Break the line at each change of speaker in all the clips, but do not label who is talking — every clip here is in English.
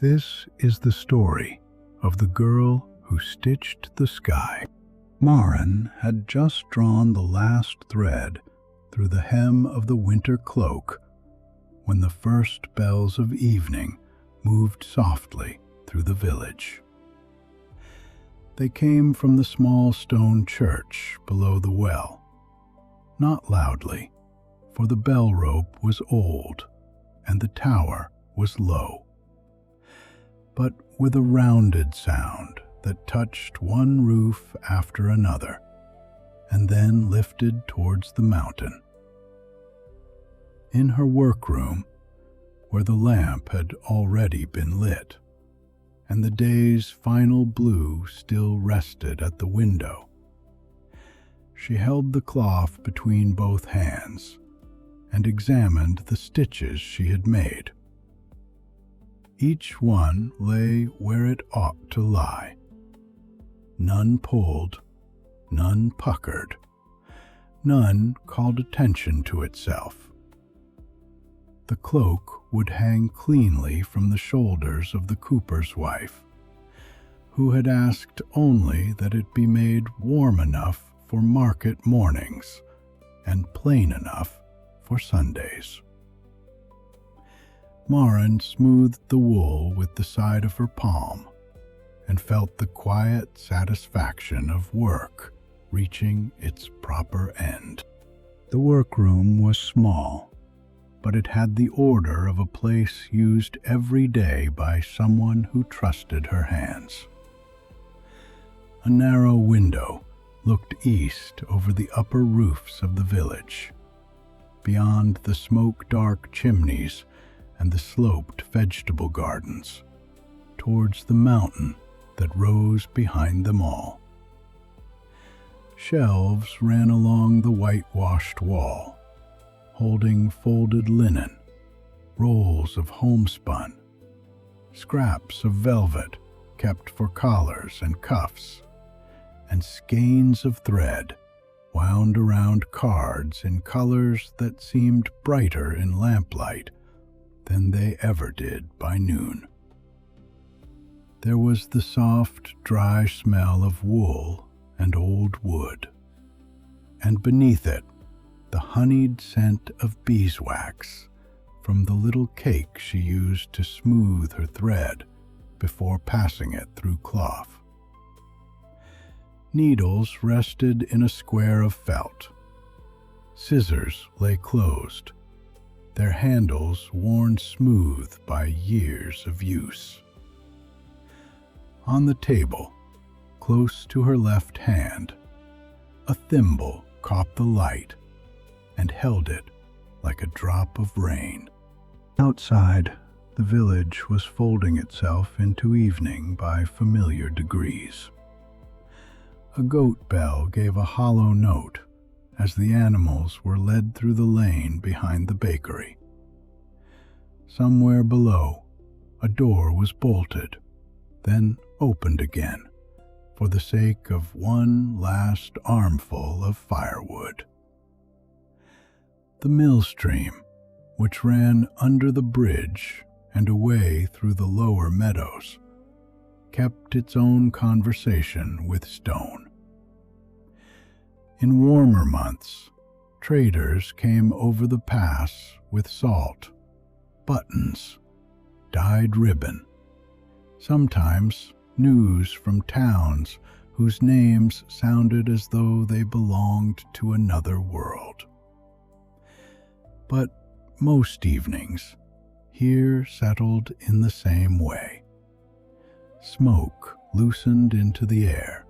This is the story of the girl who stitched the sky. Maren had just drawn the last thread through the hem of the winter cloak when the first bells of evening moved softly through the village. They came from the small stone church below the well, not loudly, for the bell rope was old and the tower was low, but with a rounded sound that touched one roof after another and then lifted towards the mountain. In her workroom, where the lamp had already been lit, and the day's final blue still rested at the window, she held the cloth between both hands and examined the stitches she had made. Each one lay where it ought to lie. None pulled, none puckered, none called attention to itself. The cloak would hang cleanly from the shoulders of the cooper's wife, who had asked only that it be made warm enough for market mornings and plain enough for Sundays. Maren smoothed the wool with the side of her palm and felt the quiet satisfaction of work reaching its proper end. The workroom was small, but it had the order of a place used every day by someone who trusted her hands. A narrow window looked east over the upper roofs of the village, beyond the smoke-dark chimneys and the sloped vegetable gardens, towards the mountain that rose behind them all. Shelves ran along the whitewashed wall, holding folded linen, rolls of homespun, scraps of velvet kept for collars and cuffs, and skeins of thread wound around cards in colors that seemed brighter in lamplight than they ever did by noon. There was the soft, dry smell of wool and old wood, and beneath it the honeyed scent of beeswax from the little cake she used to smooth her thread before passing it through cloth. Needles rested in a square of felt. Scissors lay closed, their handles worn smooth by years of use. On the table, close to her left hand, a thimble caught the light and held it like a drop of rain. Outside, the village was folding itself into evening by familiar degrees. A goat bell gave a hollow note as the animals were led through the lane behind the bakery. Somewhere below, a door was bolted, then opened again, for the sake of one last armful of firewood. The mill stream, which ran under the bridge and away through the lower meadows, kept its own conversation with stone. In warmer months, traders came over the pass with salt, buttons, dyed ribbon, sometimes news from towns whose names sounded as though they belonged to another world. But most evenings here settled in the same way. Smoke loosened into the air.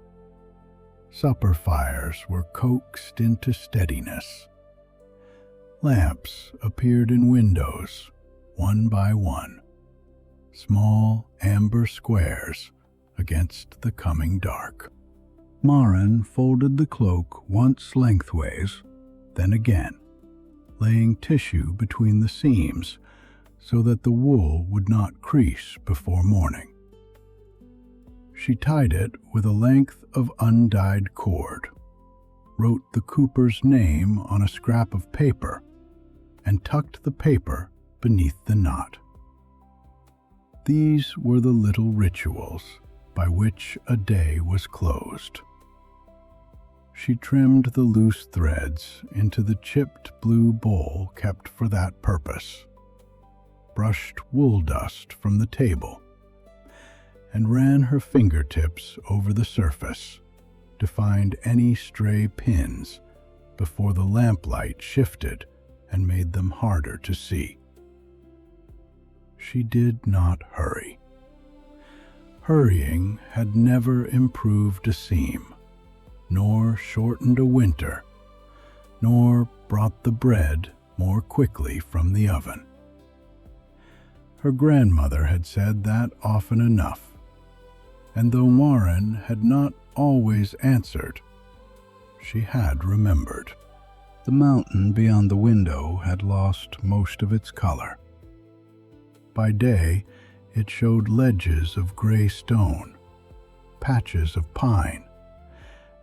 Supper fires were coaxed into steadiness. Lamps appeared in windows, one by one, small amber squares against the coming dark. Maren folded the cloak once lengthways, then again, laying tissue between the seams so that the wool would not crease before morning. She tied it with a length of undyed cord, wrote the cooper's name on a scrap of paper, and tucked the paper beneath the knot. These were the little rituals by which a day was closed. She trimmed the loose threads into the chipped blue bowl kept for that purpose, brushed wool dust from the table, and ran her fingertips over the surface to find any stray pins before the lamplight shifted and made them harder to see. She did not hurry. Hurrying had never improved a seam, nor shortened a winter, nor brought the bread more quickly from the oven. Her grandmother had said that often enough, and though Marin had not always answered, she had remembered. The mountain beyond the window had lost most of its color. By day, it showed ledges of gray stone, patches of pine,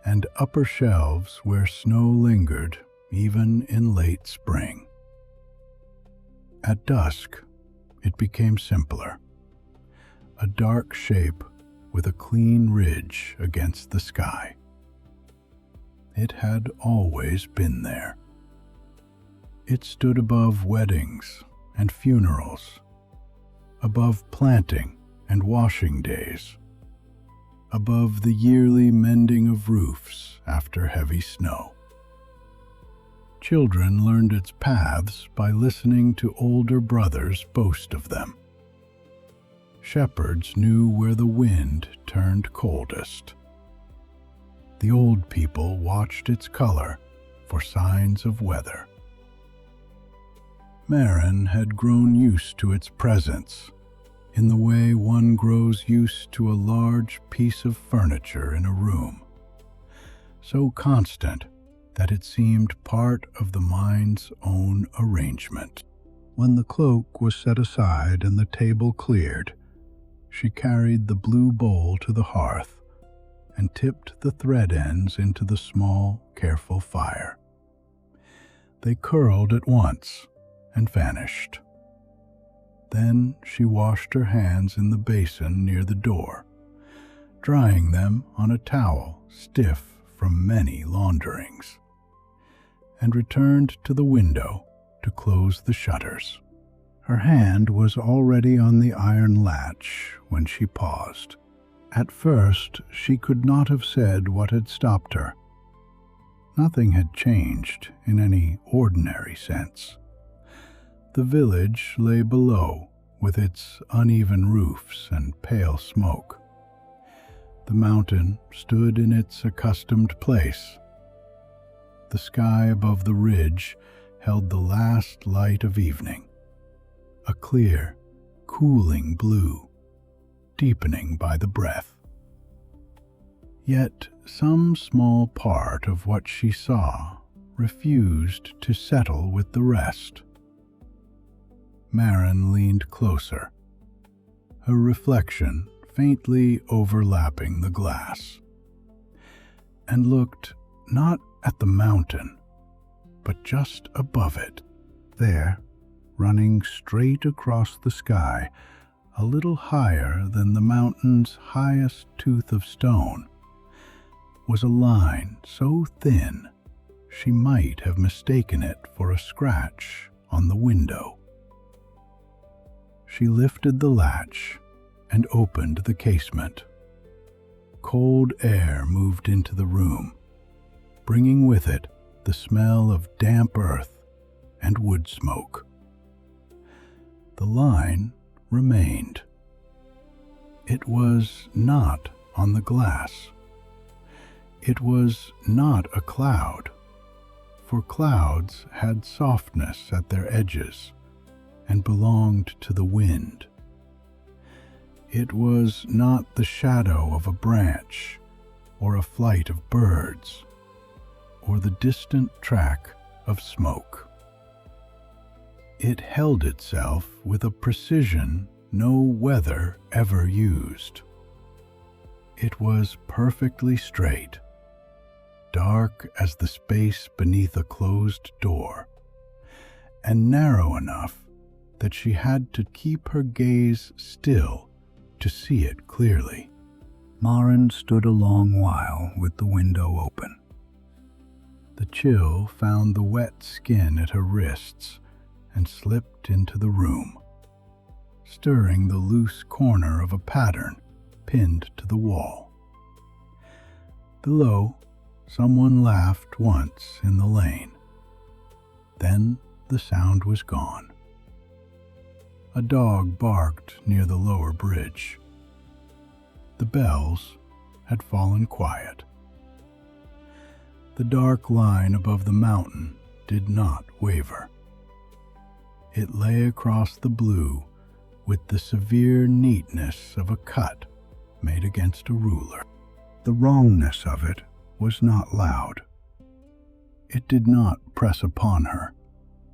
and upper shelves where snow lingered even in late spring. At dusk, it became simpler, a dark shape with a clean ridge against the sky. It had always been there. It stood above weddings and funerals, above planting and washing days, above the yearly mending of roofs after heavy snow. Children learned its paths by listening to older brothers boast of them. Shepherds knew where the wind turned coldest. The old people watched its color for signs of weather. Marin had grown used to its presence in the way one grows used to a large piece of furniture in a room, so constant that it seemed part of the mind's own arrangement. When the cloak was set aside and the table cleared, she carried the blue bowl to the hearth and tipped the thread ends into the small, careful fire. They curled at once and vanished. Then she washed her hands in the basin near the door, drying them on a towel stiff from many launderings, and returned to the window to close the shutters. Her hand was already on the iron latch when she paused. At first, she could not have said what had stopped her. Nothing had changed in any ordinary sense. The village lay below, with its uneven roofs and pale smoke. The mountain stood in its accustomed place. The sky above the ridge held the last light of evening, a clear, cooling blue, deepening by the breath. Yet some small part of what she saw refused to settle with the rest. Marin leaned closer, her reflection faintly overlapping the glass, and looked not at the mountain, but just above it. There, running straight across the sky, a little higher than the mountain's highest tooth of stone, was a line so thin she might have mistaken it for a scratch on the window. She lifted the latch and opened the casement. Cold air moved into the room, bringing with it the smell of damp earth and wood smoke. The line remained. It was not on the glass. It was not a cloud, for clouds had softness at their edges and belonged to the wind. It was not the shadow of a branch or a flight of birds or the distant track of smoke. It held itself with a precision no weather ever used. It was perfectly straight, dark as the space beneath a closed door, and narrow enough that she had to keep her gaze still to see it clearly. Maren stood a long while with the window open. The chill found the wet skin at her wrists and slipped into the room, stirring the loose corner of a pattern pinned to the wall. Below, someone laughed once in the lane. Then the sound was gone. A dog barked near the lower bridge. The bells had fallen quiet. The dark line above the mountain did not waver. It lay across the blue with the severe neatness of a cut made against a ruler. The wrongness of it was not loud. It did not press upon her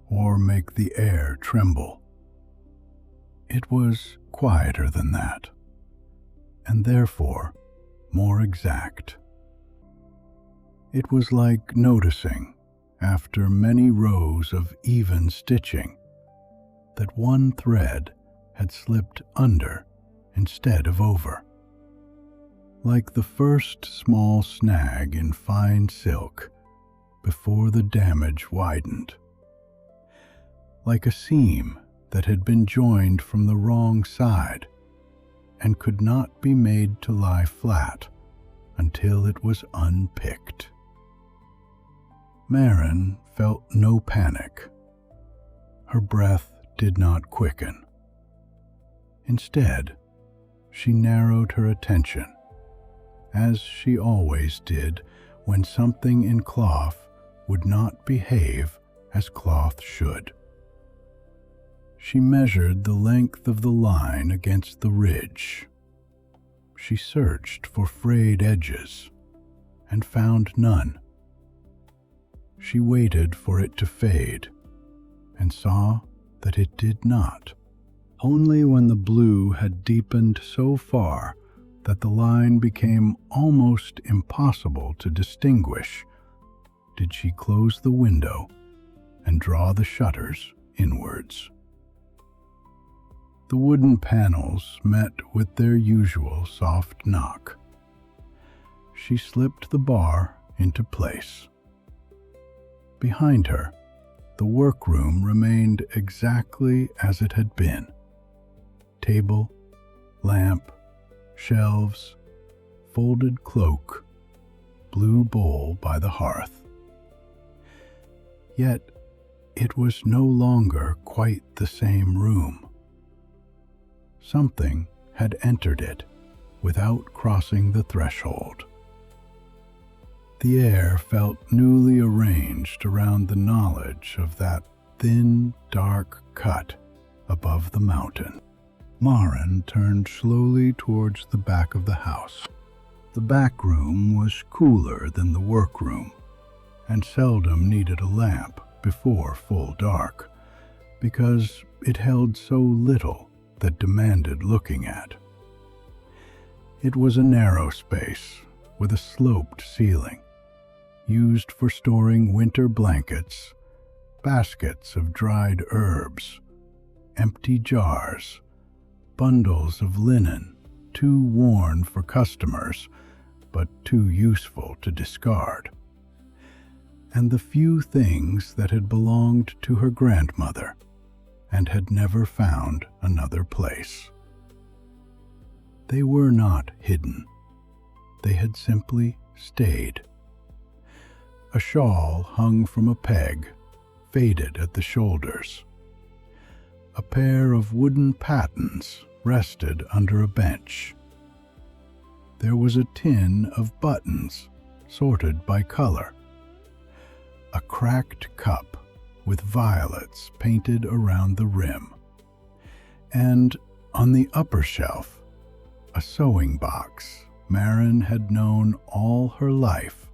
or make the air tremble. It was quieter than that, and therefore more exact. It was like noticing, after many rows of even stitching, that one thread had slipped under instead of over. Like the first small snag in fine silk before the damage widened. Like a seam that had been joined from the wrong side and could not be made to lie flat until it was unpicked. Maren felt no panic. Her breath did not quicken. Instead, she narrowed her attention, as she always did when something in cloth would not behave as cloth should. She measured the length of the line against the ridge. She searched for frayed edges and found none. She waited for it to fade and saw that it did not. Only when the blue had deepened so far that the line became almost impossible to distinguish did she close the window and draw the shutters inwards. The wooden panels met with their usual soft knock. She slipped the bar into place. Behind her, the workroom remained exactly as it had been. Table, lamp, shelves, folded cloak, blue bowl by the hearth. Yet it was no longer quite the same room. Something had entered it without crossing the threshold. The air felt newly arranged around the knowledge of that thin, dark cut above the mountain. Maren turned slowly towards the back of the house. The back room was cooler than the workroom, and seldom needed a lamp before full dark, because it held so little that demanded looking at. It was a narrow space with a sloped ceiling, used for storing winter blankets, baskets of dried herbs, empty jars, bundles of linen too worn for customers but too useful to discard, and the few things that had belonged to her grandmother and had never found another place. They were not hidden. They had simply stayed. A shawl hung from a peg, faded at the shoulders. A pair of wooden pattens rested under a bench. There was a tin of buttons, sorted by color. A cracked cup with violets painted around the rim. And on the upper shelf, a sewing box Maren had known all her life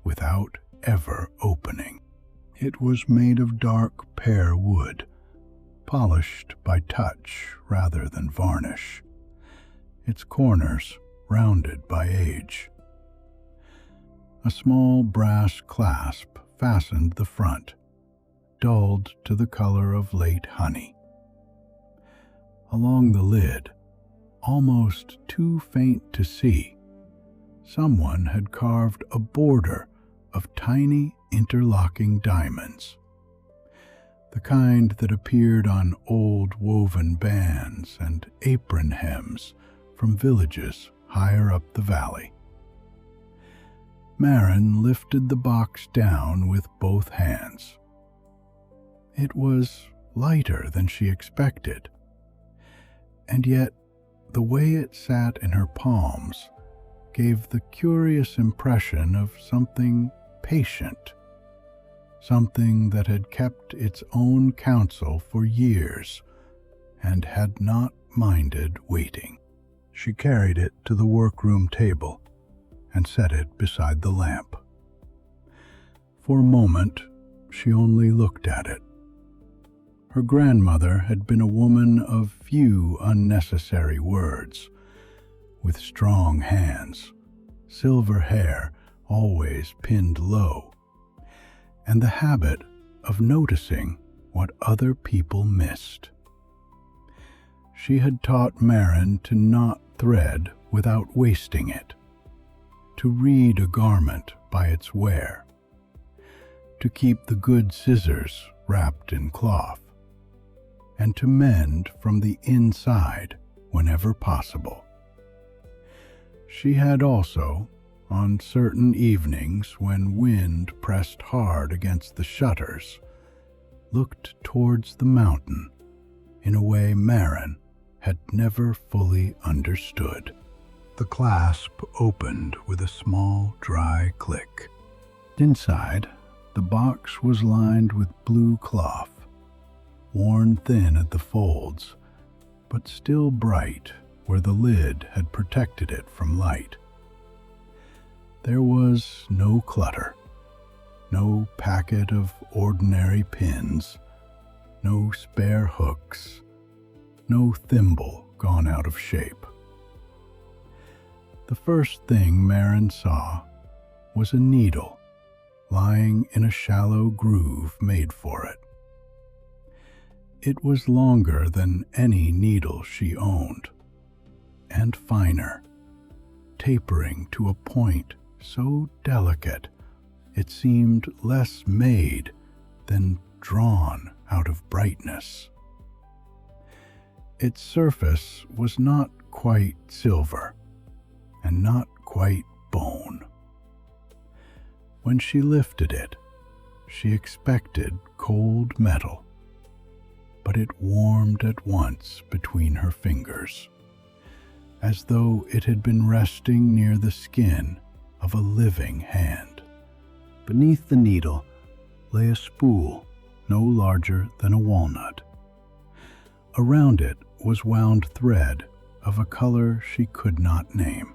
without ever opening. It was made of dark pear wood, polished by touch rather than varnish, its corners rounded by age. A small brass clasp fastened the front, dulled to the color of late honey. Along the lid, almost too faint to see, someone had carved a border of tiny interlocking diamonds, the kind that appeared on old woven bands and apron hems from villages higher up the valley. Marin lifted the box down with both hands. It was lighter than she expected, and yet the way it sat in her palms gave the curious impression of something patient, something that had kept its own counsel for years and had not minded waiting. She carried it to the workroom table and set it beside the lamp. For a moment, she only looked at it. Her grandmother had been a woman of few unnecessary words, with strong hands, silver hair always pinned low, and the habit of noticing what other people missed. She had taught Marin to knot thread without wasting it, to read a garment by its wear, to keep the good scissors wrapped in cloth, and to mend from the inside whenever possible. She had also, on certain evenings when wind pressed hard against the shutters, looked towards the mountain in a way Marin had never fully understood. The clasp opened with a small, dry click. Inside, the box was lined with blue cloth, worn thin at the folds, but still bright where the lid had protected it from light. There was no clutter, no packet of ordinary pins, no spare hooks, no thimble gone out of shape. The first thing Marin saw was a needle lying in a shallow groove made for it. It was longer than any needle she owned, and finer, tapering to a point so delicate it seemed less made than drawn out of brightness. Its surface was not quite silver, and not quite bone. When she lifted it, she expected cold metal, but it warmed at once between her fingers, as though it had been resting near the skin of a living hand. Beneath the needle lay a spool no larger than a walnut. Around it was wound thread of a color she could not name.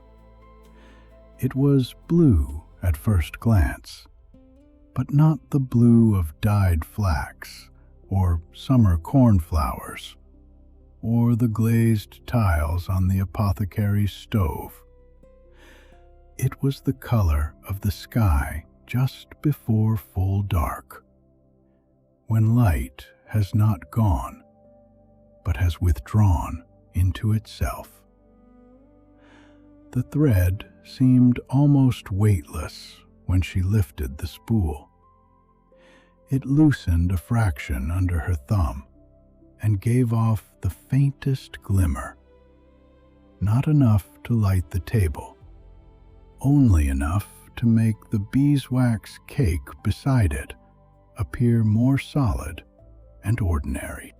It was blue at first glance, but not the blue of dyed flax or summer cornflowers, or the glazed tiles on the apothecary's stove. It was the color of the sky just before full dark, when light has not gone, but has withdrawn into itself. The thread seemed almost weightless when she lifted the spool. It loosened a fraction under her thumb and gave off the faintest glimmer. Not enough to light the table, only enough to make the beeswax cake beside it appear more solid and ordinary.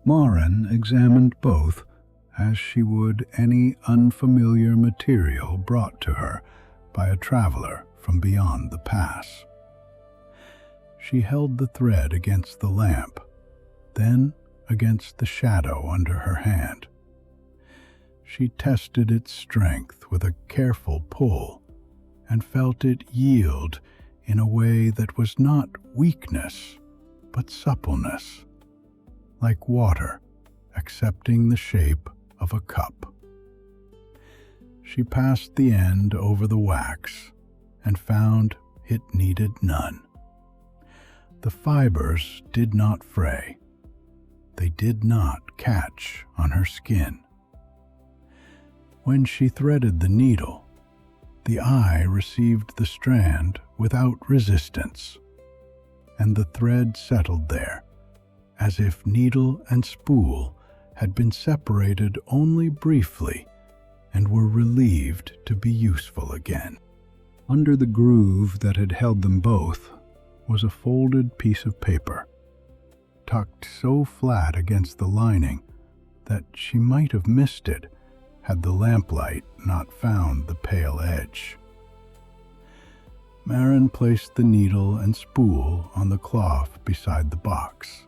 Marin examined both as she would any unfamiliar material brought to her by a traveler from beyond the pass. She held the thread against the lamp, then against the shadow under her hand. She tested its strength with a careful pull and felt it yield in a way that was not weakness, but suppleness, like water accepting the shape of a cup. She passed the end over the wax and found it needed none. The fibers did not fray. they did not catch on her skin. When she threaded the needle, the eye received the strand without resistance, and the thread settled there, as if needle and spool had been separated only briefly and were relieved to be useful again. Under the groove that had held them both was a folded piece of paper, tucked so flat against the lining that she might have missed it had the lamplight not found the pale edge. Maren placed the needle and spool on the cloth beside the box.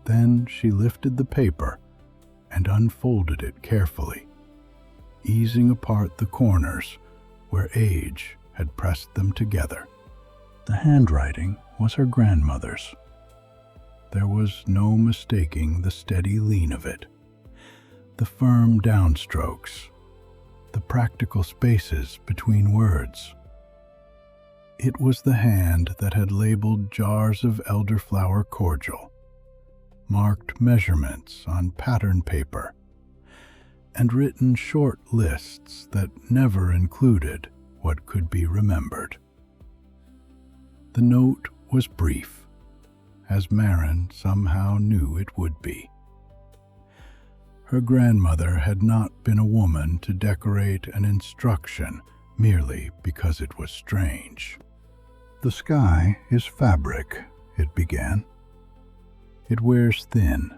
Then she lifted the paper and unfolded it carefully, easing apart the corners where age had pressed them together. The handwriting was her grandmother's. There was no mistaking the steady lean of it, the firm downstrokes, the practical spaces between words. It was the hand that had labeled jars of elderflower cordial, marked measurements on pattern paper, and written short lists that never included what could be remembered. The note was brief, as Maren somehow knew it would be. Her grandmother had not been a woman to decorate an instruction merely because it was strange. "The sky is fabric," it began. "It wears thin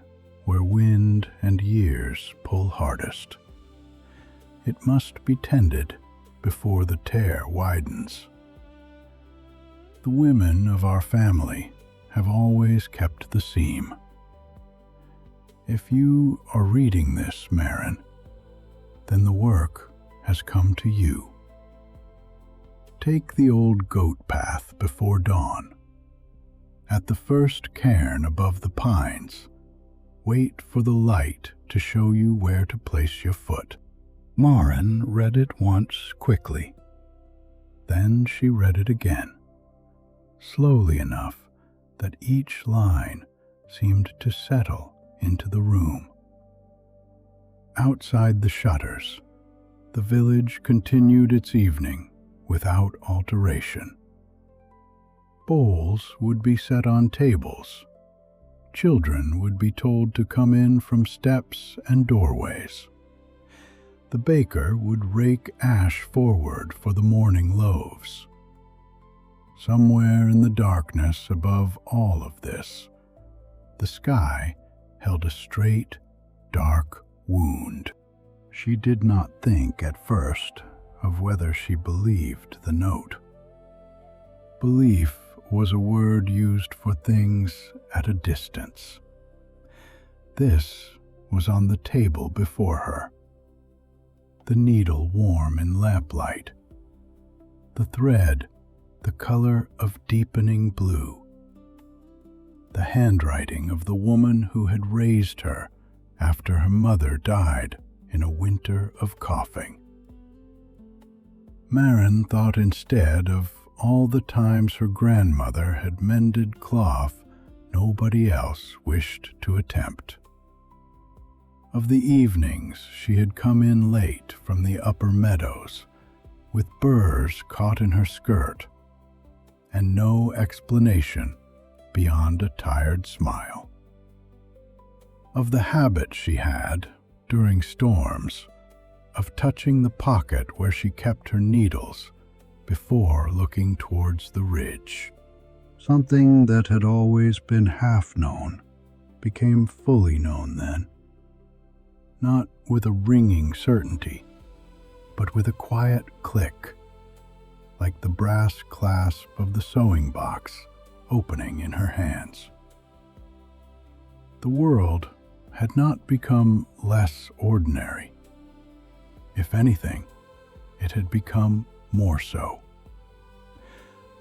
where wind and years pull hardest. It must be tended before the tear widens. The women of our family have always kept the seam. If you are reading this, Maren, then the work has come to you. Take the old goat path before dawn. At the first cairn above the pines, wait for the light to show you where to place your foot." Maren read it once quickly. Then she read it again, slowly enough that each line seemed to settle into the room. Outside the shutters, the village continued its evening without alteration. Bowls would be set on tables. Children would be told to come in from steps and doorways. The baker would rake ash forward for the morning loaves. Somewhere in the darkness above all of this, the sky held a straight, dark wound. She did not think at first of whether she believed the note. Belief was a word used for things at a distance. This was on the table before her, the needle warm in lamplight, the thread the color of deepening blue, the handwriting of the woman who had raised her after her mother died in a winter of coughing. Maren thought instead of all the times her grandmother had mended cloth nobody else wished to attempt, of the evenings she had come in late from the upper meadows with burrs caught in her skirt, and no explanation beyond a tired smile. Of the habit she had, during storms, of touching the pocket where she kept her needles before looking towards the ridge. Something that had always been half known became fully known then, not with a ringing certainty, but with a quiet click, like the brass clasp of the sewing box opening in her hands. The world had not become less ordinary. If anything, it had become more so.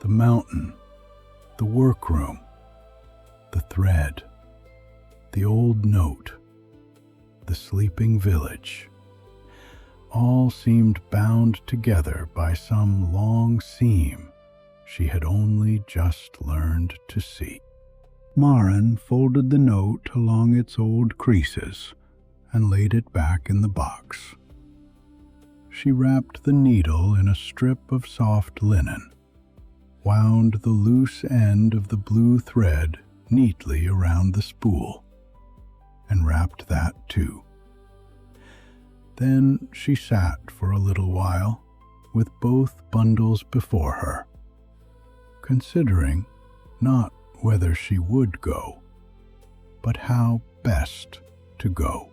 The mountain, the workroom, the thread, the old note, the sleeping village, all seemed bound together by some long seam she had only just learned to see. Maren folded the note along its old creases and laid it back in the box. She wrapped the needle in a strip of soft linen, wound the loose end of the blue thread neatly around the spool, and wrapped that too. Then she sat for a little while with both bundles before her, considering not whether she would go, but how best to go.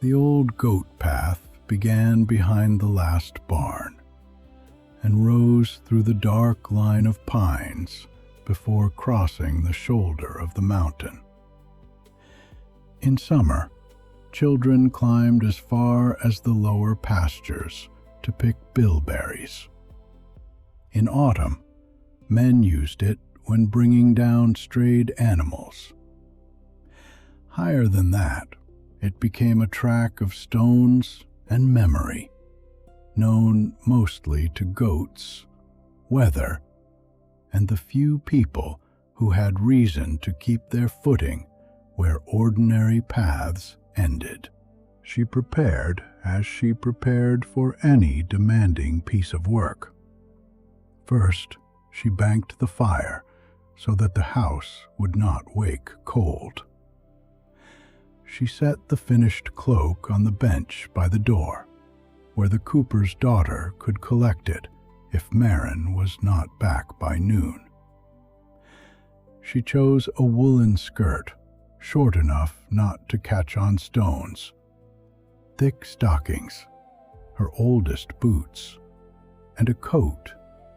The old goat path began behind the last barn and rose through the dark line of pines before crossing the shoulder of the mountain. In summer, children climbed as far as the lower pastures to pick bilberries. In autumn, men used it when bringing down strayed animals. Higher than that, it became a track of stones and memory, known mostly to goats, weather, and the few people who had reason to keep their footing where ordinary paths ended. She prepared as she prepared for any demanding piece of work. First, she banked the fire so that the house would not wake cold. She set the finished cloak on the bench by the door, where the cooper's daughter could collect it if Maren was not back by noon. She chose a woolen skirt, short enough not to catch on stones, thick stockings, her oldest boots, and a coat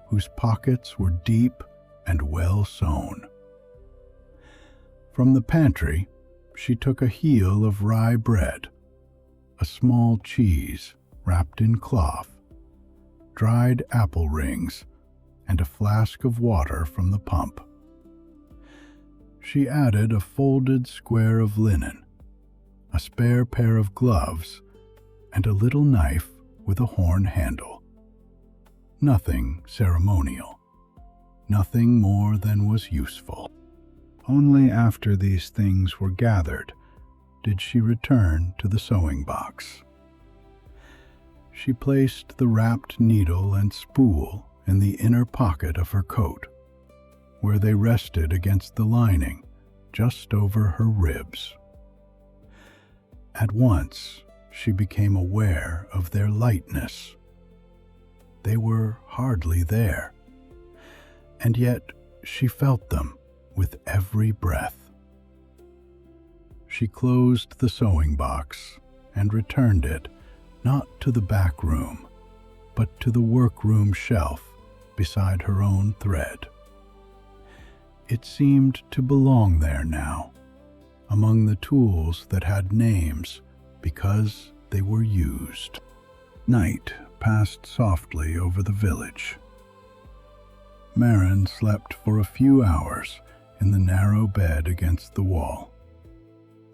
whose pockets were deep and well sewn. From the pantry, she took a heel of rye bread, a small cheese wrapped in cloth, dried apple rings, and a flask of water from the pump. She added a folded square of linen, a spare pair of gloves, and a little knife with a horn handle. Nothing ceremonial, nothing more than was useful. Only after these things were gathered did she return to the sewing box. She placed the wrapped needle and spool in the inner pocket of her coat, where they rested against the lining just over her ribs. At once, she became aware of their lightness. They were hardly there, and yet she felt them with every breath. She closed the sewing box and returned it not to the back room, but to the workroom shelf beside her own thread. It seemed to belong there now, among the tools that had names because they were used. Night passed softly over the village. Maren slept for a few hours in the narrow bed against the wall,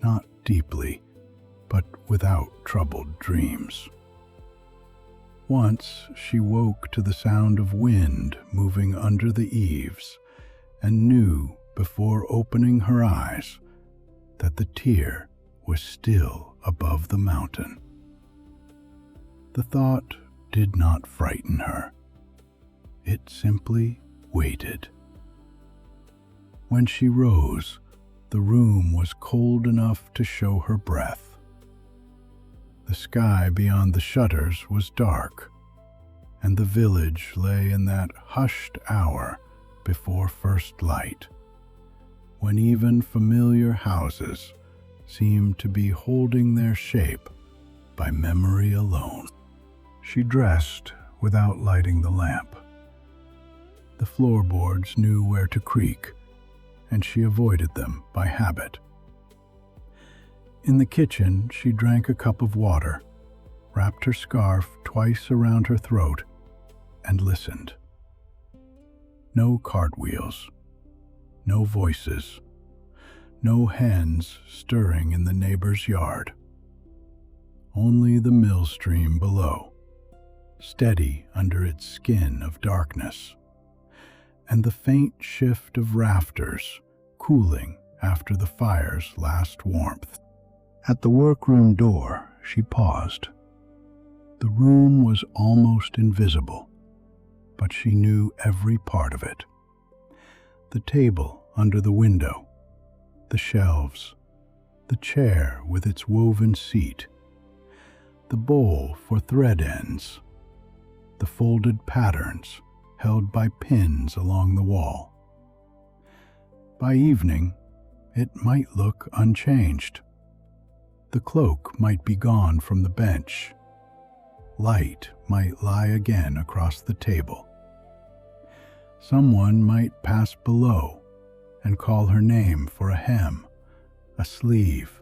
not deeply, but without troubled dreams. Once she woke to the sound of wind moving under the eaves and knew before opening her eyes that the tear was still above the mountain. The thought did not frighten her. It simply waited. When she rose, the room was cold enough to show her breath. The sky beyond the shutters was dark, and the village lay in that hushed hour before first light, when even familiar houses seemed to be holding their shape by memory alone. She dressed without lighting the lamp. The floorboards knew where to creak, and she avoided them by habit. In the kitchen, she drank a cup of water, wrapped her scarf twice around her throat, and listened. No cartwheels, no voices, no hens stirring in the neighbor's yard. Only the mill stream below, steady under its skin of darkness, and the faint shift of rafters cooling after the fire's last warmth. At the workroom door, she paused. The room was almost invisible, but she knew every part of it. The table under the window, the shelves, the chair with its woven seat, the bowl for thread ends, the folded patterns held by pins along the wall. By evening, it might look unchanged. The cloak might be gone from the bench. Light might lie again across the table. Someone might pass below and call her name for a hem, a sleeve,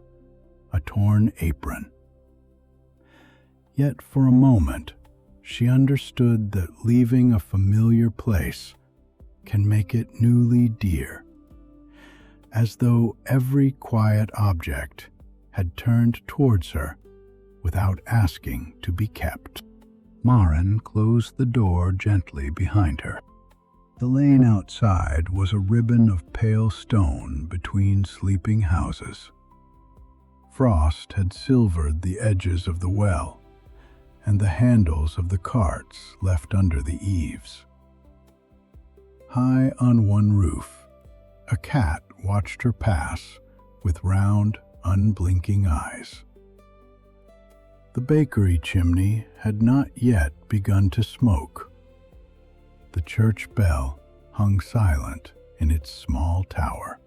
a torn apron. Yet for a moment, she understood that leaving a familiar place can make it newly dear, as though every quiet object had turned towards her without asking to be kept. Maren closed the door gently behind her. The lane outside was a ribbon of pale stone between sleeping houses. Frost had silvered the edges of the well and the handles of the carts left under the eaves. High on one roof, a cat watched her pass with round, unblinking eyes. The bakery chimney had not yet begun to smoke. The church bell hung silent in its small tower.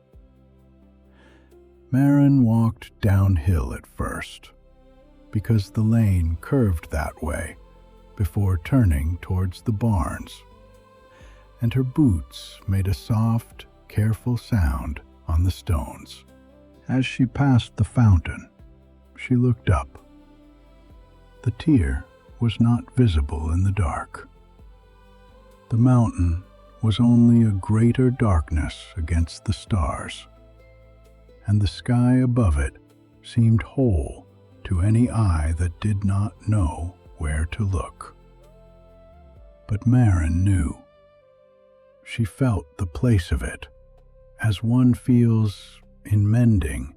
Maren walked downhill at first, because the lane curved that way before turning towards the barns, and her boots made a soft, careful sound on the stones. As she passed the fountain, she looked up. The tear was not visible in the dark. The mountain was only a greater darkness against the stars, and the sky above it seemed whole to any eye that did not know where to look. But Maren knew. She felt the place of it, as one feels in mending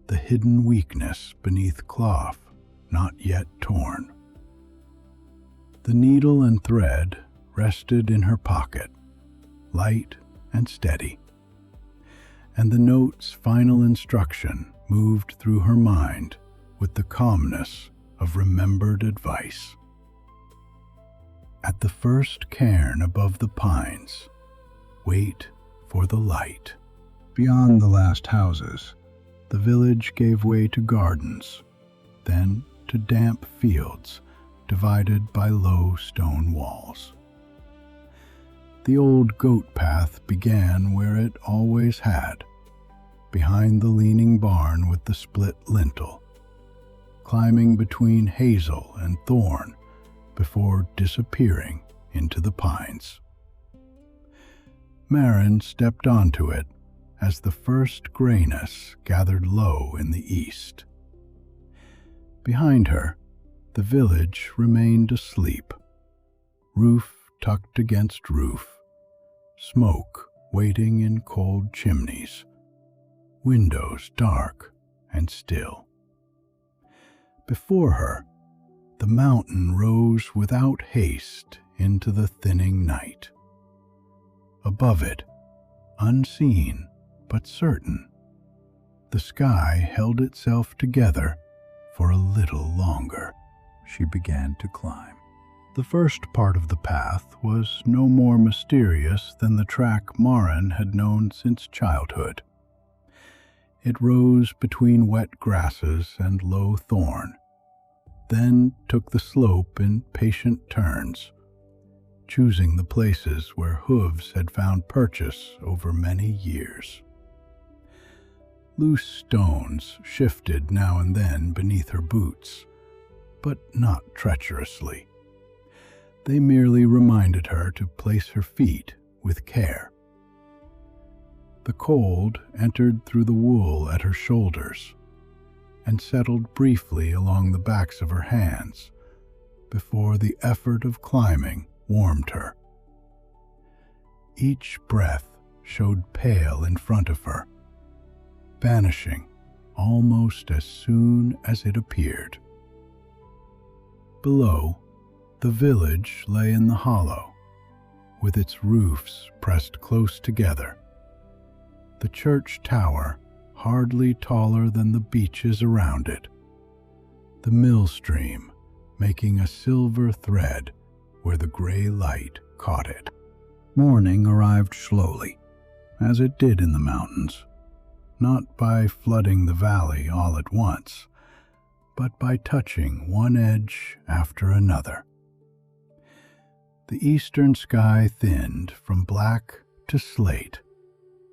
the hidden weakness beneath cloth not yet torn. The needle and thread rested in her pocket, light and steady, and the note's final instruction moved through her mind with the calmness of remembered advice. At the first cairn above the pines, wait for the light. Beyond the last houses, the village gave way to gardens, then to damp fields divided by low stone walls. The old goat path began where it always had, behind the leaning barn with the split lintel, climbing between hazel and thorn before disappearing into the pines. Maren stepped onto it as the first grayness gathered low in the east. Behind her, the village remained asleep, roof tucked against roof, smoke waiting in cold chimneys, windows dark and still. Before her, the mountain rose without haste into the thinning night. Above it, unseen but certain, the sky held itself together for a little longer. She began to climb. The first part of the path was no more mysterious than the track Maren had known since childhood. It rose between wet grasses and low thorn, then took the slope in patient turns, choosing the places where hooves had found purchase over many years. Loose stones shifted now and then beneath her boots, but not treacherously. They merely reminded her to place her feet with care. The cold entered through the wool at her shoulders and settled briefly along the backs of her hands before the effort of climbing warmed her. Each breath showed pale in front of her, vanishing almost as soon as it appeared. Below, the village lay in the hollow, with its roofs pressed close together. The church tower hardly taller than the beaches around it, the mill stream making a silver thread where the gray light caught it. Morning arrived slowly, as it did in the mountains, not by flooding the valley all at once, but by touching one edge after another. The eastern sky thinned from black to slate,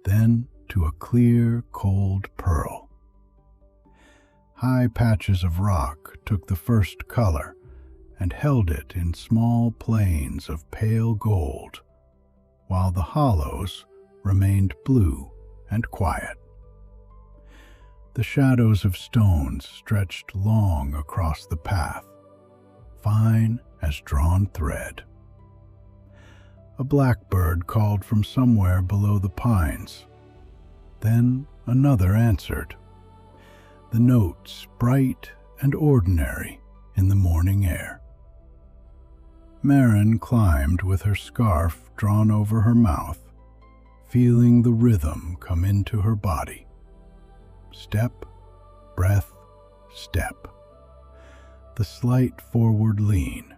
then to a clear, cold pearl. High patches of rock took the first color and held it in small plains of pale gold, while the hollows remained blue and quiet. The shadows of stones stretched long across the path, fine as drawn thread. A blackbird called from somewhere below the pines. Then another answered, the notes bright and ordinary in the morning air. Maren climbed with her scarf drawn over her mouth, feeling the rhythm come into her body. Step, breath, step. The slight forward lean,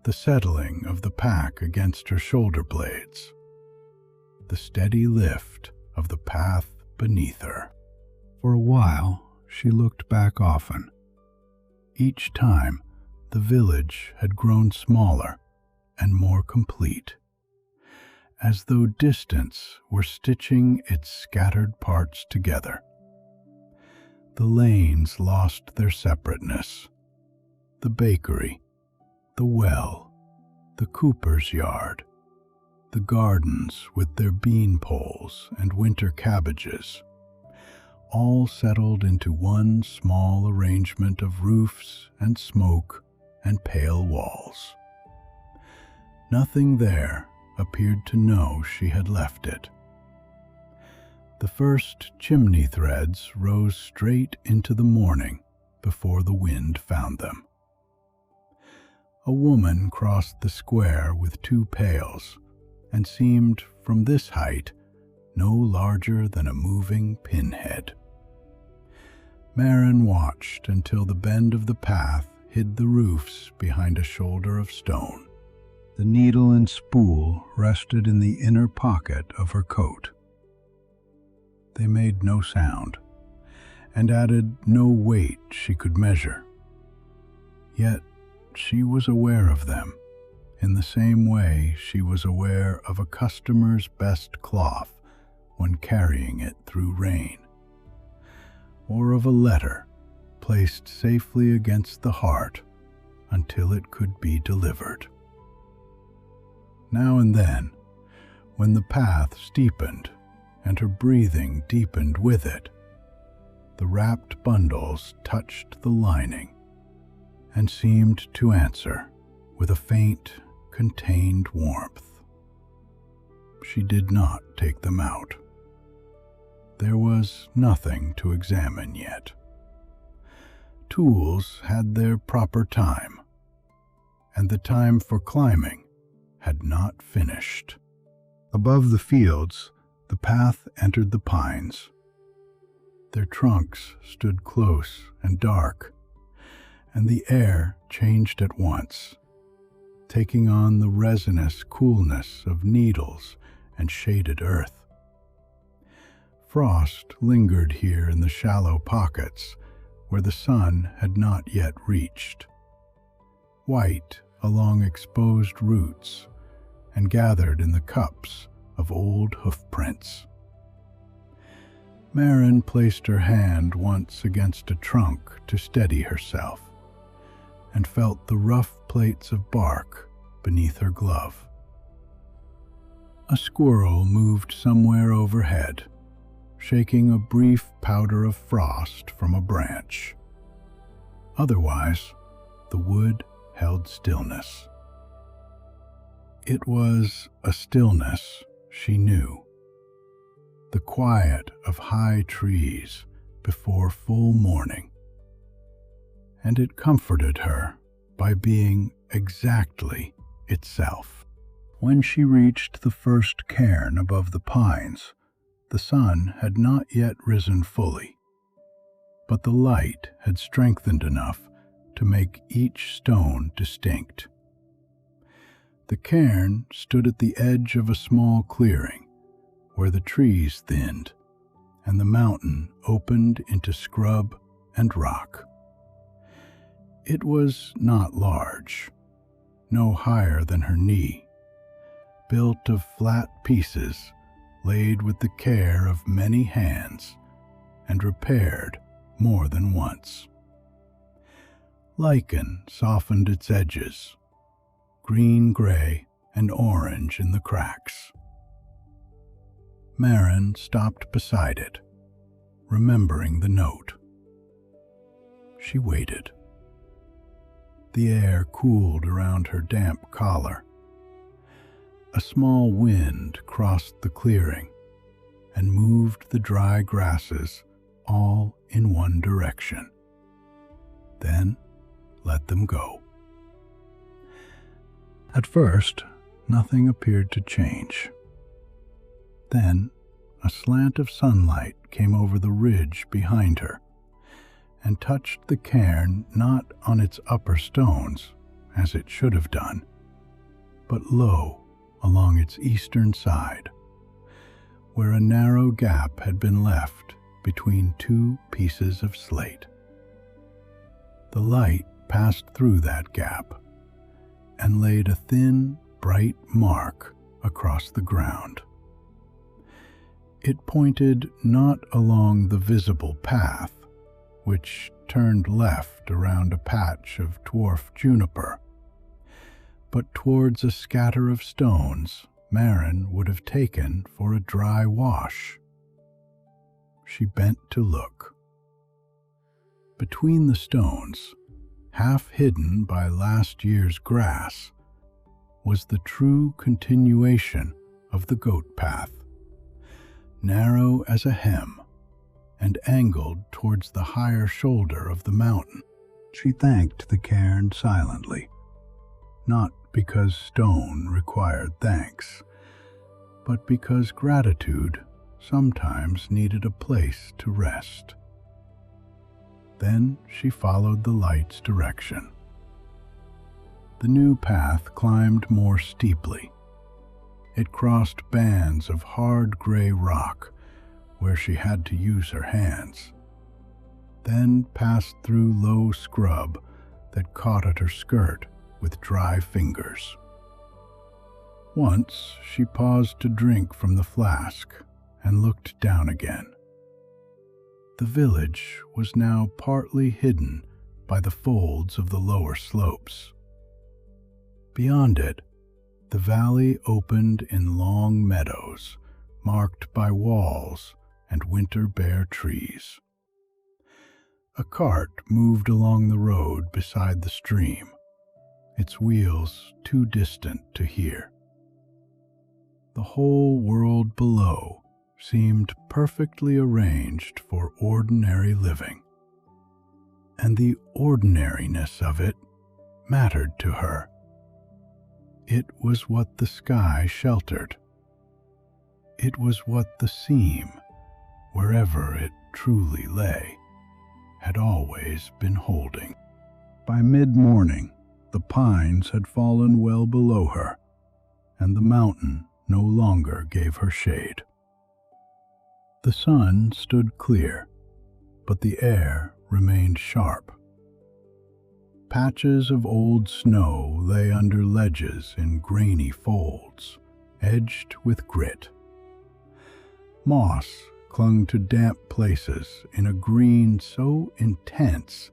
the settling of the pack against her shoulder blades, the steady lift of the path beneath her. For a while, she looked back often. Each time, the village had grown smaller and more complete, as though distance were stitching its scattered parts together. The lanes lost their separateness. The bakery, the well, the cooper's yard, the gardens with their bean poles and winter cabbages, all settled into one small arrangement of roofs and smoke and pale walls. Nothing there appeared to know she had left it. The first chimney threads rose straight into the morning before the wind found them. A woman crossed the square with 2 pails and seemed, from this height, no larger than a moving pinhead. Maren watched until the bend of the path hid the roofs behind a shoulder of stone. The needle and spool rested in the inner pocket of her coat. They made no sound, and added no weight she could measure. Yet she was aware of them, in the same way she was aware of a customer's best cloth when carrying it through rain, or of a letter placed safely against the heart until it could be delivered. Now and then, when the path steepened and her breathing deepened with it, the wrapped bundles touched the lining and seemed to answer with a faint, contained warmth. She did not take them out. There was nothing to examine yet. Tools had their proper time, and the time for climbing had not finished. Above the fields, the path entered the pines. Their trunks stood close and dark, and the air changed at once, taking on the resinous coolness of needles and shaded earth. Frost lingered here in the shallow pockets where the sun had not yet reached, white along exposed roots and gathered in the cups of old hoofprints. Maren placed her hand once against a trunk to steady herself, and felt the rough plates of bark beneath her glove. A squirrel moved somewhere overhead, shaking a brief powder of frost from a branch. Otherwise, the wood held stillness. It was a stillness she knew, the quiet of high trees before full morning, and it comforted her by being exactly itself. When she reached the first cairn above the pines, the sun had not yet risen fully, but the light had strengthened enough to make each stone distinct. The cairn stood at the edge of a small clearing where the trees thinned and the mountain opened into scrub and rock. It was not large, no higher than her knee, built of flat pieces laid with the care of many hands and repaired more than once. Lichen softened its edges, green-gray and orange in the cracks. Marin stopped beside it, remembering the note. She waited. The air cooled around her damp collar. A small wind crossed the clearing and moved the dry grasses all in one direction. Then let them go. At first, nothing appeared to change. Then, a slant of sunlight came over the ridge behind her and touched the cairn not on its upper stones, as it should have done, but low along its eastern side, where a narrow gap had been left between two pieces of slate. The light passed through that gap and laid a thin, bright mark across the ground. It pointed not along the visible path, which turned left around a patch of dwarf juniper, but towards a scatter of stones Marin would have taken for a dry wash. She bent to look. Between the stones, half hidden by last year's grass, was the true continuation of the goat path, narrow as a hem and angled towards the higher shoulder of the mountain. She thanked the cairn silently, not because stone required thanks, but because gratitude sometimes needed a place to rest. Then she followed the light's direction. The new path climbed more steeply. It crossed bands of hard gray rock where she had to use her hands, then passed through low scrub that caught at her skirt with dry fingers. Once she paused to drink from the flask and looked down again. The village was now partly hidden by the folds of the lower slopes. Beyond it, the valley opened in long meadows marked by walls and winter-bare trees. A cart moved along the road beside the stream, its wheels too distant to hear. The whole world below seemed perfectly arranged for ordinary living, and the ordinariness of it mattered to her. It was what the sky sheltered. It was what the seam, wherever it truly lay, had always been holding. By mid-morning, the pines had fallen well below her, and the mountain no longer gave her shade. The sun stood clear, but the air remained sharp. Patches of old snow lay under ledges in grainy folds, edged with grit. Moss clung to damp places in a green so intense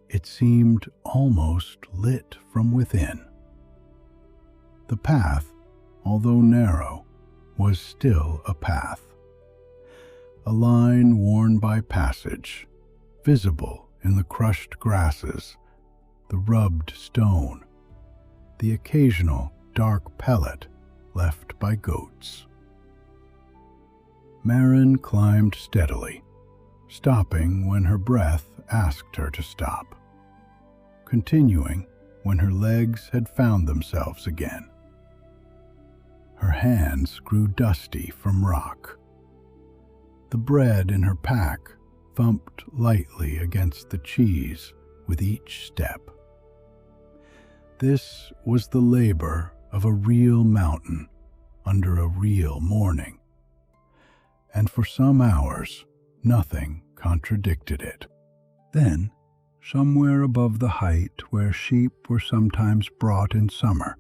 it seemed almost lit from within. The path, although narrow, was still a path, a line worn by passage, visible in the crushed grasses, the rubbed stone, the occasional dark pellet left by goats. Marin climbed steadily, stopping when her breath asked her to stop, continuing when her legs had found themselves again. Her hands grew dusty from rock. The bread in her pack thumped lightly against the cheese with each step. This was the labor of a real mountain under a real morning, and for some hours nothing contradicted it. Then, somewhere above the height where sheep were sometimes brought in summer,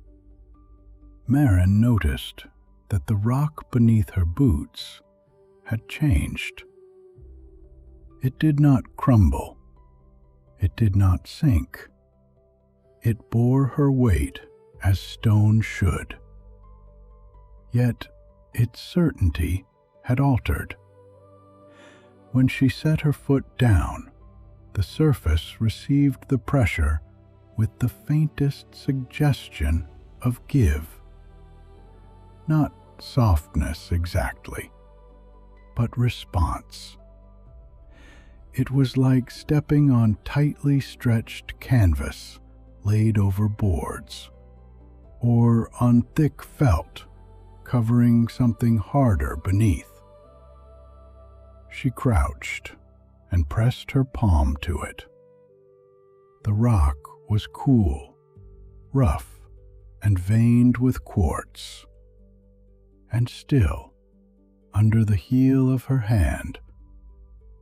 Marin noticed that the rock beneath her boots had changed. It did not crumble. It did not sink. It bore her weight as stone should. Yet its certainty had altered. When she set her foot down, the surface received the pressure with the faintest suggestion of give. Not softness exactly, but response. It was like stepping on tightly stretched canvas laid over boards, or on thick felt covering something harder beneath. She crouched and pressed her palm to it. The rock was cool, rough, and veined with quartz. And still, under the heel of her hand,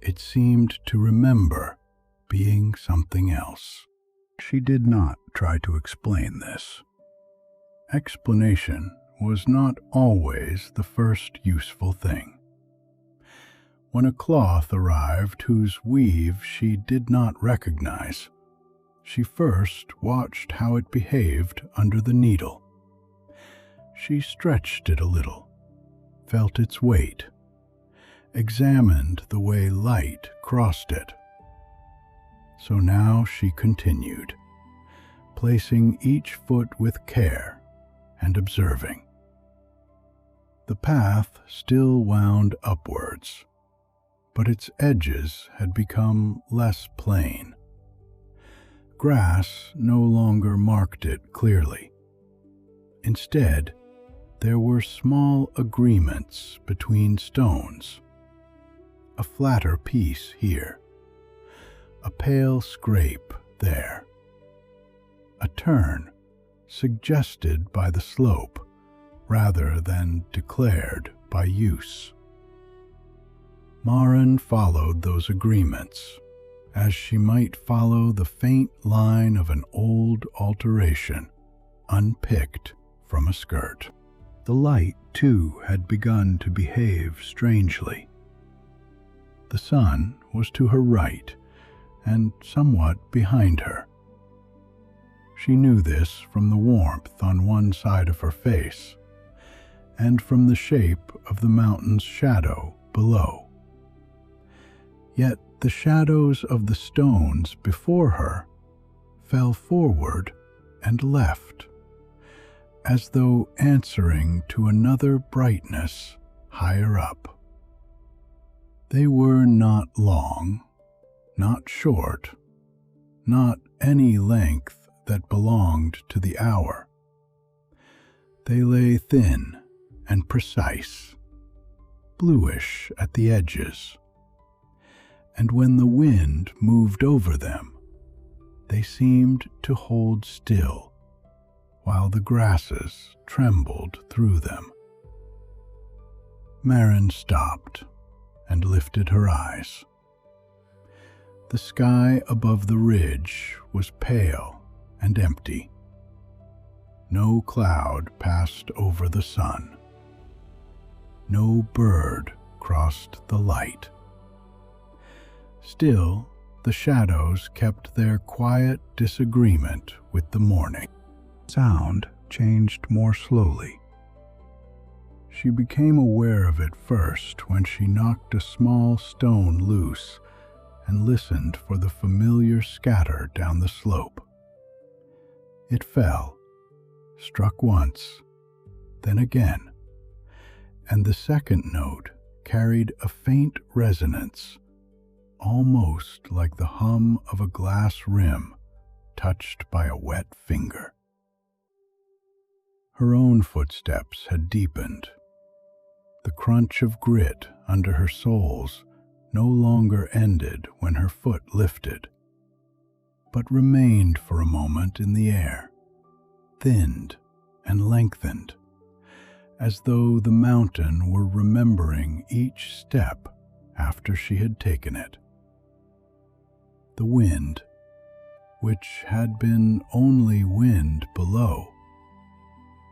it seemed to remember being something else. She did not try to explain this. Explanation was not always the first useful thing. When a cloth arrived whose weave she did not recognize, she first watched how it behaved under the needle. She stretched it a little, felt its weight, examined the way light crossed it. So now she continued, placing each foot with care and observing. The path still wound upwards, but its edges had become less plain. Grass no longer marked it clearly. Instead, there were small agreements between stones. A flatter piece here, a pale scrape there, a turn suggested by the slope rather than declared by use. Marin followed those agreements as she might follow the faint line of an old alteration unpicked from a skirt. The light, too, had begun to behave strangely. The sun was to her right and somewhat behind her. She knew this from the warmth on one side of her face and from the shape of the mountain's shadow below. Yet the shadows of the stones before her fell forward and left, as though answering to another brightness higher up. They were not long, not short, not any length that belonged to the hour. They lay thin and precise, bluish at the edges, and when the wind moved over them, they seemed to hold still, while the grasses trembled through them. Marin stopped and lifted her eyes. The sky above the ridge was pale and empty. No cloud passed over the sun. No bird crossed the light. Still, the shadows kept their quiet disagreement with the morning. Sound changed more slowly. She became aware of it first when she knocked a small stone loose and listened for the familiar scatter down the slope. It fell, struck once, then again, and the second note carried a faint resonance, almost like the hum of a glass rim touched by a wet finger. Her own footsteps had deepened. The crunch of grit under her soles no longer ended when her foot lifted, but remained for a moment in the air, thinned and lengthened, as though the mountain were remembering each step after she had taken it. The wind, which had been only wind below,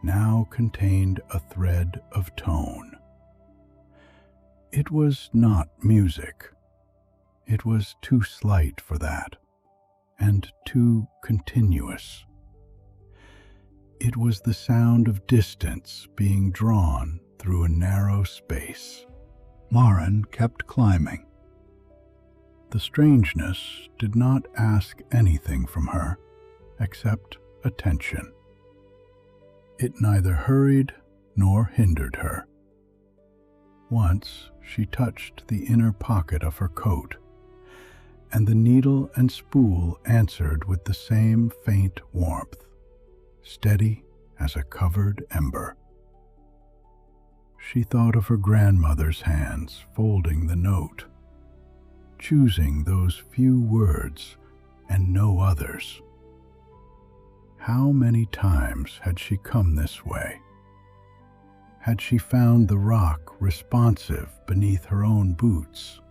now contained a thread of tone. It was not music. It was too slight for that, and too continuous. It was the sound of distance being drawn through a narrow space. Maren kept climbing. The strangeness did not ask anything from her except attention. It neither hurried nor hindered her. Once she touched the inner pocket of her coat, and the needle and spool answered with the same faint warmth, steady as a covered ember. She thought of her grandmother's hands folding the note, choosing those few words and no others. How many times had she come this way? Had she found the rock responsive beneath her own boots,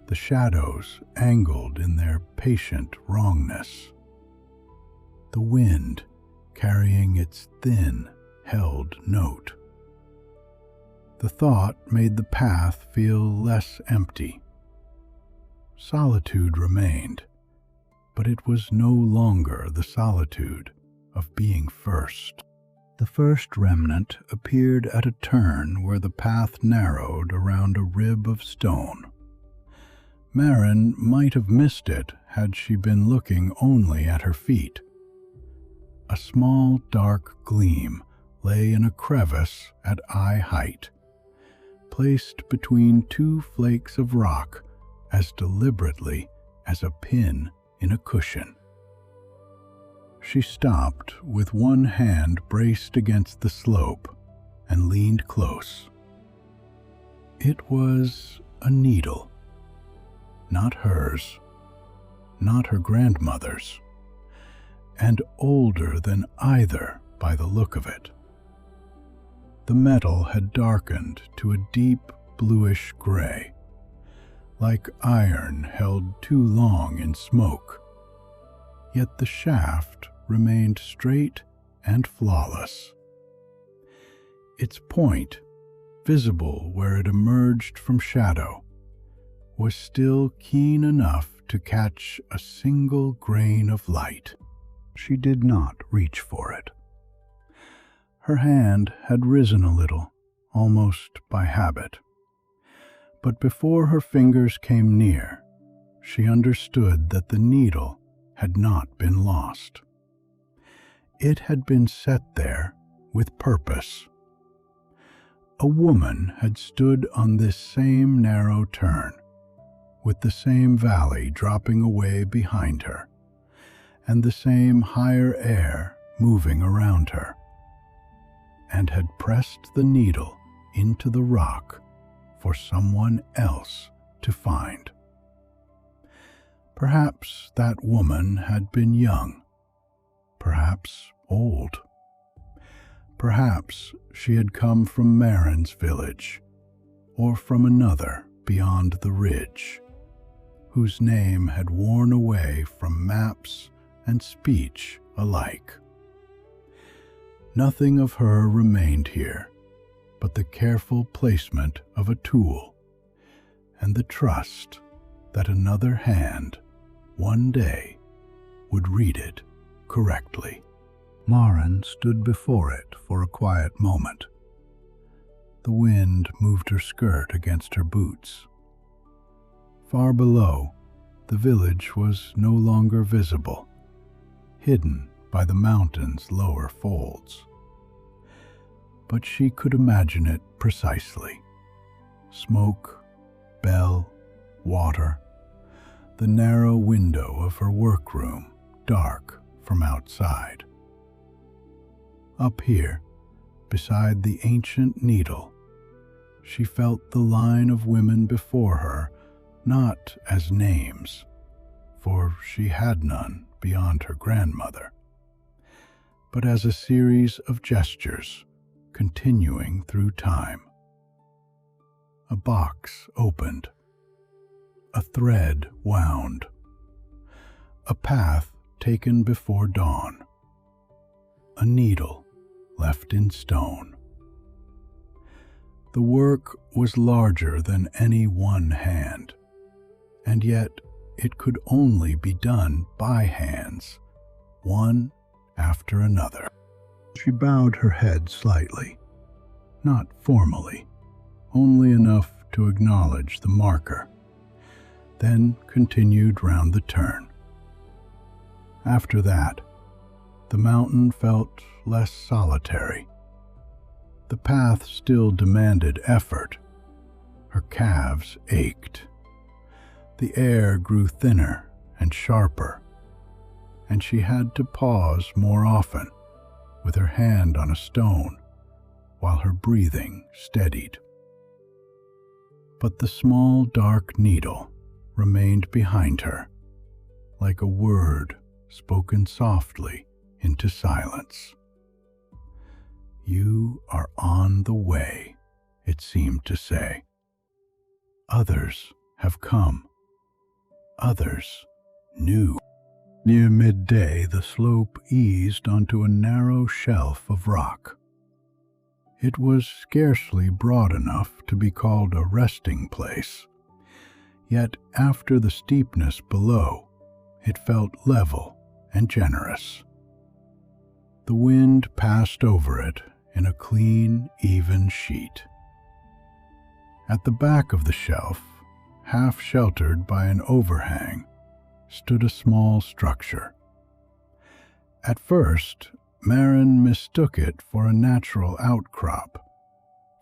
the shadows angled in their patient wrongness, the wind carrying its thin, held note? The thought made the path feel less empty. Solitude remained, but it was no longer the solitude of being first. The first remnant appeared at a turn where the path narrowed around a rib of stone. Maren might have missed it had she been looking only at her feet. A small dark gleam lay in a crevice at eye height, placed between two flakes of rock as deliberately as a pin in a cushion. She stopped with one hand braced against the slope and leaned close. It was a needle, not hers, not her grandmother's, and older than either by the look of it. The metal had darkened to a deep bluish gray, like iron held too long in smoke, yet the shaft remained straight and flawless. Its point, visible where it emerged from shadow, was still keen enough to catch a single grain of light. She did not reach for it. Her hand had risen a little, almost by habit. But before her fingers came near, she understood that the needle had not been lost. It had been set there with purpose. A woman had stood on this same narrow turn, with the same valley dropping away behind her, and the same higher air moving around her, and had pressed the needle into the rock for someone else to find. Perhaps that woman had been young, perhaps old. Perhaps she had come from Maren's village, or from another beyond the ridge, whose name had worn away from maps and speech alike. Nothing of her remained here but the careful placement of a tool, and the trust that another hand, one day, would read it correctly. Maren stood before it for a quiet moment. The wind moved her skirt against her boots. Far below, the village was no longer visible, hidden by the mountain's lower folds. But she could imagine it precisely, smoke, bell, water, the narrow window of her workroom dark from outside. Up here, beside the ancient needle, she felt the line of women before her not as names, for she had none beyond her grandmother, but as a series of gestures continuing through time. A box opened, a thread wound, a path taken before dawn, a needle left in stone. The work was larger than any one hand, and yet it could only be done by hands, one after another. She bowed her head slightly, not formally, only enough to acknowledge the marker, then continued round the turn. After that, the mountain felt less solitary. The path still demanded effort. Her calves ached. The air grew thinner and sharper, and she had to pause more often, with her hand on a stone, while her breathing steadied. But the small dark needle remained behind her, like a word spoken softly into silence. "You are on the way," it seemed to say. "Others have come. Others new." Near midday, the slope eased onto a narrow shelf of rock. It was scarcely broad enough to be called a resting place, yet after the steepness below, it felt level and generous. The wind passed over it in a clean, even sheet. At the back of the shelf, half sheltered by an overhang, stood a small structure. At first, Marin mistook it for a natural outcrop,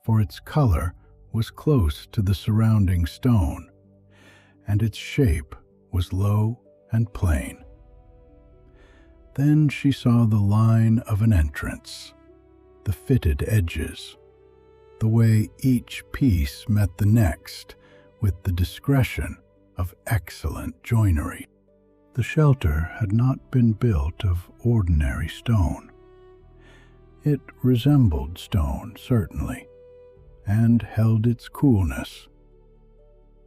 for its color was close to the surrounding stone, and its shape was low and plain. Then she saw the line of an entrance, the fitted edges, the way each piece met the next with the discretion of excellent joinery. The shelter had not been built of ordinary stone. It resembled stone, certainly, and held its coolness,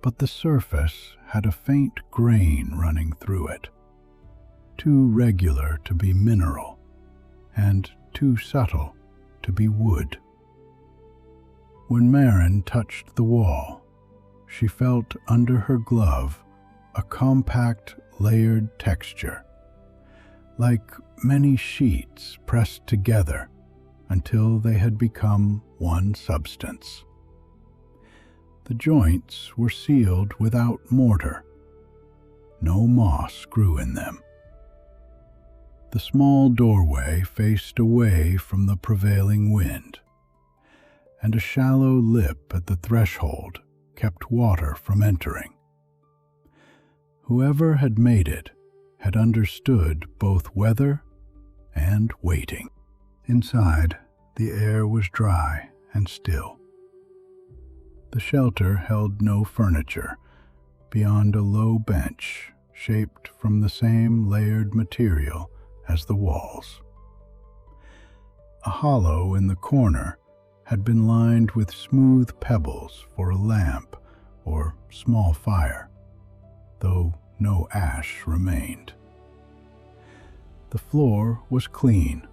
but the surface had a faint grain running through it, too regular to be mineral, and too subtle to be wood. When Marin touched the wall, she felt under her glove a compact, layered texture, like many sheets pressed together until they had become one substance. The joints were sealed without mortar. No moss grew in them. The small doorway faced away from the prevailing wind, and a shallow lip at the threshold kept water from entering. Whoever had made it had understood both weather and waiting. Inside, the air was dry and still. The shelter held no furniture beyond a low bench shaped from the same layered material as the walls. A hollow in the corner had been lined with smooth pebbles for a lamp or small fire, though no ash remained. The floor was clean,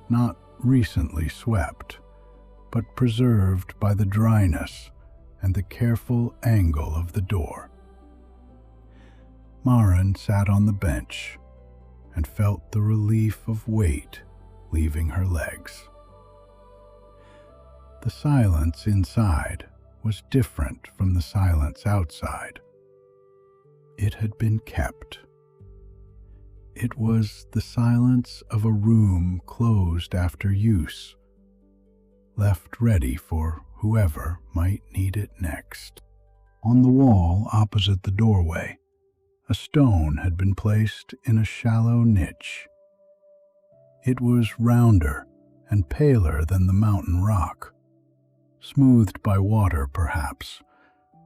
not recently swept, but preserved by the dryness and the careful angle of the door. Marin sat on the bench and felt the relief of weight leaving her legs. The silence inside was different from the silence outside. It had been kept. It was the silence of a room closed after use, left ready for whoever might need it next. On the wall opposite the doorway, a stone had been placed in a shallow niche. It was rounder and paler than the mountain rock, smoothed by water perhaps,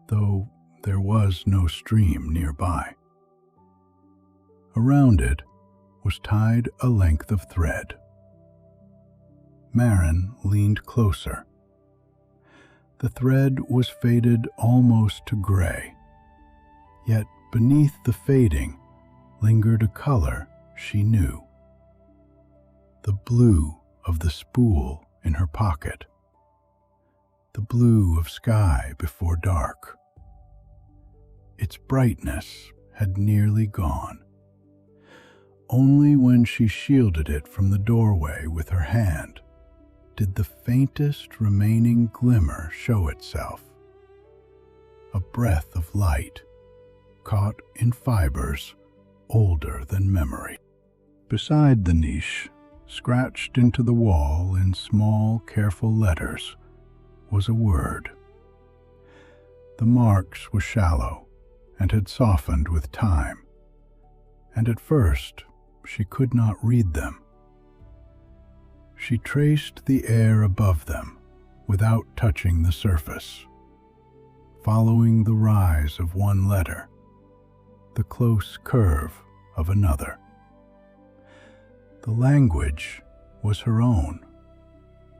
though there was no stream nearby. Around it was tied a length of thread. Marin leaned closer. The thread was faded almost to gray, yet beneath the fading lingered a color she knew. The blue of the spool in her pocket. The blue of sky before dark. Its brightness had nearly gone. Only when she shielded it from the doorway with her hand did the faintest remaining glimmer show itself. A breath of light, caught in fibers older than memory. Beside the niche, scratched into the wall in small, careful letters, was a word. The marks were shallow and had softened with time, and at first she could not read them. She traced the air above them without touching the surface, following the rise of one letter, the close curve of another. The language was her own,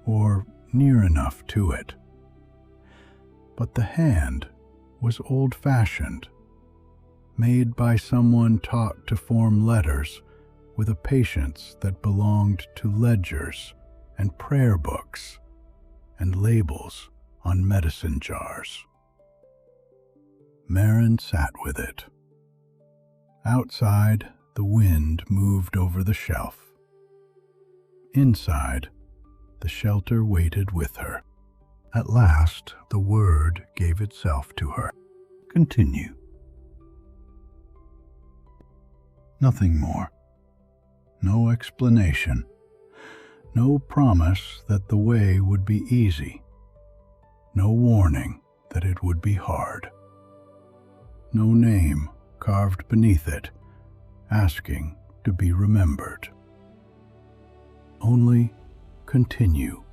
or near enough to it. But the hand was old-fashioned, made by someone taught to form letters with a patience that belonged to ledgers and prayer books and labels on medicine jars. Marin sat with it. Outside, the wind moved over the shelf. Inside, the shelter waited with her. At last, the word gave itself to her. Continue. Nothing more. No explanation. No promise that the way would be easy. No warning that it would be hard. No name carved beneath it, asking to be remembered. Only continue,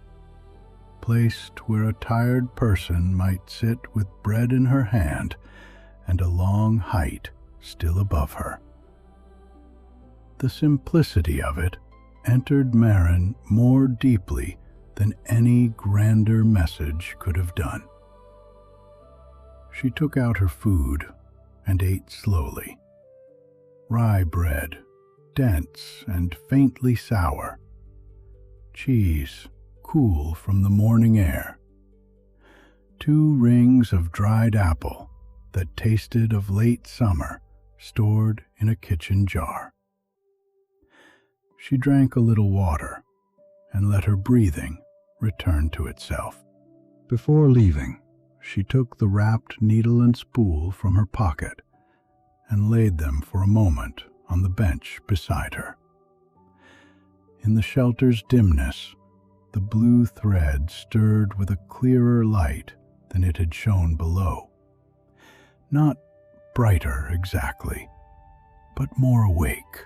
placed where a tired person might sit with bread in her hand and a long height still above her. The simplicity of it entered Marin more deeply than any grander message could have done. She took out her food and ate slowly. Rye bread, dense and faintly sour. Cheese, cool from the morning air. 2 rings of dried apple that tasted of late summer, stored in a kitchen jar. She drank a little water and let her breathing return to itself. Before leaving, she took the wrapped needle and spool from her pocket and laid them for a moment on the bench beside her. In the shelter's dimness, the blue thread stirred with a clearer light than it had shone below. Not brighter exactly, but more awake.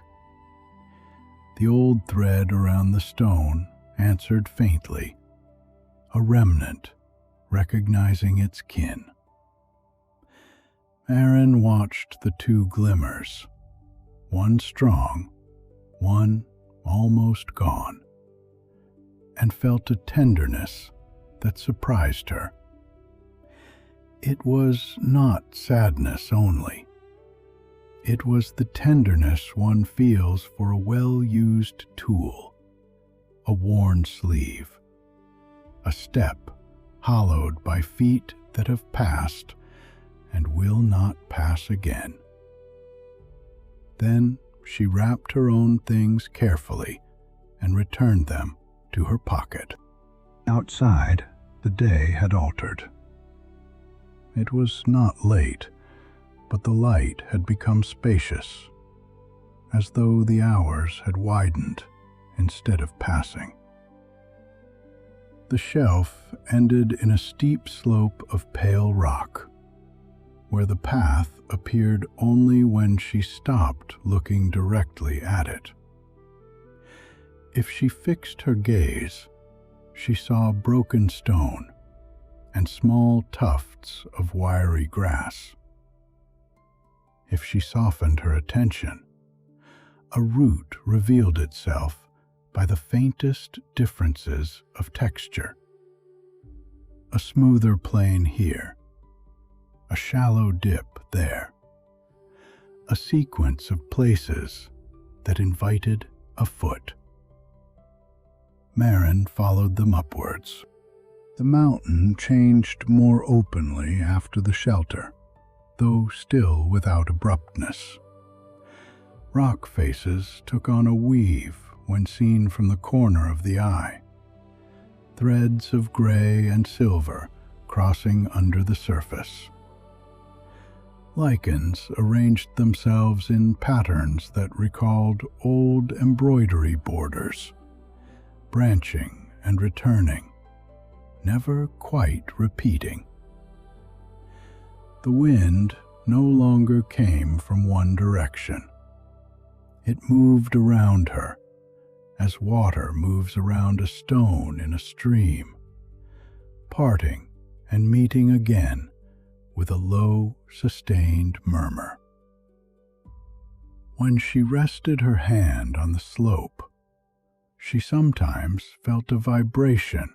The old thread around the stone answered faintly, a remnant recognizing its kin. Marin watched the 2 glimmers, one strong, one almost gone, and felt a tenderness that surprised her. It was not sadness only. It was the tenderness one feels for a well-used tool, a worn sleeve, a step hollowed by feet that have passed and will not pass again. Then she wrapped her own things carefully and returned them to her pocket. Outside, the day had altered. It was not late, but the light had become spacious, as though the hours had widened instead of passing. The shelf ended in a steep slope of pale rock, where the path appeared only when she stopped looking directly at it. If she fixed her gaze, she saw broken stone and small tufts of wiry grass. If she softened her attention, a root revealed itself by the faintest differences of texture. A smoother plane here, a shallow dip there, a sequence of places that invited a foot. Marin followed them upwards. The mountain changed more openly after the shelter, though still without abruptness. Rock faces took on a weave when seen from the corner of the eye, threads of gray and silver crossing under the surface. Lichens arranged themselves in patterns that recalled old embroidery borders, branching and returning, never quite repeating. The wind no longer came from one direction. It moved around her, as water moves around a stone in a stream, parting and meeting again with a low, sustained murmur. When she rested her hand on the slope, she sometimes felt a vibration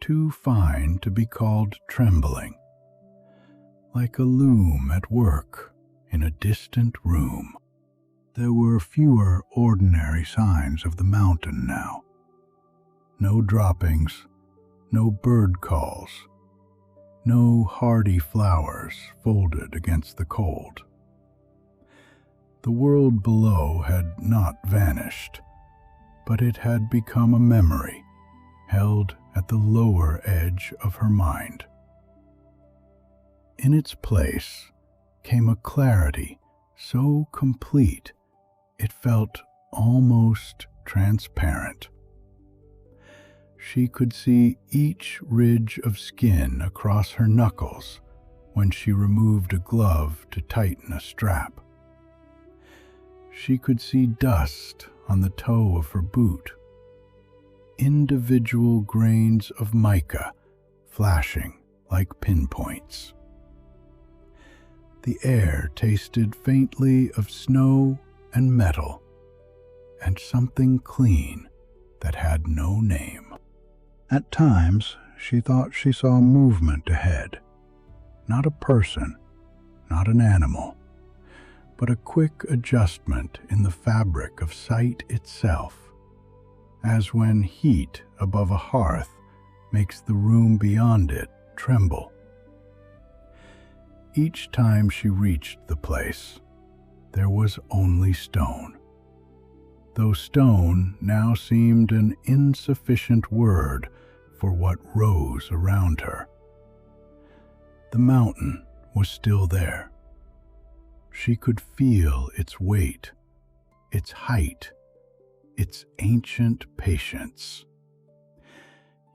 too fine to be called trembling, like a loom at work in a distant room. There were fewer ordinary signs of the mountain now. No droppings, no bird calls, no hardy flowers folded against the cold. The world below had not vanished, but it had become a memory held at the lower edge of her mind. In its place came a clarity so complete it felt almost transparent. She could see each ridge of skin across her knuckles when she removed a glove to tighten a strap. She could see dust on the toe of her boot, individual grains of mica flashing like pinpoints. The air tasted faintly of snow and metal, and something clean that had no name. At times, she thought she saw movement ahead. Not a person, not an animal, but a quick adjustment in the fabric of sight itself, as when heat above a hearth makes the room beyond it tremble. Each time she reached the place, there was only stone, though stone now seemed an insufficient word for what rose around her. The mountain was still there. She could feel its weight, its height, its ancient patience.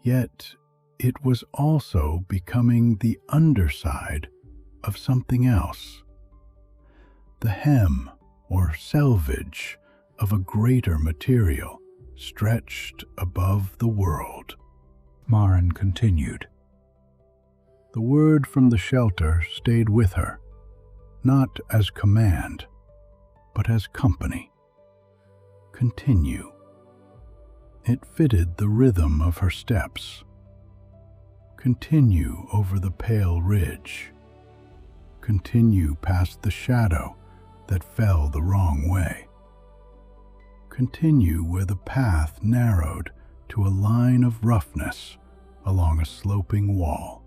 Yet it was also becoming the underside of something else, the hem or selvage of a greater material stretched above the world. Marin continued. The word from the shelter stayed with her, not as command, but as company. Continue. It fitted the rhythm of her steps. Continue over the pale ridge. Continue past the shadow that fell the wrong way. Continue where the path narrowed to a line of roughness along a sloping wall.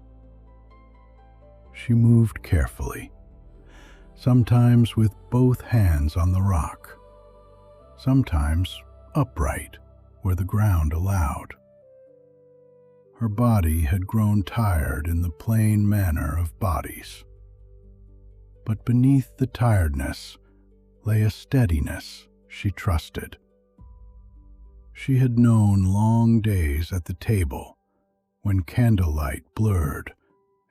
She moved carefully, sometimes with both hands on the rock, sometimes upright where the ground allowed. Her body had grown tired in the plain manner of bodies, but beneath the tiredness lay a steadiness she trusted. She had known long days at the table when candlelight blurred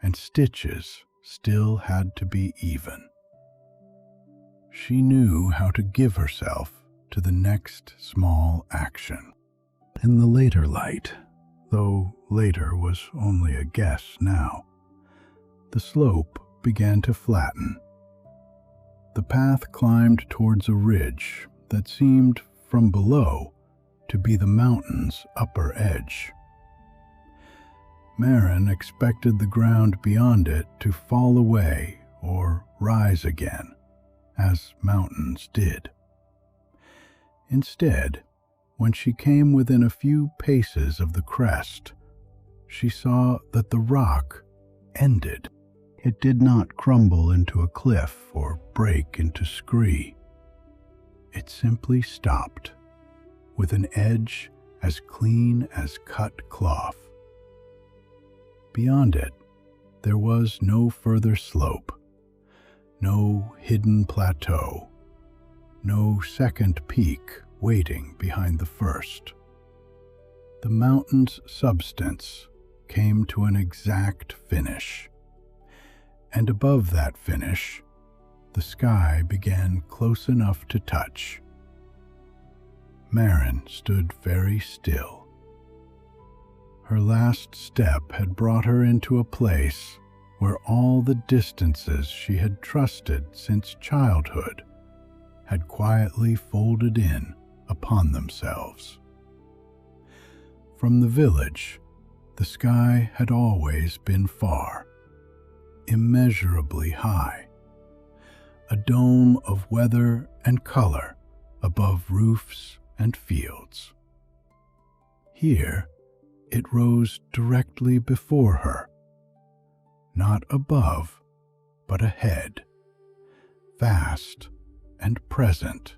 and stitches still had to be even. She knew how to give herself to the next small action. In the later light, though later was only a guess now, the slope began to flatten. The path climbed towards a ridge that seemed, from below, to be the mountain's upper edge. Marin expected the ground beyond it to fall away or rise again, as mountains did. Instead, when she came within a few paces of the crest, she saw that the rock ended. It did not crumble into a cliff or break into scree. It simply stopped, with an edge as clean as cut cloth. Beyond it, there was no further slope, no hidden plateau, no second peak waiting behind the first. The mountain's substance came to an exact finish, and above that finish, the sky began close enough to touch. Marin stood very still. Her last step had brought her into a place where all the distances she had trusted since childhood had quietly folded in upon themselves. From the village, the sky had always been far, immeasurably high, a dome of weather and color above roofs and fields. Here, it rose directly before her, not above, but ahead, vast and present,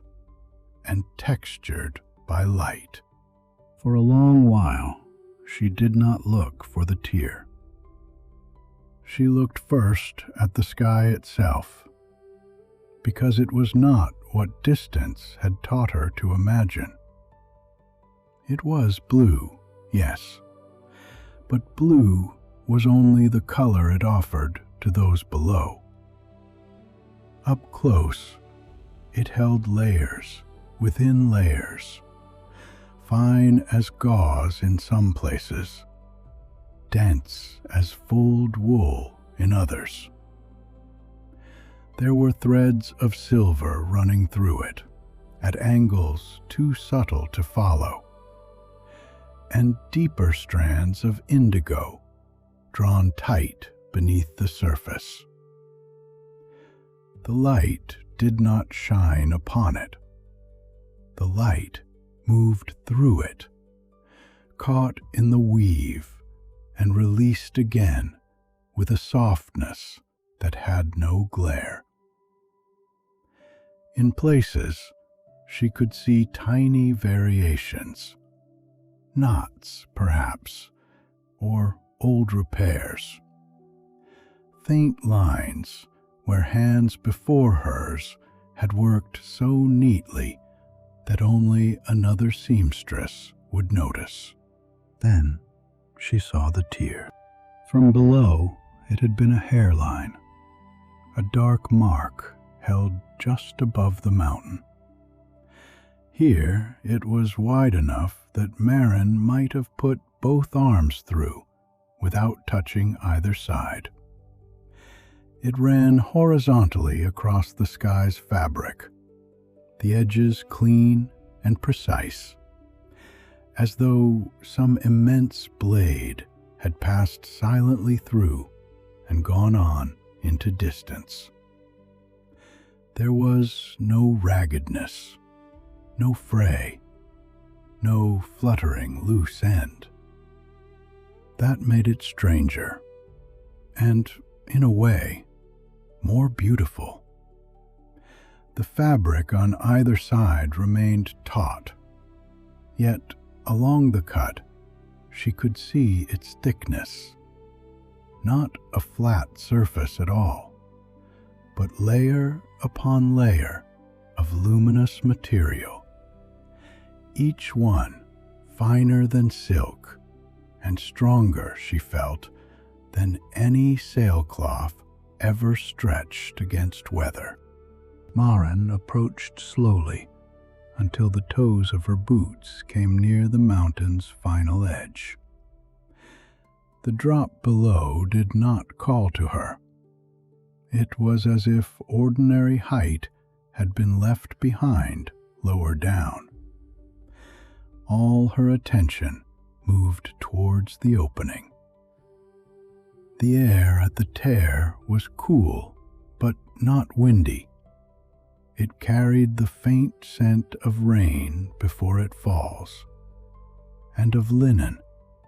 and textured by light. For a long while, she did not look for the tear. She looked first at the sky itself, because it was not what distance had taught her to imagine. It was blue, yes, but blue was only the color it offered to those below. Up close, it held layers within layers, fine as gauze in some places, dense as fulled wool in others. There were threads of silver running through it, at angles too subtle to follow, and deeper strands of indigo drawn tight beneath the surface. The light did not shine upon it. The light moved through it, caught in the weave, and released again with a softness that had no glare. In places, she could see tiny variations, knots perhaps, or old repairs, faint lines where hands before hers had worked so neatly that only another seamstress would notice. Then she saw the tear. From below, it had been a hairline, a dark mark held just above the mountain. Here it was wide enough that Marin might have put both arms through without touching either side. It ran horizontally across the sky's fabric, the edges clean and precise, as though some immense blade had passed silently through and gone on into distance. There was no raggedness, no fray, no fluttering loose end. That made it stranger, and, in a way, more beautiful. The fabric on either side remained taut, yet along the cut she could see its thickness, not a flat surface at all, but layer upon layer of luminous material, each one finer than silk and stronger, she felt, than any sailcloth ever stretched against weather. Maren approached slowly until the toes of her boots came near the mountain's final edge. The drop below did not call to her. It was as if ordinary height had been left behind lower down. All her attention moved towards the opening. The air at the tear was cool, but not windy. It carried the faint scent of rain before it falls, and of linen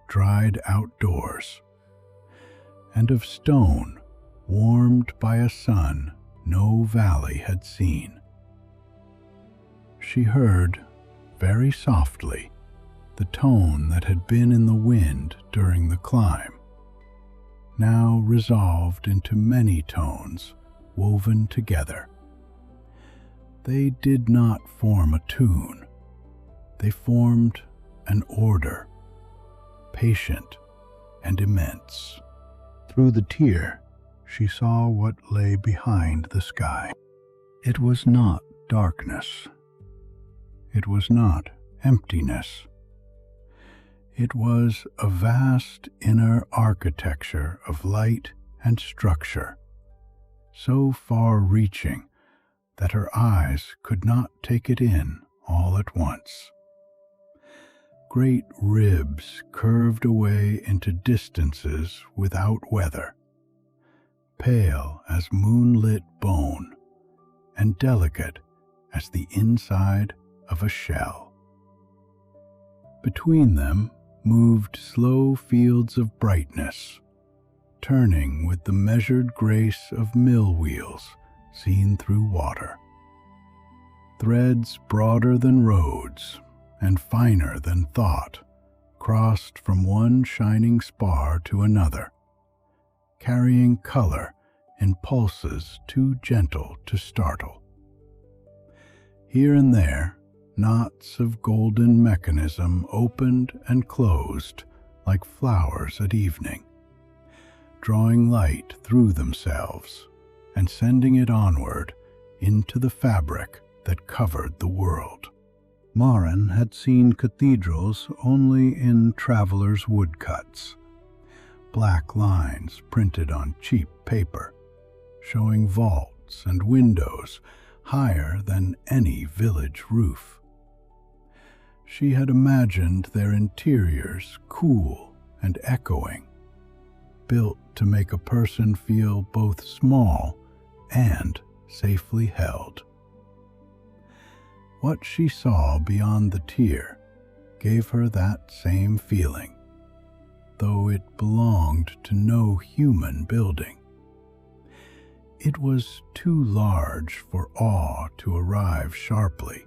dried outdoors, and of stone warmed by a sun no valley had seen. She heard, very softly, the tone that had been in the wind during the climb, now resolved into many tones woven together. They did not form a tune. They formed an order, patient and immense. Through the tear, she saw what lay behind the sky. It was not darkness. It was not emptiness. It was a vast inner architecture of light and structure, so far-reaching that her eyes could not take it in all at once. Great ribs curved away into distances without weather, pale as moonlit bone and delicate as the inside of a shell. Between them moved slow fields of brightness, turning with the measured grace of mill wheels seen through water. Threads broader than roads and finer than thought crossed from one shining spar to another, carrying color in pulses too gentle to startle. Here and there, knots of golden mechanism opened and closed like flowers at evening, drawing light through themselves and sending it onward into the fabric that covered the world. Maren had seen cathedrals only in travelers' woodcuts, black lines printed on cheap paper, showing vaults and windows higher than any village roof. She had imagined their interiors cool and echoing, built to make a person feel both small and safely held. What she saw beyond the tier gave her that same feeling, though it belonged to no human building. It was too large for awe to arrive sharply.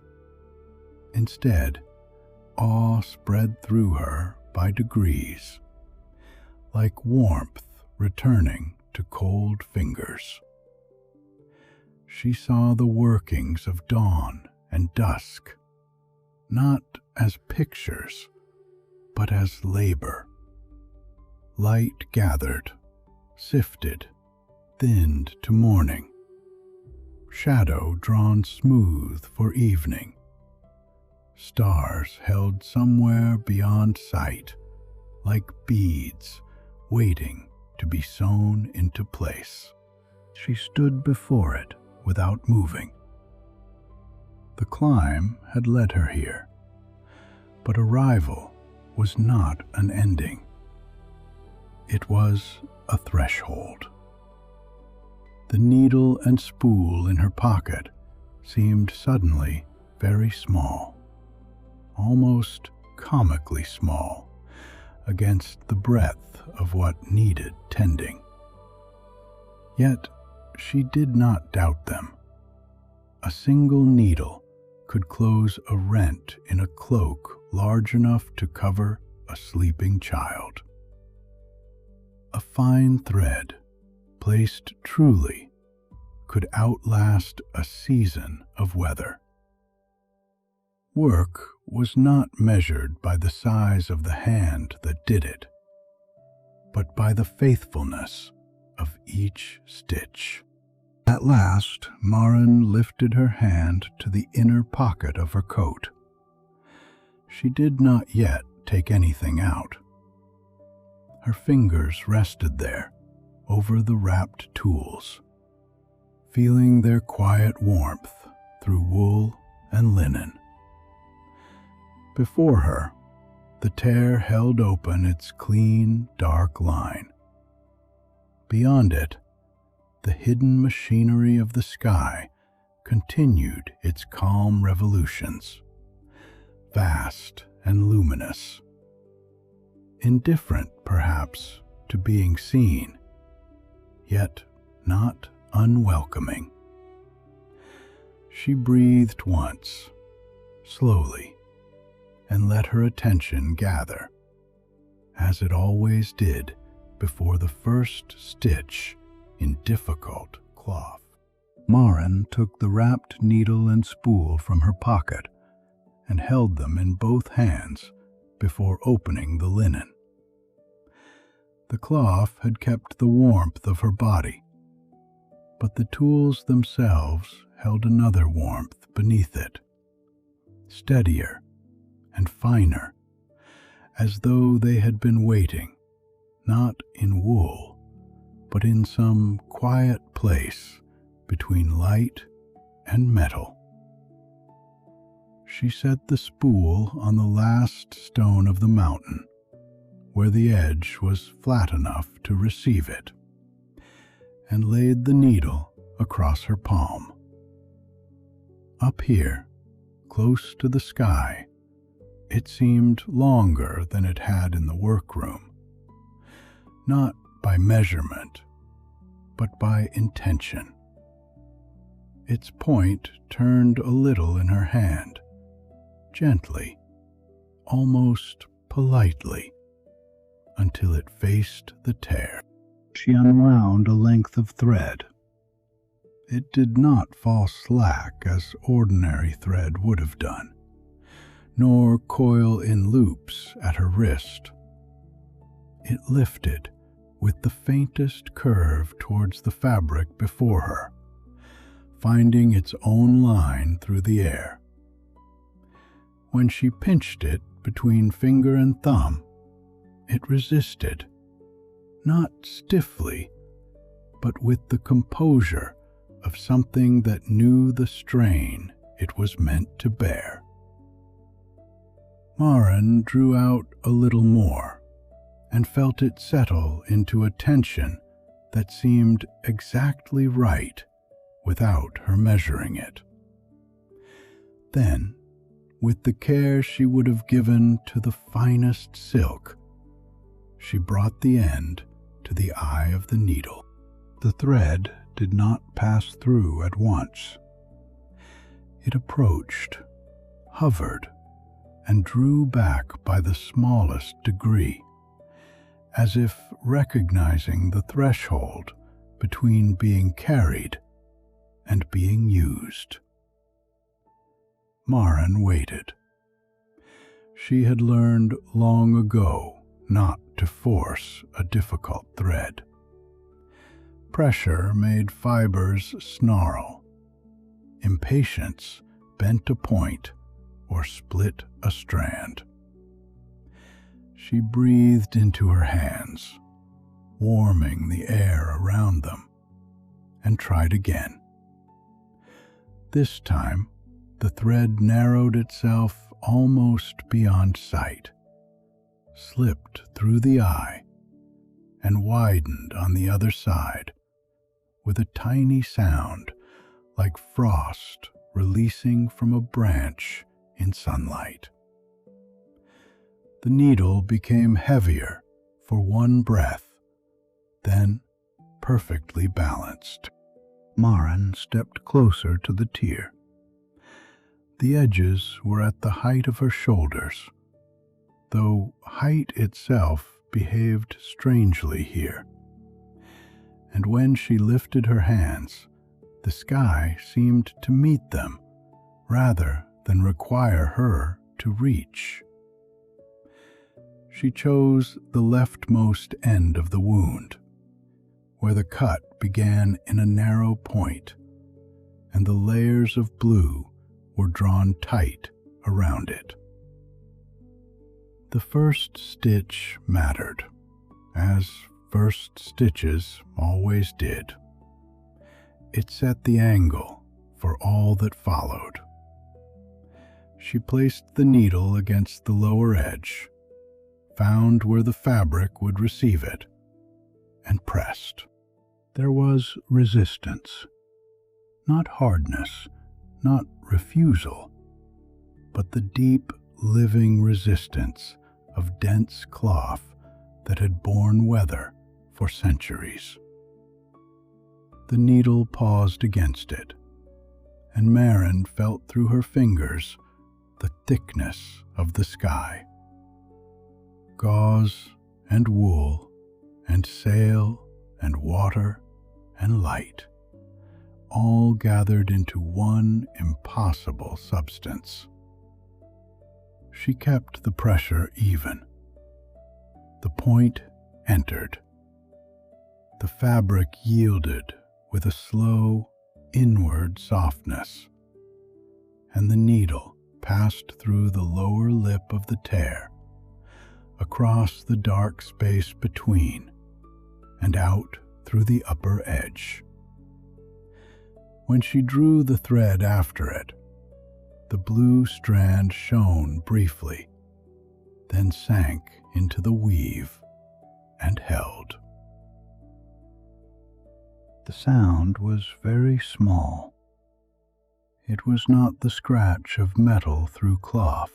Instead, awe spread through her by degrees, like warmth returning to cold fingers. She saw the workings of dawn and dusk, not as pictures, but as labor. Light gathered, sifted, thinned to morning, shadow drawn smooth for evening, stars held somewhere beyond sight, like beads waiting to be sewn into place. She stood before it without moving. The climb had led her here, but arrival was not an ending. It was a threshold. The needle and spool in her pocket seemed suddenly very small, almost comically small, against the breadth of what needed tending. Yet she did not doubt them. A single needle could close a rent in a cloak large enough to cover a sleeping child. A fine thread, placed truly, could outlast a season of weather. Work was not measured by the size of the hand that did it, but by the faithfulness of each stitch. At last, Maren lifted her hand to the inner pocket of her coat. She did not yet take anything out. Her fingers rested there, over the wrapped tools, feeling their quiet warmth through wool and linen. Before her, the tear held open its clean, dark line. Beyond it, the hidden machinery of the sky continued its calm revolutions, vast and luminous, indifferent perhaps to being seen, yet not unwelcoming. She breathed once, slowly, and let her attention gather, as it always did before the first stitch in difficult cloth. Maren took the wrapped needle and spool from her pocket and held them in both hands before opening the linen. The cloth had kept the warmth of her body, but the tools themselves held another warmth beneath it, steadier and finer, as though they had been waiting, not in wool, but in some quiet place between light and metal. She set the spool on the last stone of the mountain, where the edge was flat enough to receive it, and laid the needle across her palm. Up here, close to the sky, it seemed longer than it had in the workroom, not by measurement, but by intention. Its point turned a little in her hand, gently, almost politely, until it faced the tear. She unwound a length of thread. It did not fall slack as ordinary thread would have done, nor coil in loops at her wrist. It lifted with the faintest curve towards the fabric before her, finding its own line through the air. When she pinched it between finger and thumb, it resisted, not stiffly, but with the composure of something that knew the strain it was meant to bear. Maren drew out a little more and felt it settle into a tension that seemed exactly right without her measuring it. Then, with the care she would have given to the finest silk, she brought the end to the eye of the needle. The thread did not pass through at once. It approached, hovered, and drew back by the smallest degree, as if recognizing the threshold between being carried and being used. Maren waited. She had learned long ago not to force a difficult thread. Pressure made fibers snarl. Impatience bent a point or split a strand. She breathed into her hands, warming the air around them, and tried again. This time, the thread narrowed itself almost beyond sight, slipped through the eye, and widened on the other side with a tiny sound like frost releasing from a branch in sunlight. The needle became heavier for one breath, then perfectly balanced. Maren stepped closer to the tier. The edges were at the height of her shoulders, though height itself behaved strangely here. And when she lifted her hands, the sky seemed to meet them rather than require her to reach. She chose the leftmost end of the wound, where the cut began in a narrow point, and the layers of blue were drawn tight around it. The first stitch mattered, as first stitches always did. It set the angle for all that followed. She placed the needle against the lower edge, found where the fabric would receive it, and pressed. There was resistance, not hardness, not refusal, but the deep, living resistance of dense cloth that had borne weather for centuries. The needle paused against it, and Maren felt through her fingers the thickness of the sky. Gauze and wool and sail and water and light, all gathered into one impossible substance. She kept the pressure even. The point entered. The fabric yielded with a slow, inward softness, and the needle passed through the lower lip of the tear, across the dark space between, and out through the upper edge. When she drew the thread after it, the blue strand shone briefly, then sank into the weave and held. The sound was very small. It was not the scratch of metal through cloth,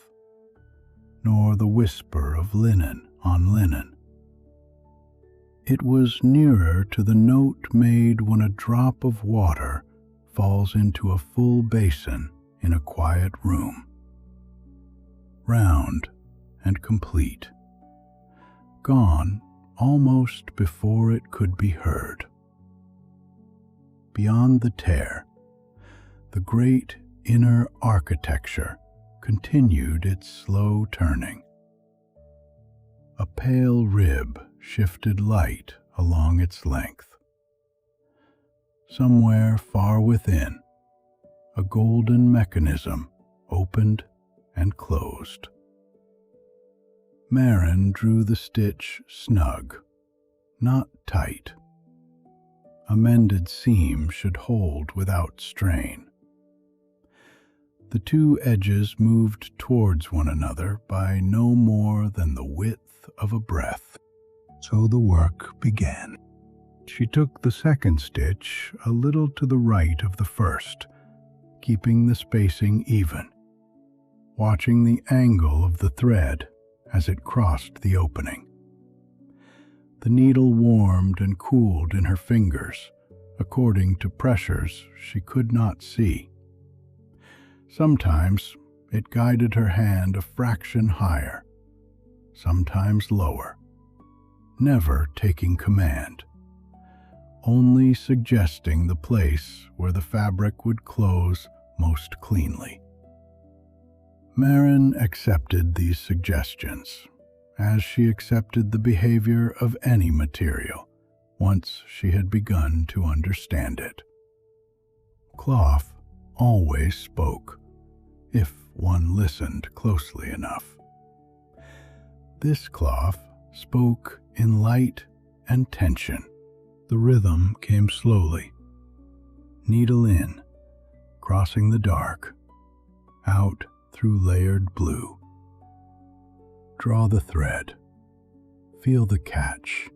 nor the whisper of linen on linen. It was nearer to the note made when a drop of water falls into a full basin in a quiet room. Round and complete, gone almost before it could be heard. Beyond the tear, the great inner architecture continued its slow turning. A pale rib shifted light along its length. Somewhere far within, a golden mechanism opened and closed. Maren drew the stitch snug, not tight. A mended seam should hold without strain. The two edges moved towards one another by no more than the width of a breath. So the work began. She took the second stitch a little to the right of the first, keeping the spacing even, watching the angle of the thread as it crossed the opening. The needle warmed and cooled in her fingers according to pressures she could not see. Sometimes it guided her hand a fraction higher, sometimes lower, never taking command, only suggesting the place where the fabric would close most cleanly. Maren accepted these suggestions, as she accepted the behavior of any material once she had begun to understand it. Cloth always spoke, if one listened closely enough. This cloth spoke in light and tension. The rhythm came slowly, needle in, crossing the dark, out through layered blue. Draw the thread, feel the catch,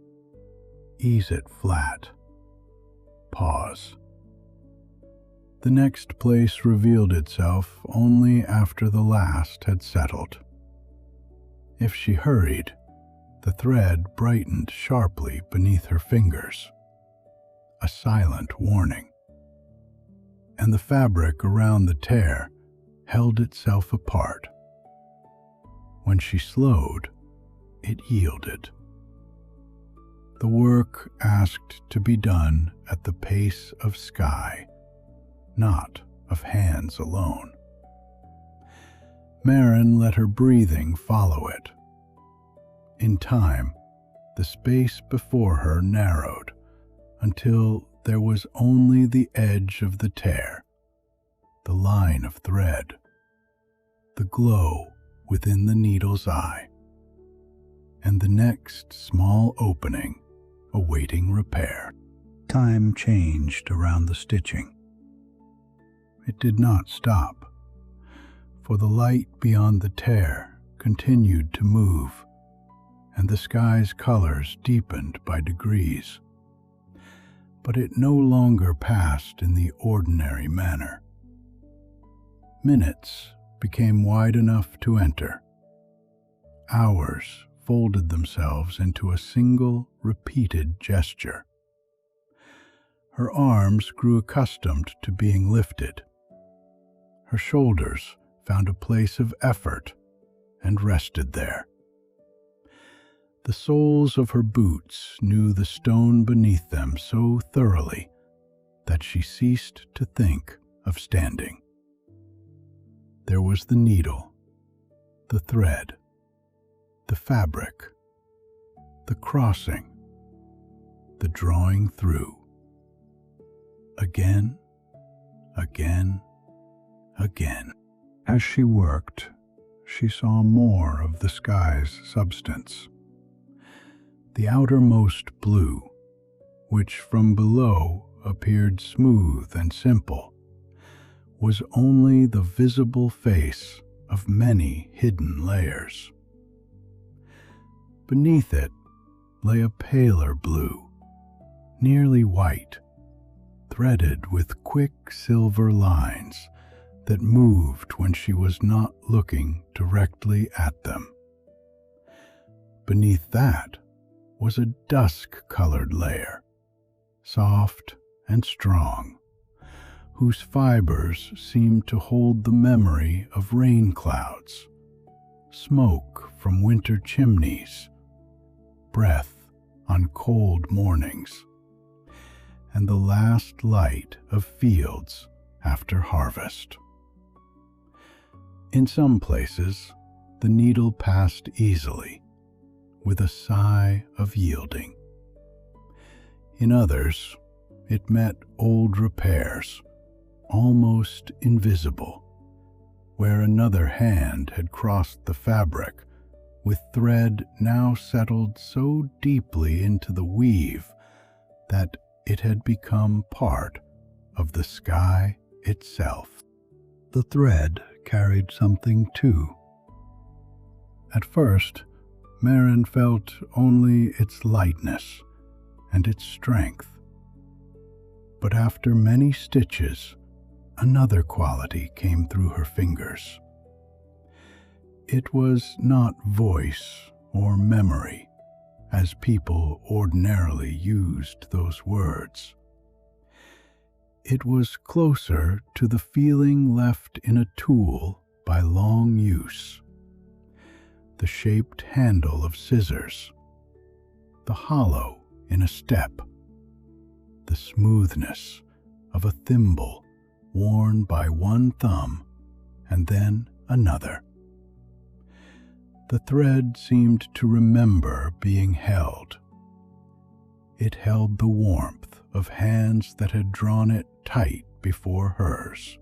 ease it flat, pause. The next place revealed itself only after the last had settled. If she hurried, the thread brightened sharply beneath her fingers, a silent warning, and the fabric around the tear held itself apart. When she slowed, it yielded. The work asked to be done at the pace of sky, not of hands alone. Maren let her breathing follow it. In time, the space before her narrowed until there was only the edge of the tear, the line of thread, the glow within the needle's eye, and the next small opening awaiting repair. Time changed around the stitching. It did not stop, for the light beyond the tear continued to move, and the sky's colors deepened by degrees. But it no longer passed in the ordinary manner. Minutes became wide enough to enter. Hours folded themselves into a single, repeated gesture. Her arms grew accustomed to being lifted. Her shoulders found a place of effort and rested there. The soles of her boots knew the stone beneath them so thoroughly that she ceased to think of standing. There was the needle, the thread, the fabric, the crossing, the drawing through. Again, again, again. As she worked, she saw more of the sky's substance. The outermost blue, which from below appeared smooth and simple, was only the visible face of many hidden layers. Beneath it lay a paler blue, nearly white, threaded with quick silver lines that moved when she was not looking directly at them. Beneath that was a dusk-colored layer, soft and strong, whose fibers seemed to hold the memory of rain clouds, smoke from winter chimneys, breath on cold mornings, and the last light of fields after harvest. In some places, the needle passed easily, with a sigh of yielding. In others, it met old repairs, almost invisible, where another hand had crossed the fabric, with thread now settled so deeply into the weave that it had become part of the sky itself. The thread carried something too. At first, Maren felt only its lightness and its strength. But after many stitches, another quality came through her fingers. It was not voice or memory, as people ordinarily used those words. It was closer to the feeling left in a tool by long use. The shaped handle of scissors, the hollow in a step, the smoothness of a thimble worn by one thumb and then another. The thread seemed to remember being held. It held the warmth of hands that had drawn it tight before hers.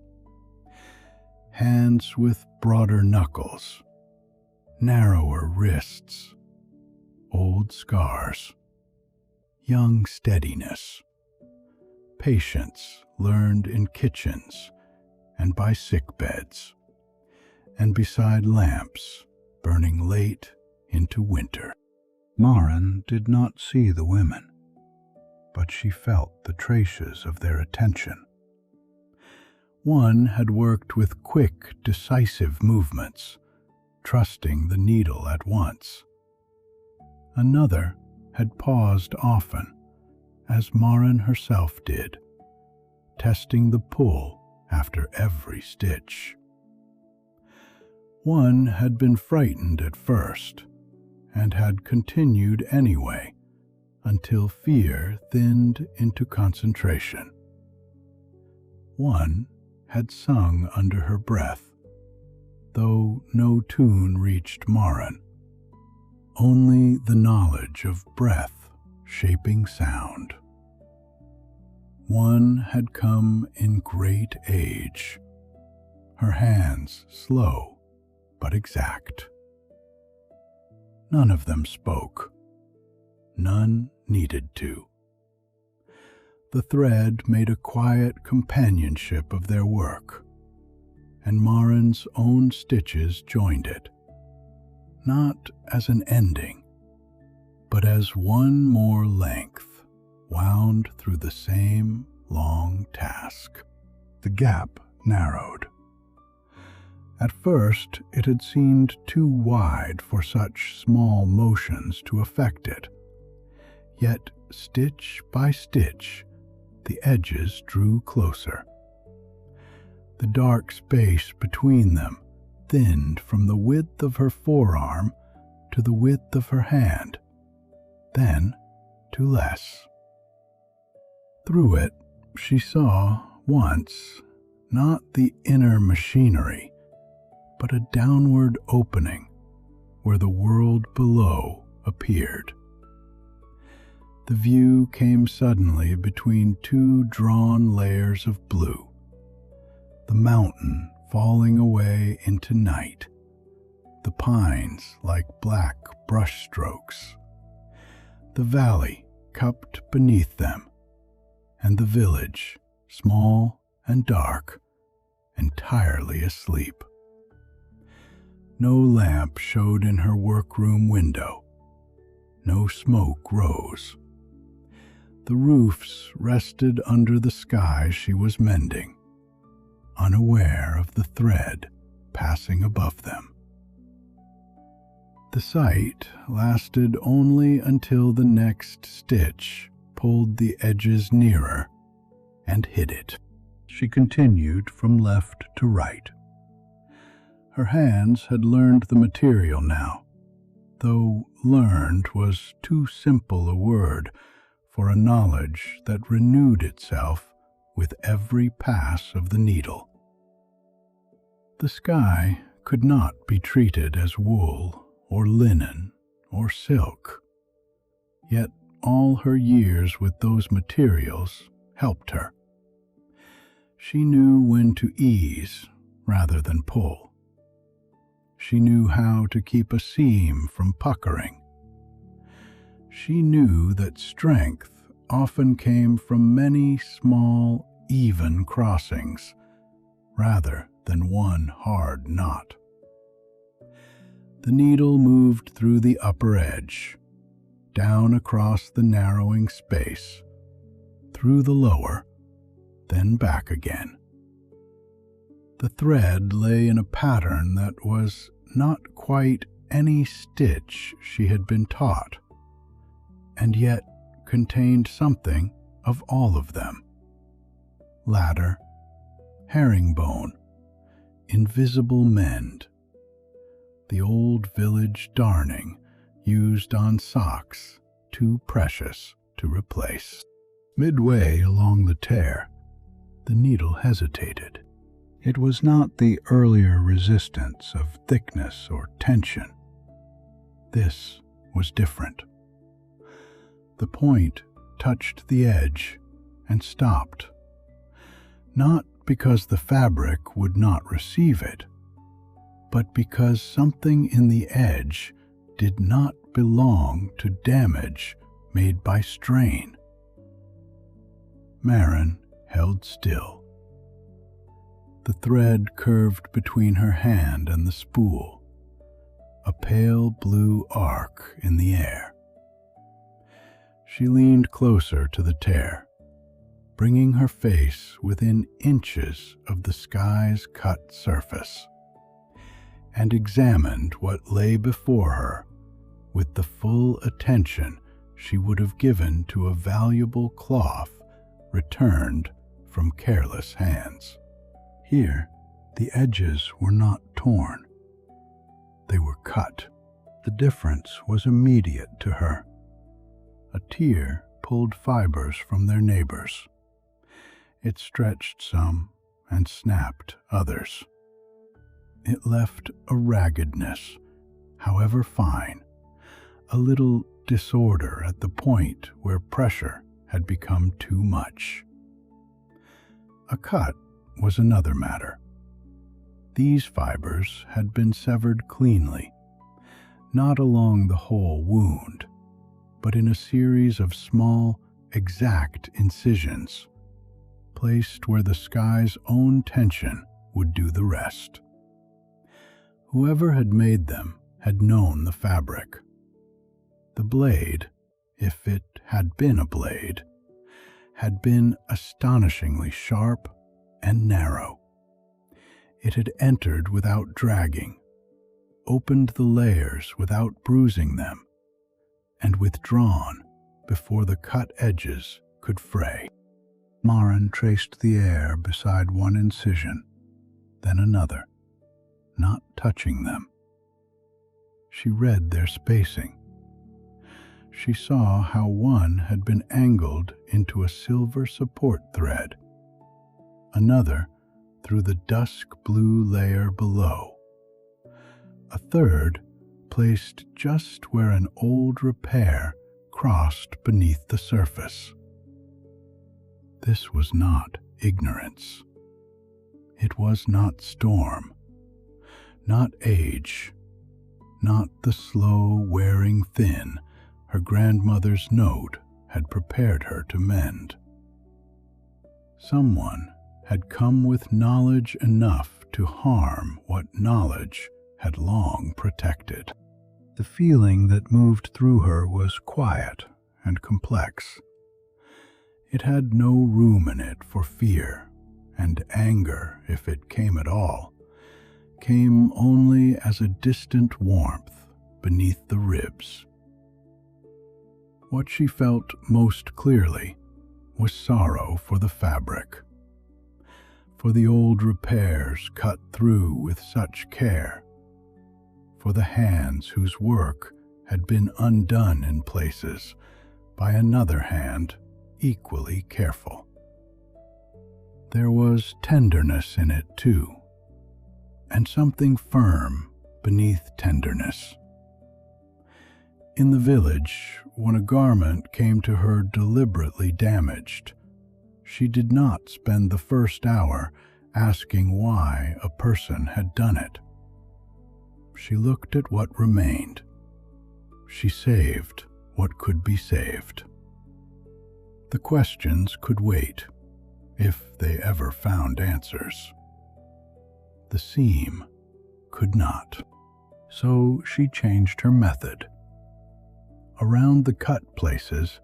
Hands with broader knuckles, narrower wrists, old scars, young steadiness, patience learned in kitchens and by sickbeds, and beside lamps burning late into winter. Maren did not see the women, but she felt the traces of their attention. One had worked with quick, decisive movements, trusting the needle at once. Another had paused often, as Maren herself did, testing the pull after every stitch. One had been frightened at first, and had continued anyway, until fear thinned into concentration. One had sung under her breath, though no tune reached Maren. only the knowledge of breath shaping sound. One had come in great age, her hands slow but exact. None of them spoke. None needed to. The thread made a quiet companionship of their work, and Marin's own stitches joined it, not as an ending, but as one more length wound through the same long task. The gap narrowed. At first, it had seemed too wide for such small motions to affect it. Yet, stitch by stitch, the edges drew closer. The dark space between them thinned from the width of her forearm to the width of her hand, then to less. Through it, she saw once not the inner machinery, but a downward opening where the world below appeared. The view came suddenly between two drawn layers of blue, the mountain falling away into night, the pines like black brushstrokes, the valley cupped beneath them, and the village, small and dark, entirely asleep. No lamp showed in her workroom window. No smoke rose. The roofs rested under the sky she was mending, unaware of the thread passing above them. The sight lasted only until the next stitch pulled the edges nearer and hid it. She continued from left to right. Her hands had learned the material now, though learned was too simple a word for a knowledge that renewed itself with every pass of the needle. The sky could not be treated as wool or linen or silk, yet all her years with those materials helped her. She knew when to ease rather than pull. She knew how to keep a seam from puckering. She knew that strength often came from many small, even crossings, rather than one hard knot. The needle moved through the upper edge, down across the narrowing space, through the lower, then back again. The thread lay in a pattern that was not quite any stitch she had been taught, and yet contained something of all of them. Ladder, herringbone, invisible mend, the old village darning used on socks too precious to replace. Midway along the tear, the needle hesitated. It was not the earlier resistance of thickness or tension. This was different. The point touched the edge and stopped, not because the fabric would not receive it, but because something in the edge did not belong to damage made by strain. Marin held still. The thread curved between her hand and the spool, a pale blue arc in the air. She leaned closer to the tear, bringing her face within inches of the sky's cut surface, and examined what lay before her with the full attention she would have given to a valuable cloth returned from careless hands. Here, the edges were not torn. They were cut. The difference was immediate to her. A tear pulled fibers from their neighbors. It stretched some and snapped others. It left a raggedness, however fine, a little disorder at the point where pressure had become too much. A cut was another matter. These fibers had been severed cleanly, not along the whole wound, but in a series of small, exact incisions, placed where the sky's own tension would do the rest. Whoever had made them had known the fabric. The blade, if it had been a blade, had been astonishingly sharp and narrow. It had entered without dragging, opened the layers without bruising them, and withdrawn before the cut edges could fray. Maren traced the air beside one incision, then another, not touching them. She read their spacing. She saw how one had been angled into a silver support thread, another through the dusk blue layer below, a third placed just where an old repair crossed beneath the surface. This was not ignorance. It was not storm, not age, not the slow wearing thin her grandmother's note had prepared her to mend. Someone had come with knowledge enough to harm what knowledge had long protected. The feeling that moved through her was quiet and complex. It had no room in it for fear, and anger, if it came at all, came only as a distant warmth beneath the ribs. What she felt most clearly was sorrow for the fabric, for the old repairs cut through with such care, for the hands whose work had been undone in places by another hand equally careful. There was tenderness in it too, and something firm beneath tenderness. In the village, when a garment came to her deliberately damaged, she did not spend the first hour asking why a person had done it. She looked at what remained. She saved what could be saved. The questions could wait, if they ever found answers. The seam could not. So she changed her method. Around the cut places,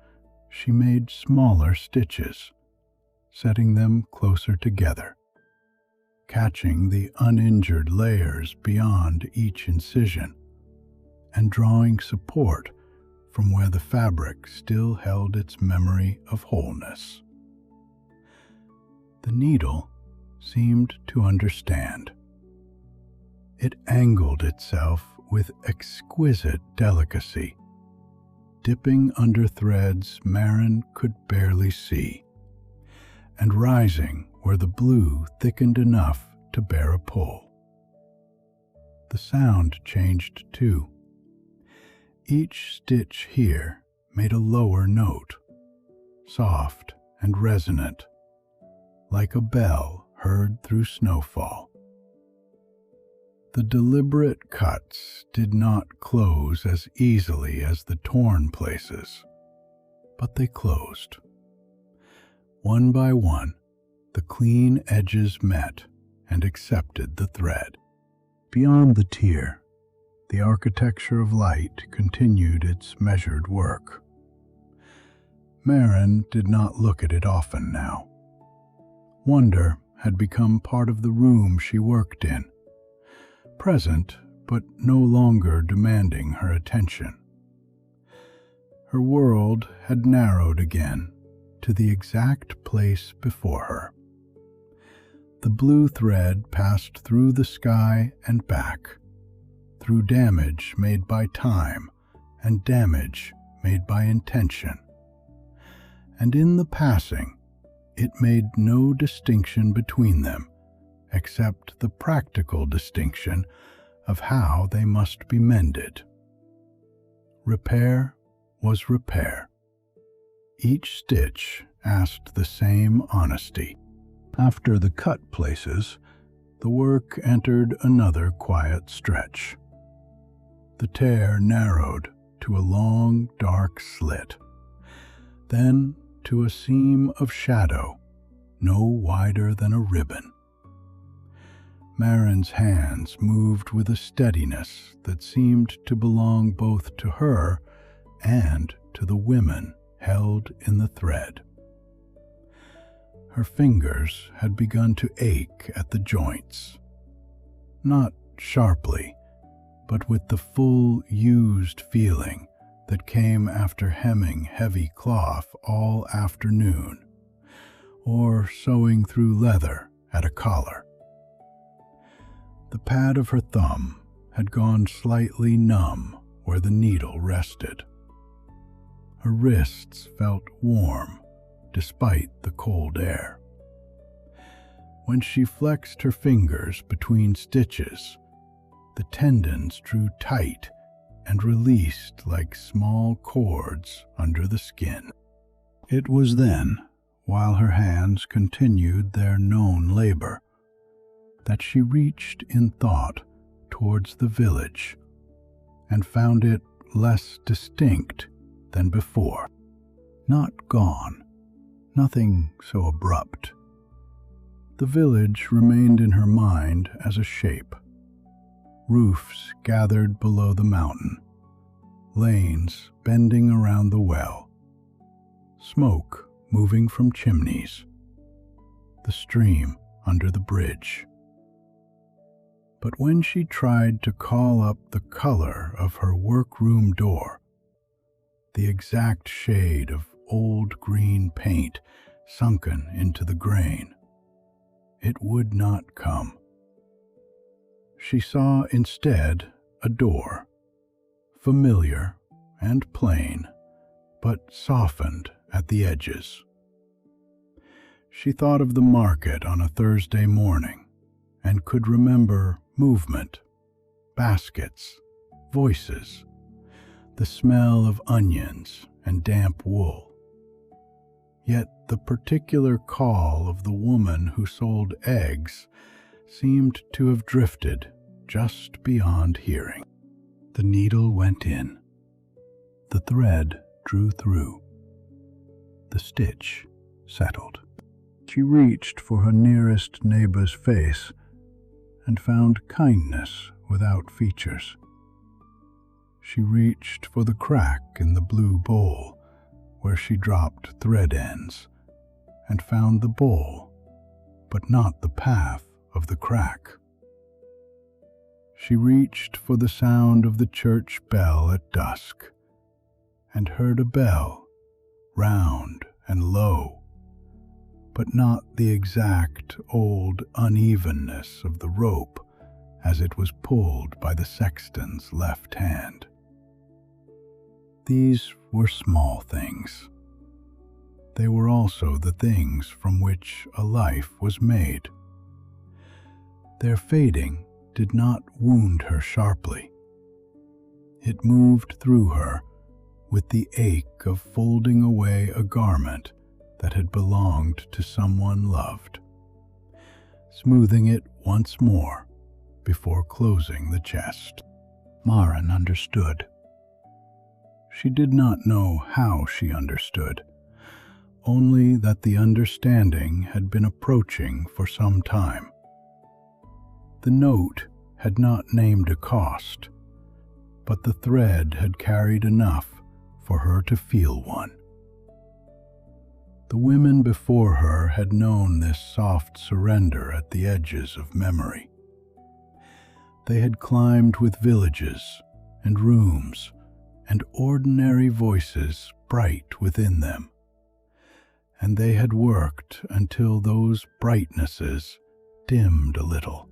she made smaller stitches, setting them closer together, catching the uninjured layers beyond each incision, and drawing support from where the fabric still held its memory of wholeness. The needle seemed to understand. It angled itself with exquisite delicacy, dipping under threads Maren could barely see, and rising where the blue thickened enough to bear a pull. The sound changed too. Each stitch here made a lower note, soft and resonant, like a bell heard through snowfall. The deliberate cuts did not close as easily as the torn places, but they closed. One by one, the clean edges met and accepted the thread. Beyond the tear, the architecture of light continued its measured work. Maren did not look at it often now. Wonder had become part of the room she worked in, present but no longer demanding her attention. Her world had narrowed again to the exact place before her. The blue thread passed through the sky and back, through damage made by time and damage made by intention. And in the passing, it made no distinction between them, except the practical distinction of how they must be mended. Repair was repair. Each stitch asked the same honesty. After the cut places, the work entered another quiet stretch. The tear narrowed to a long, dark slit, then to a seam of shadow no wider than a ribbon. Marin's hands moved with a steadiness that seemed to belong both to her and to the women held in the thread. Her fingers had begun to ache at the joints, not sharply, but with the full, used feeling that came after hemming heavy cloth all afternoon, or sewing through leather at a collar. The pad of her thumb had gone slightly numb where the needle rested. Her wrists felt warm despite the cold air. When she flexed her fingers between stitches, the tendons drew tight and released like small cords under the skin. It was then, while her hands continued their known labor, that she reached in thought towards the village and found it less distinct than before. Not gone, nothing so abrupt. The village remained in her mind as a shape. Roofs gathered below the mountain, lanes bending around the well, smoke moving from chimneys, the stream under the bridge. But when she tried to call up the color of her workroom door, the exact shade of old green paint sunken into the grain, it would not come. She saw instead a door, familiar and plain, but softened at the edges. She thought of the market on a Thursday morning and could remember movement, baskets, voices, the smell of onions and damp wool. Yet the particular call of the woman who sold eggs seemed to have drifted just beyond hearing. The needle went in. The thread drew through. The stitch settled. She reached for her nearest neighbor's face and found kindness without features. She reached for the crack in the blue bowl where she dropped thread ends and found the bowl, but not the path of the crack. She reached for the sound of the church bell at dusk and heard a bell, round and low, but not the exact old unevenness of the rope as it was pulled by the sexton's left hand. These were small things. They were also the things from which a life was made. Their fading did not wound her sharply. It moved through her with the ache of folding away a garment that had belonged to someone loved, smoothing it once more before closing the chest. Marin understood. She did not know how she understood, only that the understanding had been approaching for some time. The note had not named a cost, but the thread had carried enough for her to feel one. The women before her had known this soft surrender at the edges of memory. They had climbed with villages and rooms and ordinary voices bright within them, and they had worked until those brightnesses dimmed a little,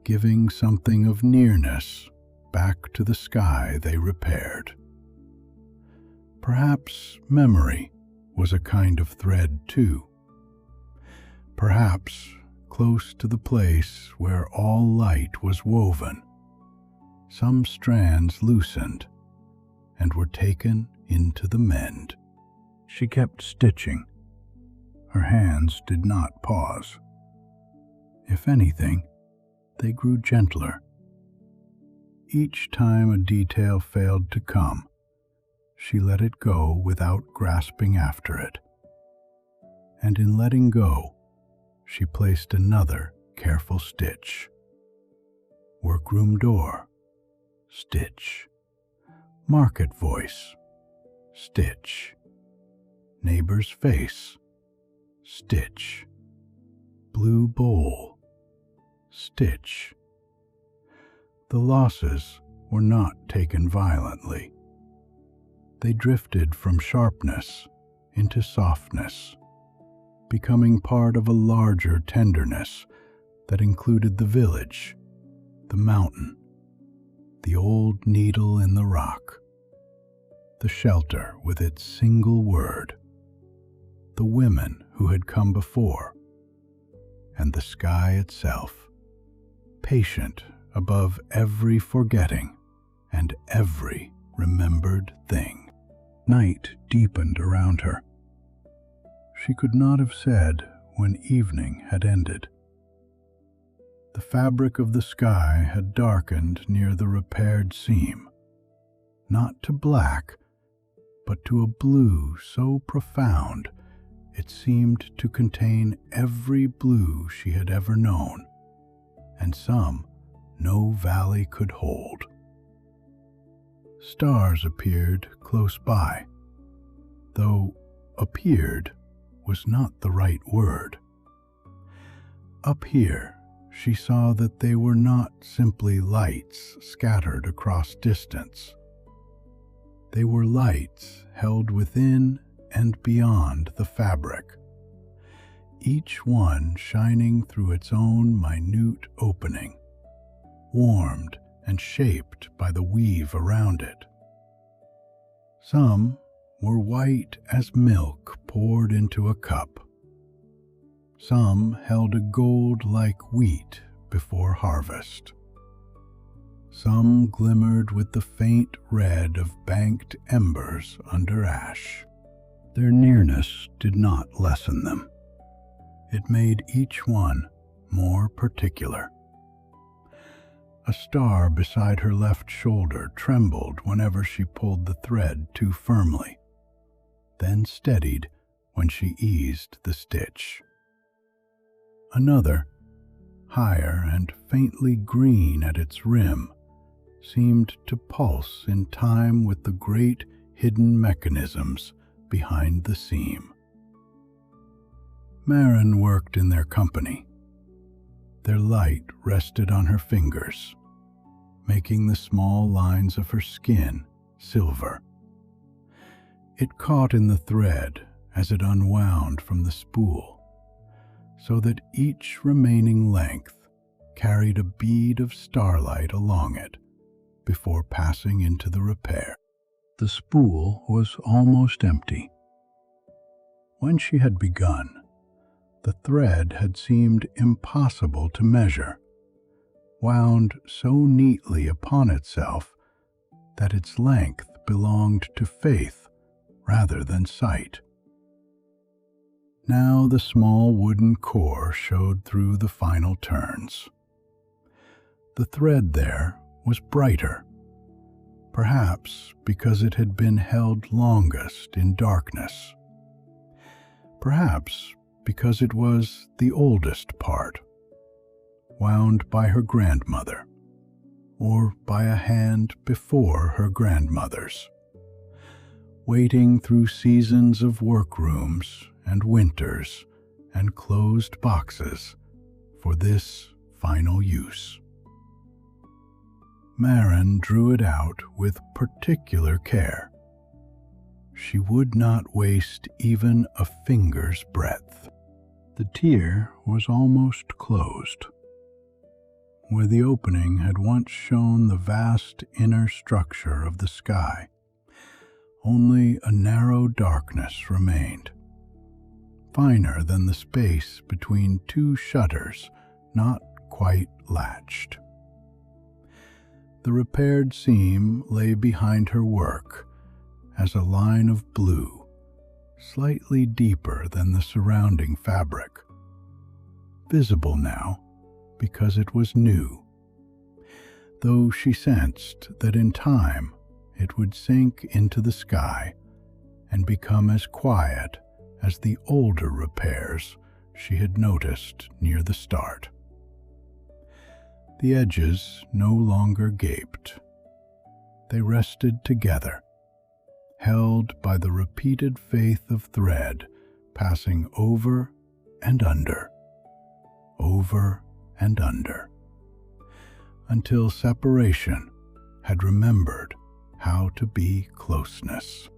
giving something of nearness back to the sky they repaired. Perhaps memory was a kind of thread too. Perhaps close to the place where all light was woven, some strands loosened and were taken into the mend. She kept stitching. Her hands did not pause. If anything, they grew gentler. Each time a detail failed to come, she let it go without grasping after it. And in letting go, she placed another careful stitch. Workroom door, stitch. Market voice, stitch. Neighbor's face, stitch. Blue bowl, stitch. The losses were not taken violently. They drifted from sharpness into softness, becoming part of a larger tenderness that included the village, the mountain, the old needle in the rock, the shelter with its single word, the women who had come before, and the sky itself, patient above every forgetting and every remembered thing. Night deepened around her. She could not have said when evening had ended. The fabric of the sky had darkened near the repaired seam, not to black, but to a blue so profound it seemed to contain every blue she had ever known, and some no valley could hold. Stars appeared close by, though appeared was not the right word. Up here, she saw that they were not simply lights scattered across distance. They were lights held within and beyond the fabric, each one shining through its own minute opening, warmed and shaped by the weave around it. Some were white as milk poured into a cup. Some held a gold like wheat before harvest. Some glimmered with the faint red of banked embers under ash. Their nearness did not lessen them. It made each one more particular. A star beside her left shoulder trembled whenever she pulled the thread too firmly, then steadied when she eased the stitch. Another, higher and faintly green at its rim, seemed to pulse in time with the great hidden mechanisms behind the seam. Maren worked in their company. Their light rested on her fingers, making the small lines of her skin silver. It caught in the thread as it unwound from the spool, so that each remaining length carried a bead of starlight along it before passing into the repair. The spool was almost empty. When she had begun, the thread had seemed impossible to measure, wound so neatly upon itself that its length belonged to faith rather than sight. Now the small wooden core showed through the final turns. The thread there was brighter, perhaps because it had been held longest in darkness, perhaps because it was the oldest part, wound by her grandmother, or by a hand before her grandmother's, waiting through seasons of workrooms and winters and closed boxes for this final use. Maren drew it out with particular care. She would not waste even a finger's breadth. The tier was almost closed. Where the opening had once shown the vast inner structure of the sky, only a narrow darkness remained, finer than the space between two shutters not quite latched. The repaired seam lay behind her work, as a line of blue, slightly deeper than the surrounding fabric, visible now because it was new, though she sensed that in time it would sink into the sky and become as quiet as the older repairs she had noticed near the start. The edges no longer gaped. They rested together, held by the repeated faith of thread passing over and under, until separation had remembered how to be closeness.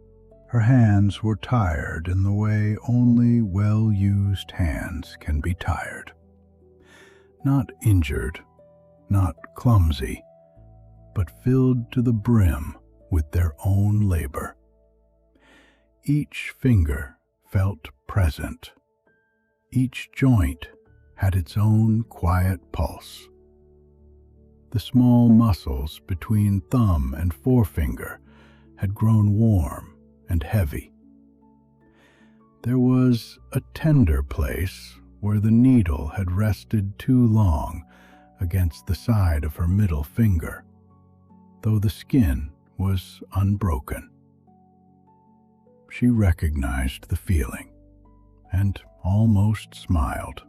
Her hands were tired in the way only well-used hands can be tired. Not injured, not clumsy, but filled to the brim with their own labor. Each finger felt present. Each joint had its own quiet pulse. The small muscles between thumb and forefinger had grown warm and heavy. There was a tender place where the needle had rested too long against the side of her middle finger, though the skin was unbroken. She recognized the feeling and almost smiled.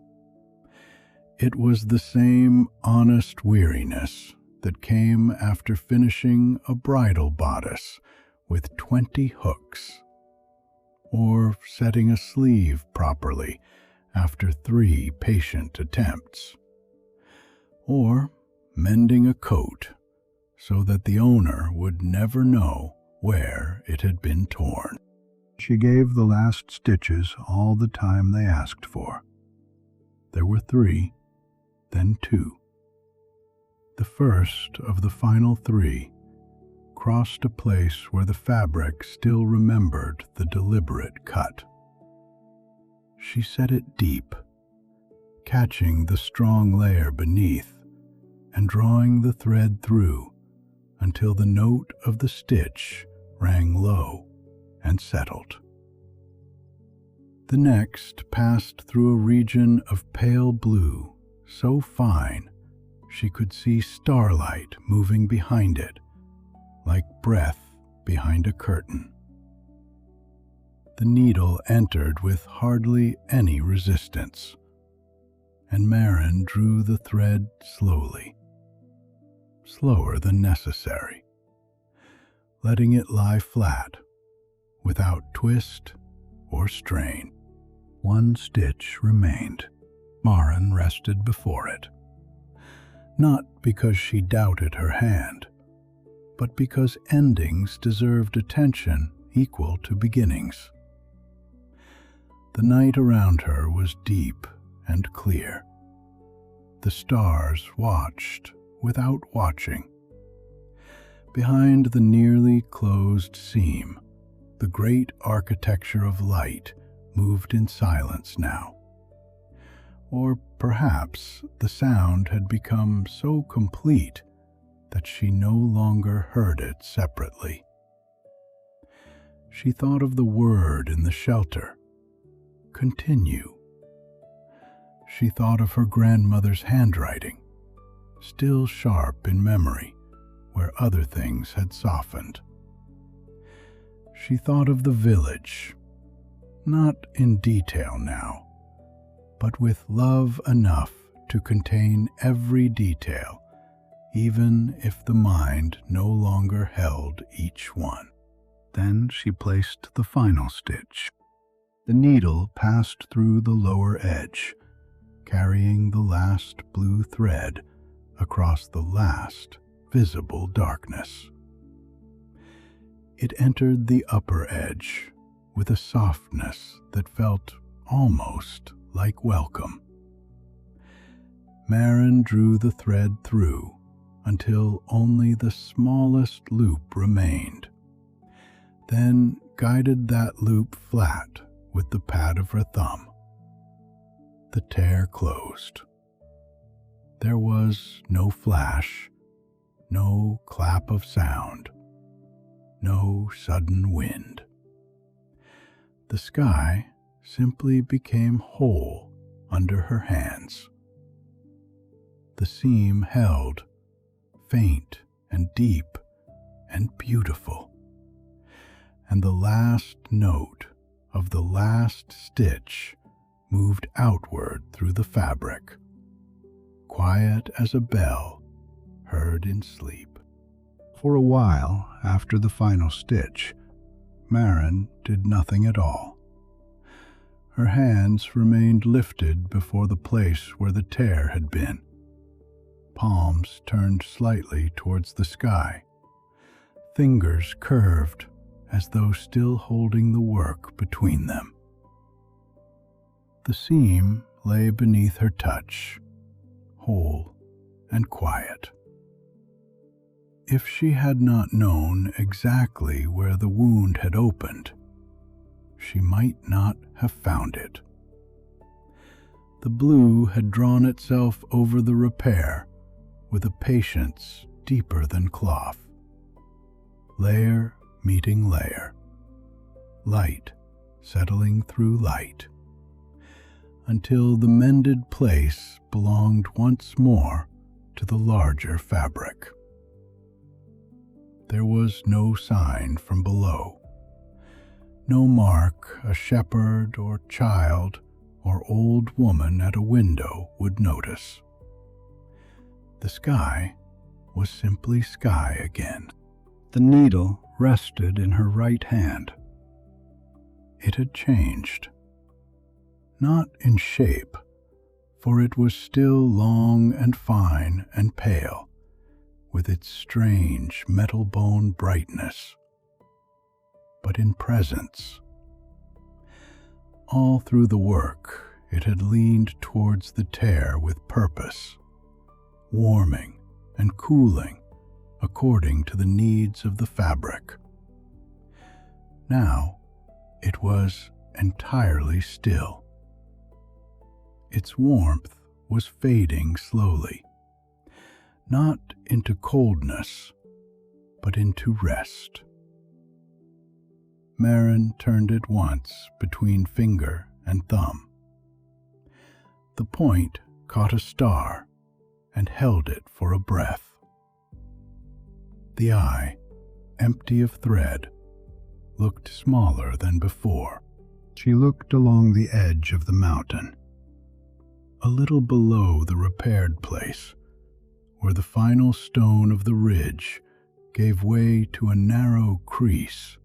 It was the same honest weariness that came after finishing a bridal bodice with 20 hooks, or setting a sleeve properly after 3 patient attempts, or mending a coat so that the owner would never know where it had been torn. She gave the last stitches all the time they asked for. There were 3, then 2. The first of the final 3 crossed a place where the fabric still remembered the deliberate cut. She set it deep, catching the strong layer beneath and drawing the thread through until the note of the stitch rang low and settled. The next passed through a region of pale blue so fine she could see starlight moving behind it, like breath behind a curtain. The needle entered with hardly any resistance, and Marin drew the thread slowly, slower than necessary, letting it lie flat, without twist or strain. 1 stitch remained. Marin rested before it, not because she doubted her hand, but because endings deserved attention equal to beginnings. The night around her was deep and clear. The stars watched without watching. Behind the nearly closed seam, the great architecture of light moved in silence now. Or perhaps the sound had become so complete that she no longer heard it separately. She thought of the word in the shelter, continue. She thought of her grandmother's handwriting, still sharp in memory where other things had softened. She thought of the village, not in detail now, but with love enough to contain every detail, even if the mind no longer held each one. Then she placed the final stitch. The needle passed through the lower edge, carrying the last blue thread across the last visible darkness. It entered the upper edge with a softness that felt almost like welcome. Marin drew the thread through until only the smallest loop remained, then guided that loop flat with the pad of her thumb. The tear closed. There was no flash, no clap of sound, no sudden wind. The sky simply became whole under her hands. The seam held, faint and deep and beautiful, and the last note of the last stitch moved outward through the fabric, quiet as a bell heard in sleep. For a while after the final stitch, Maren did nothing at all. Her hands remained lifted before the place where the tear had been, palms turned slightly towards the sky, fingers curved as though still holding the work between them. The seam lay beneath her touch, whole and quiet. If she had not known exactly where the wound had opened, she might not have found it. The blue had drawn itself over the repair with a patience deeper than cloth, layer meeting layer, light settling through light, until the mended place belonged once more to the larger fabric. There was no sign from below, no mark a shepherd or child or old woman at a window would notice. The sky was simply sky again. The needle rested in her right hand. It had changed. Not in shape, for it was still long and fine and pale, with its strange metal bone brightness, but in presence. All through the work, it had leaned towards the tear with purpose, warming and cooling according to the needs of the fabric. Now it was entirely still. Its warmth was fading slowly, not into coldness, but into rest. Maren turned it once between finger and thumb. The point caught a star and held it for a breath. The eye, empty of thread, looked smaller than before. She looked along the edge of the mountain, a little below the repaired place, where the final stone of the ridge gave way to a narrow crease.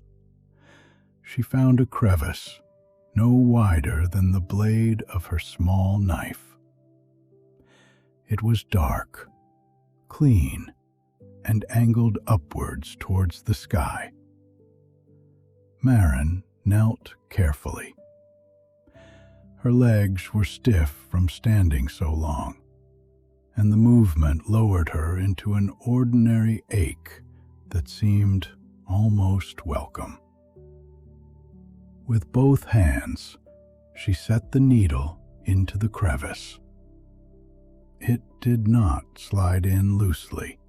She found a crevice no wider than the blade of her small knife. It was dark, clean, and angled upwards towards the sky. Maren knelt carefully. Her legs were stiff from standing so long, and the movement lowered her into an ordinary ache that seemed almost welcome. With both hands, she set the needle into the crevice. It did not slide in loosely.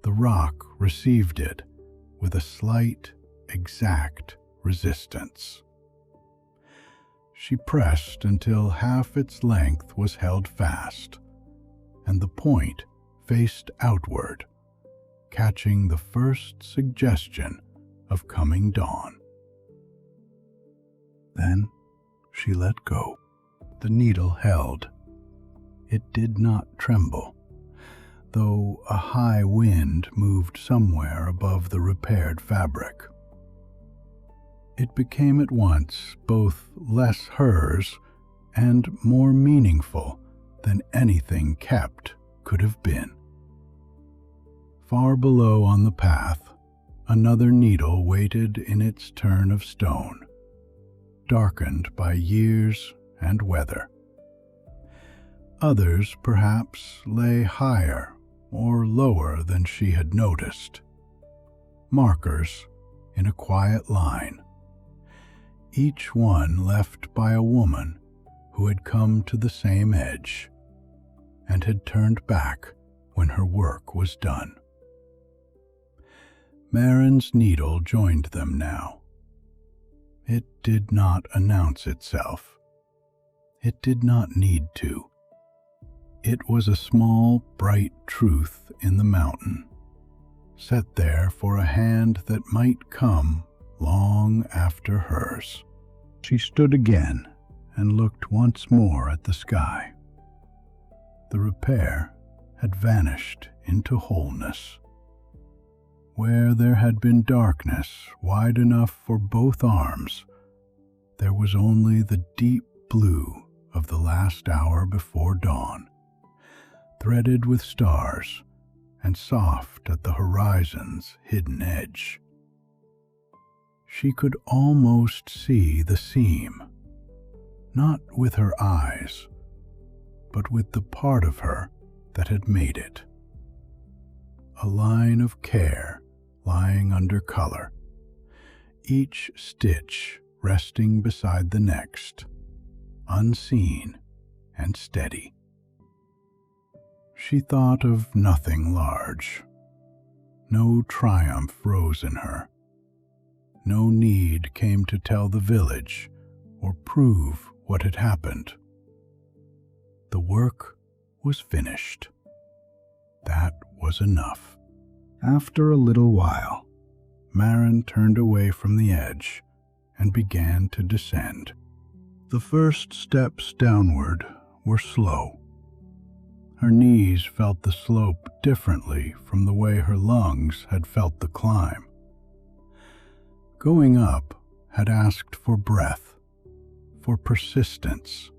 The rock received it with a slight, exact resistance. She pressed until half its length was held fast, and the point faced outward, catching the first suggestion of coming dawn. Then she let go. The needle held. It did not tremble, though a high wind moved somewhere above the repaired fabric. It became at once both less hers and more meaningful than anything kept could have been. Far below on the path, another needle waited in its turn of stone, darkened by years and weather. Others, perhaps, lay higher or lower than she had noticed. Markers in a quiet line, each one left by a woman who had come to the same edge and had turned back when her work was done. Marin's needle joined them now. It did not announce itself. It did not need to. It was a small, bright truth in the mountain, set there for a hand that might come long after hers. She stood again and looked once more at the sky. The repair had vanished into wholeness. Where there had been darkness wide enough for both arms, there was only the deep blue of the last hour before dawn, threaded with stars and soft at the horizon's hidden edge. She could almost see the seam, not with her eyes, but with the part of her that had made it. A line of care lying under color, each stitch resting beside the next, unseen and steady. She thought of nothing large. No triumph rose in her. No need came to tell the village or prove what had happened. The work was finished. That was enough. After a little while, Marin turned away from the edge and began to descend. The first steps downward were slow. Her knees felt the slope differently from the way her lungs had felt the climb. Going up had asked for breath, for persistence,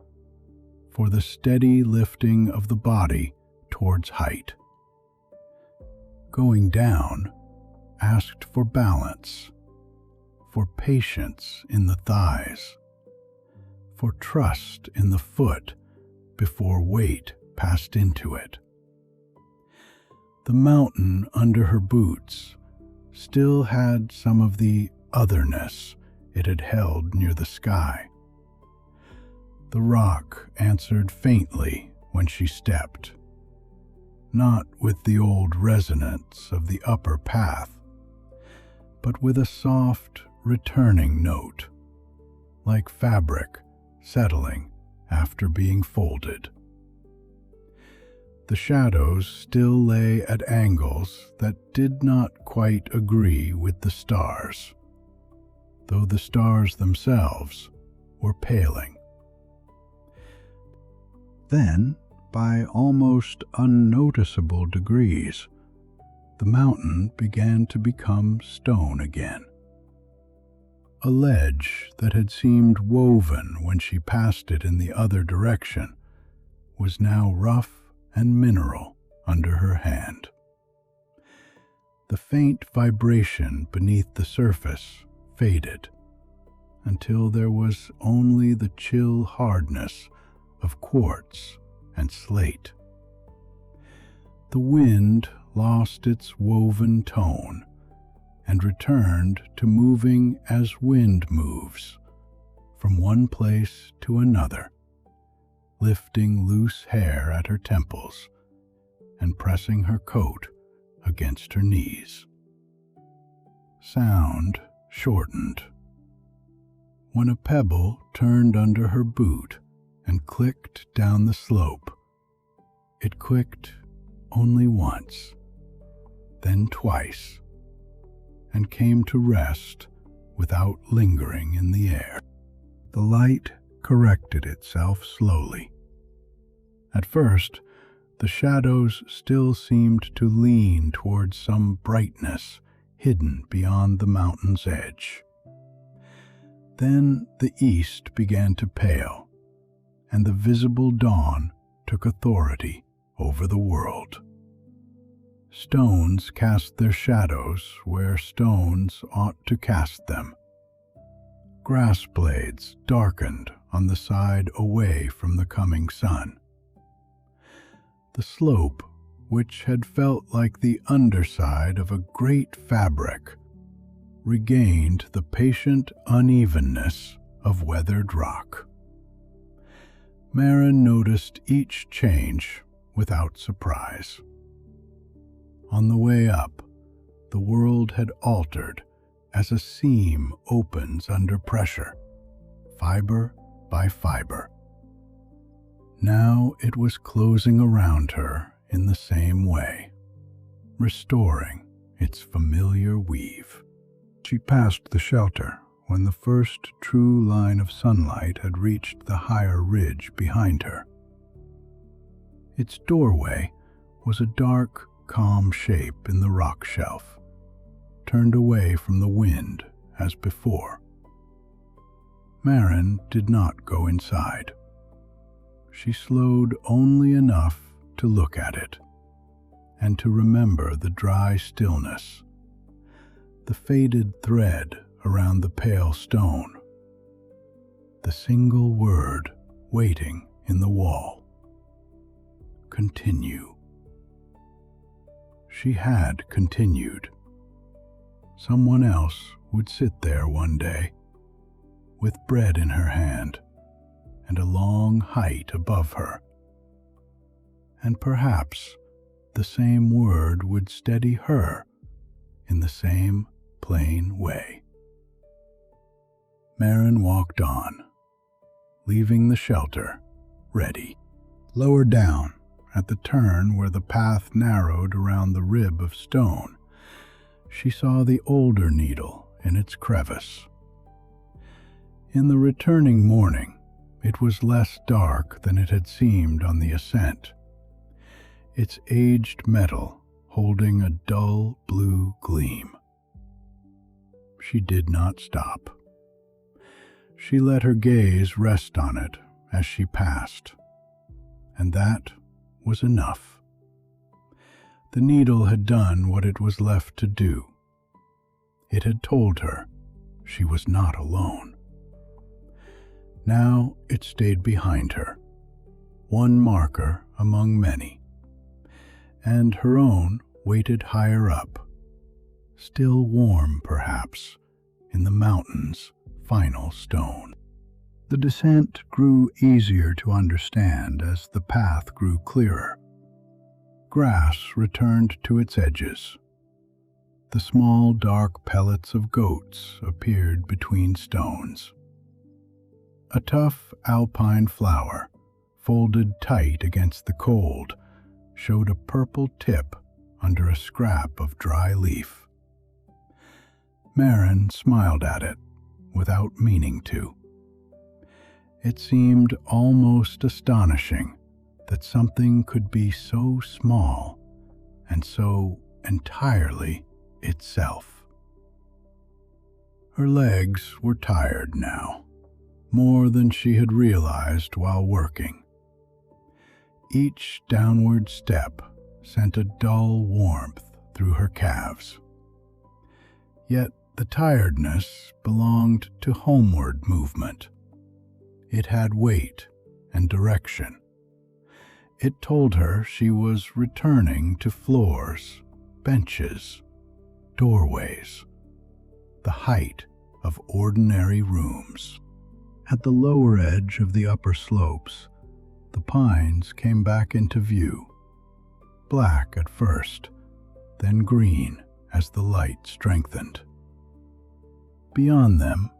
for the steady lifting of the body towards height. Going down asked for balance, for patience in the thighs, for trust in the foot before weight passed into it. The mountain under her boots still had some of the otherness it had held near the sky. The rock answered faintly when she stepped, not with the old resonance of the upper path, but with a soft, returning note, like fabric settling after being folded. The shadows still lay at angles that did not quite agree with the stars, though the stars themselves were paling. Then, by almost unnoticeable degrees, the mountain began to become stone again. A ledge that had seemed woven when she passed it in the other direction was now rough and mineral under her hand. The faint vibration beneath the surface faded until there was only the chill hardness of quartz and slate. The wind lost its woven tone and returned to moving as wind moves, from one place to another, lifting loose hair at her temples and pressing her coat against her knees. Sound shortened. When a pebble turned under her boot and clicked down the slope, it clicked only once, then twice, and came to rest without lingering in the air. The light corrected itself slowly. At first, the shadows still seemed to lean towards some brightness hidden beyond the mountain's edge. Then the east began to pale, and the visible dawn took authority over the world. Stones cast their shadows where stones ought to cast them. Grass blades darkened on the side away from the coming sun. The slope, which had felt like the underside of a great fabric, regained the patient unevenness of weathered rock. Marin noticed each change without surprise. On the way up, the world had altered as a seam opens under pressure, fiber by fiber. Now it was closing around her in the same way, restoring its familiar weave. She passed the shelter when the first true line of sunlight had reached the higher ridge behind her. Its doorway was a dark, calm shape in the rock shelf, turned away from the wind as before. Maren did not go inside. She slowed only enough to look at it and to remember the dry stillness, the faded thread around the pale stone, the single word waiting in the wall. Continue. She had continued. Someone else would sit there one day, with bread in her hand and a long height above her, and perhaps the same word would steady her in the same plain way. Maren walked on, leaving the shelter ready. Lower down, at the turn where the path narrowed around the rib of stone, she saw the older needle in its crevice. In the returning morning, it was less dark than it had seemed on the ascent, its aged metal holding a dull blue gleam. She did not stop. She let her gaze rest on it as she passed, and that was enough. The needle had done what it was left to do. It had told her she was not alone. Now it stayed behind her, one marker among many, and her own waited higher up, still warm perhaps in the mountain's final stone. The descent grew easier to understand as the path grew clearer. Grass returned to its edges. The small dark pellets of goats appeared between stones. A tough alpine flower, folded tight against the cold, showed a purple tip under a scrap of dry leaf. Maren smiled at it without meaning to. It seemed almost astonishing that something could be so small and so entirely itself. Her legs were tired now, more than she had realized while working. Each downward step sent a dull warmth through her calves. Yet the tiredness belonged to homeward movement. It had weight and direction. It told her she was returning to floors, benches, doorways, the height of ordinary rooms. At the lower edge of the upper slopes, the pines came back into view, black at first, then green as the light strengthened. Beyond them,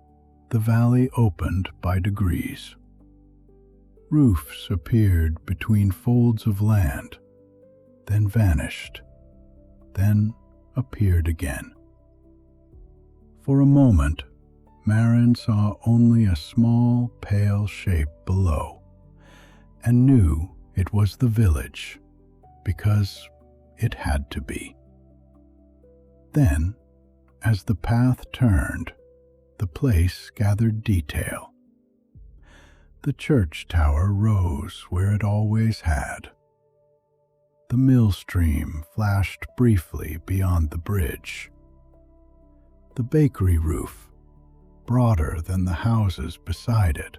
the valley opened by degrees. Roofs appeared between folds of land, then vanished, then appeared again. For a moment, Maren saw only a small, pale shape below, and knew it was the village, because it had to be. Then, as the path turned, the place gathered detail. The church tower rose where it always had. The mill stream flashed briefly beyond the bridge. The bakery roof, broader than the houses beside it,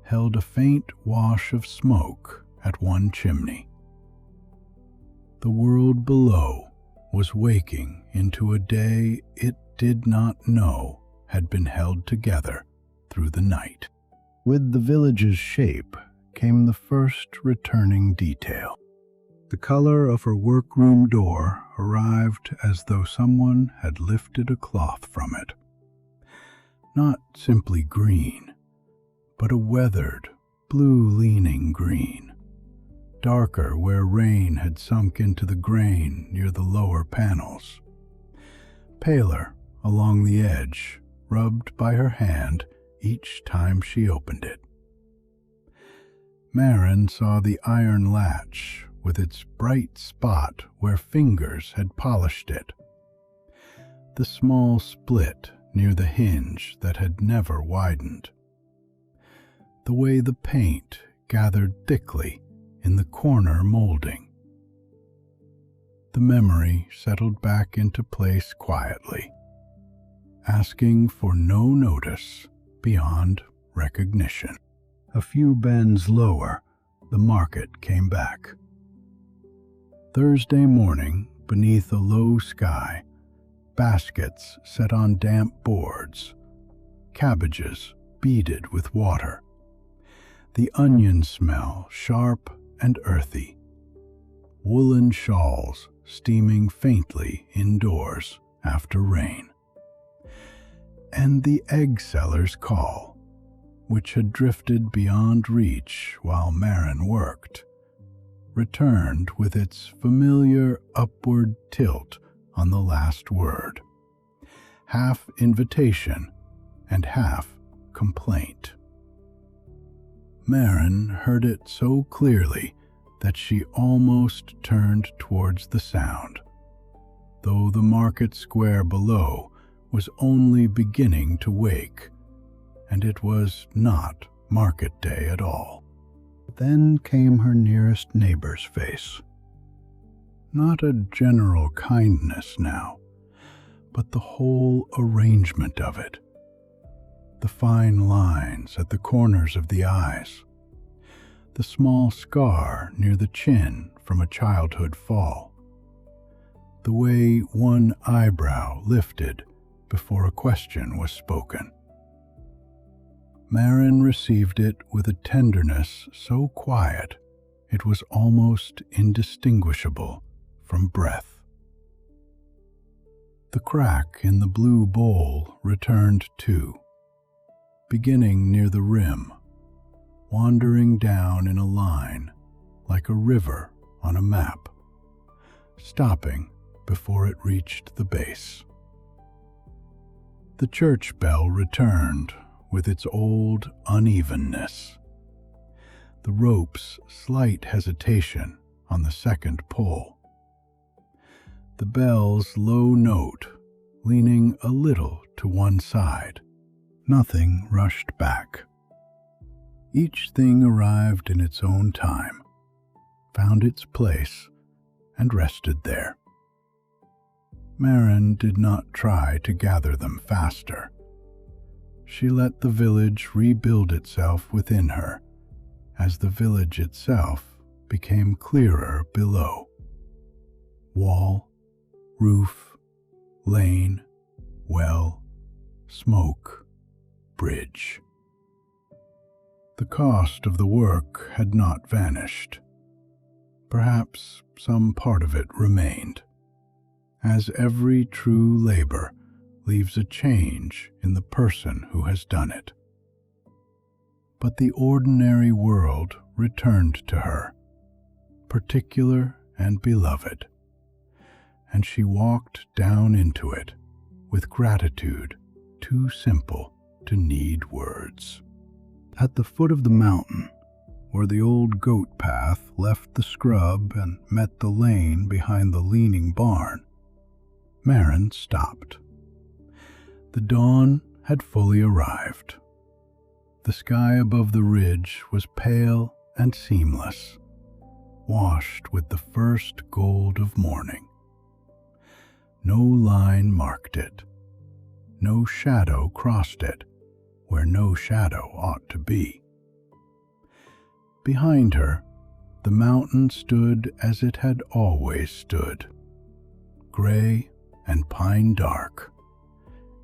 held a faint wash of smoke at one chimney. The world below was waking into a day it did not know had been held together through the night. With the village's shape came the first returning detail. The color of her workroom door arrived as though someone had lifted a cloth from it. Not simply green, but a weathered, blue-leaning green, darker where rain had sunk into the grain near the lower panels, paler along the edge, rubbed by her hand each time she opened it. Marin saw the iron latch with its bright spot where fingers had polished it, the small split near the hinge that had never widened, the way the paint gathered thickly in the corner molding. The memory settled back into place quietly, asking for no notice beyond recognition. A few bends lower, the market came back. Thursday morning, beneath a low sky, baskets set on damp boards, cabbages beaded with water, the onion smell sharp and earthy, woolen shawls steaming faintly indoors after rain, and the egg seller's call, which had drifted beyond reach while Marin worked, returned with its familiar upward tilt on the last word, half invitation and half complaint. Marin heard it so clearly that she almost turned towards the sound, though the market square below was only beginning to wake, and it was not market day at all. Then came her nearest neighbor's face. Not a general kindness now, but the whole arrangement of it. The fine lines at the corners of the eyes, the small scar near the chin from a childhood fall, the way one eyebrow lifted before a question was spoken. Marin received it with a tenderness so quiet it was almost indistinguishable from breath. The crack in the blue bowl returned too, beginning near the rim, wandering down in a line like a river on a map, stopping before it reached the base. The church bell returned with its old unevenness, the rope's slight hesitation on the second pull, the bell's low note leaning a little to one side. Nothing rushed back. Each thing arrived in its own time, found its place, and rested there. Marin did not try to gather them faster. She let the village rebuild itself within her as the village itself became clearer below. Wall, roof, lane, well, smoke, bridge. The cost of the work had not vanished. Perhaps some part of it remained, as every true labor leaves a change in the person who has done it. But the ordinary world returned to her, particular and beloved, and she walked down into it with gratitude too simple to need words. At the foot of the mountain, where the old goat path left the scrub and met the lane behind the leaning barn, Marin stopped. The dawn had fully arrived. The sky above the ridge was pale and seamless, washed with the first gold of morning. No line marked it. No shadow crossed it where no shadow ought to be. Behind her, the mountain stood as it had always stood, gray and pine dark,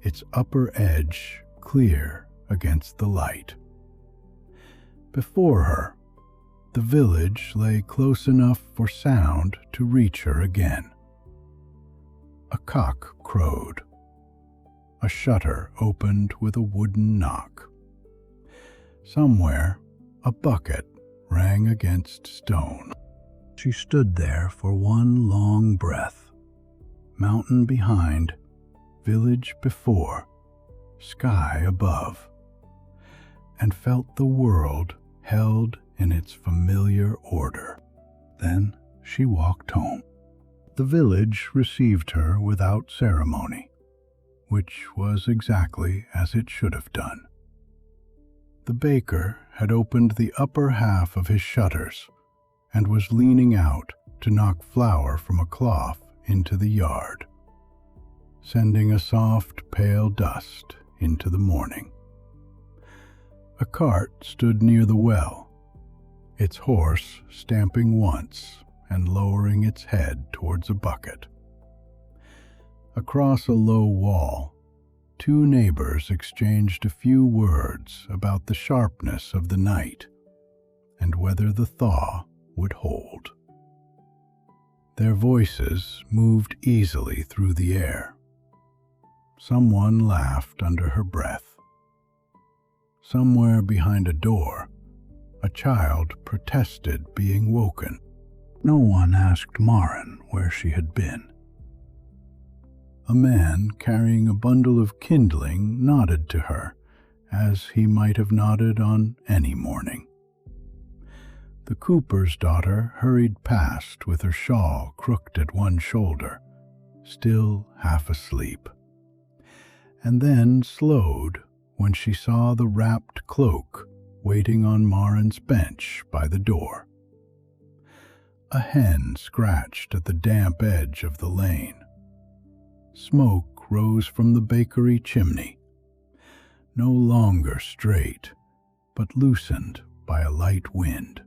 its upper edge clear against the light. Before her, The village lay close enough for sound to reach her again. A cock crowed. A shutter opened with a wooden knock. Somewhere, a bucket rang against stone. She stood there for one long breath. Mountain behind, village before, sky above, and felt the world held in its familiar order. Then she walked home. The village received her without ceremony, which was exactly as it should have done. The baker had opened the upper half of his shutters and was leaning out to knock flour from a cloth into the yard, sending a soft, pale dust into the morning. A cart stood near the well, its horse stamping once and lowering its head towards a bucket. Across a low wall, two neighbors exchanged a few words about the sharpness of the night and whether the thaw would hold. Their voices moved easily through the air. Someone laughed under her breath. Somewhere behind a door, a child protested being woken. No one asked Maren where she had been. A man carrying a bundle of kindling nodded to her, as he might have nodded on any morning. The cooper's daughter hurried past with her shawl crooked at one shoulder, still half asleep, and then slowed when she saw the wrapped cloak waiting on Maren's bench by the door. A hen scratched at the damp edge of the lane. Smoke rose from the bakery chimney, no longer straight, but loosened by a light wind.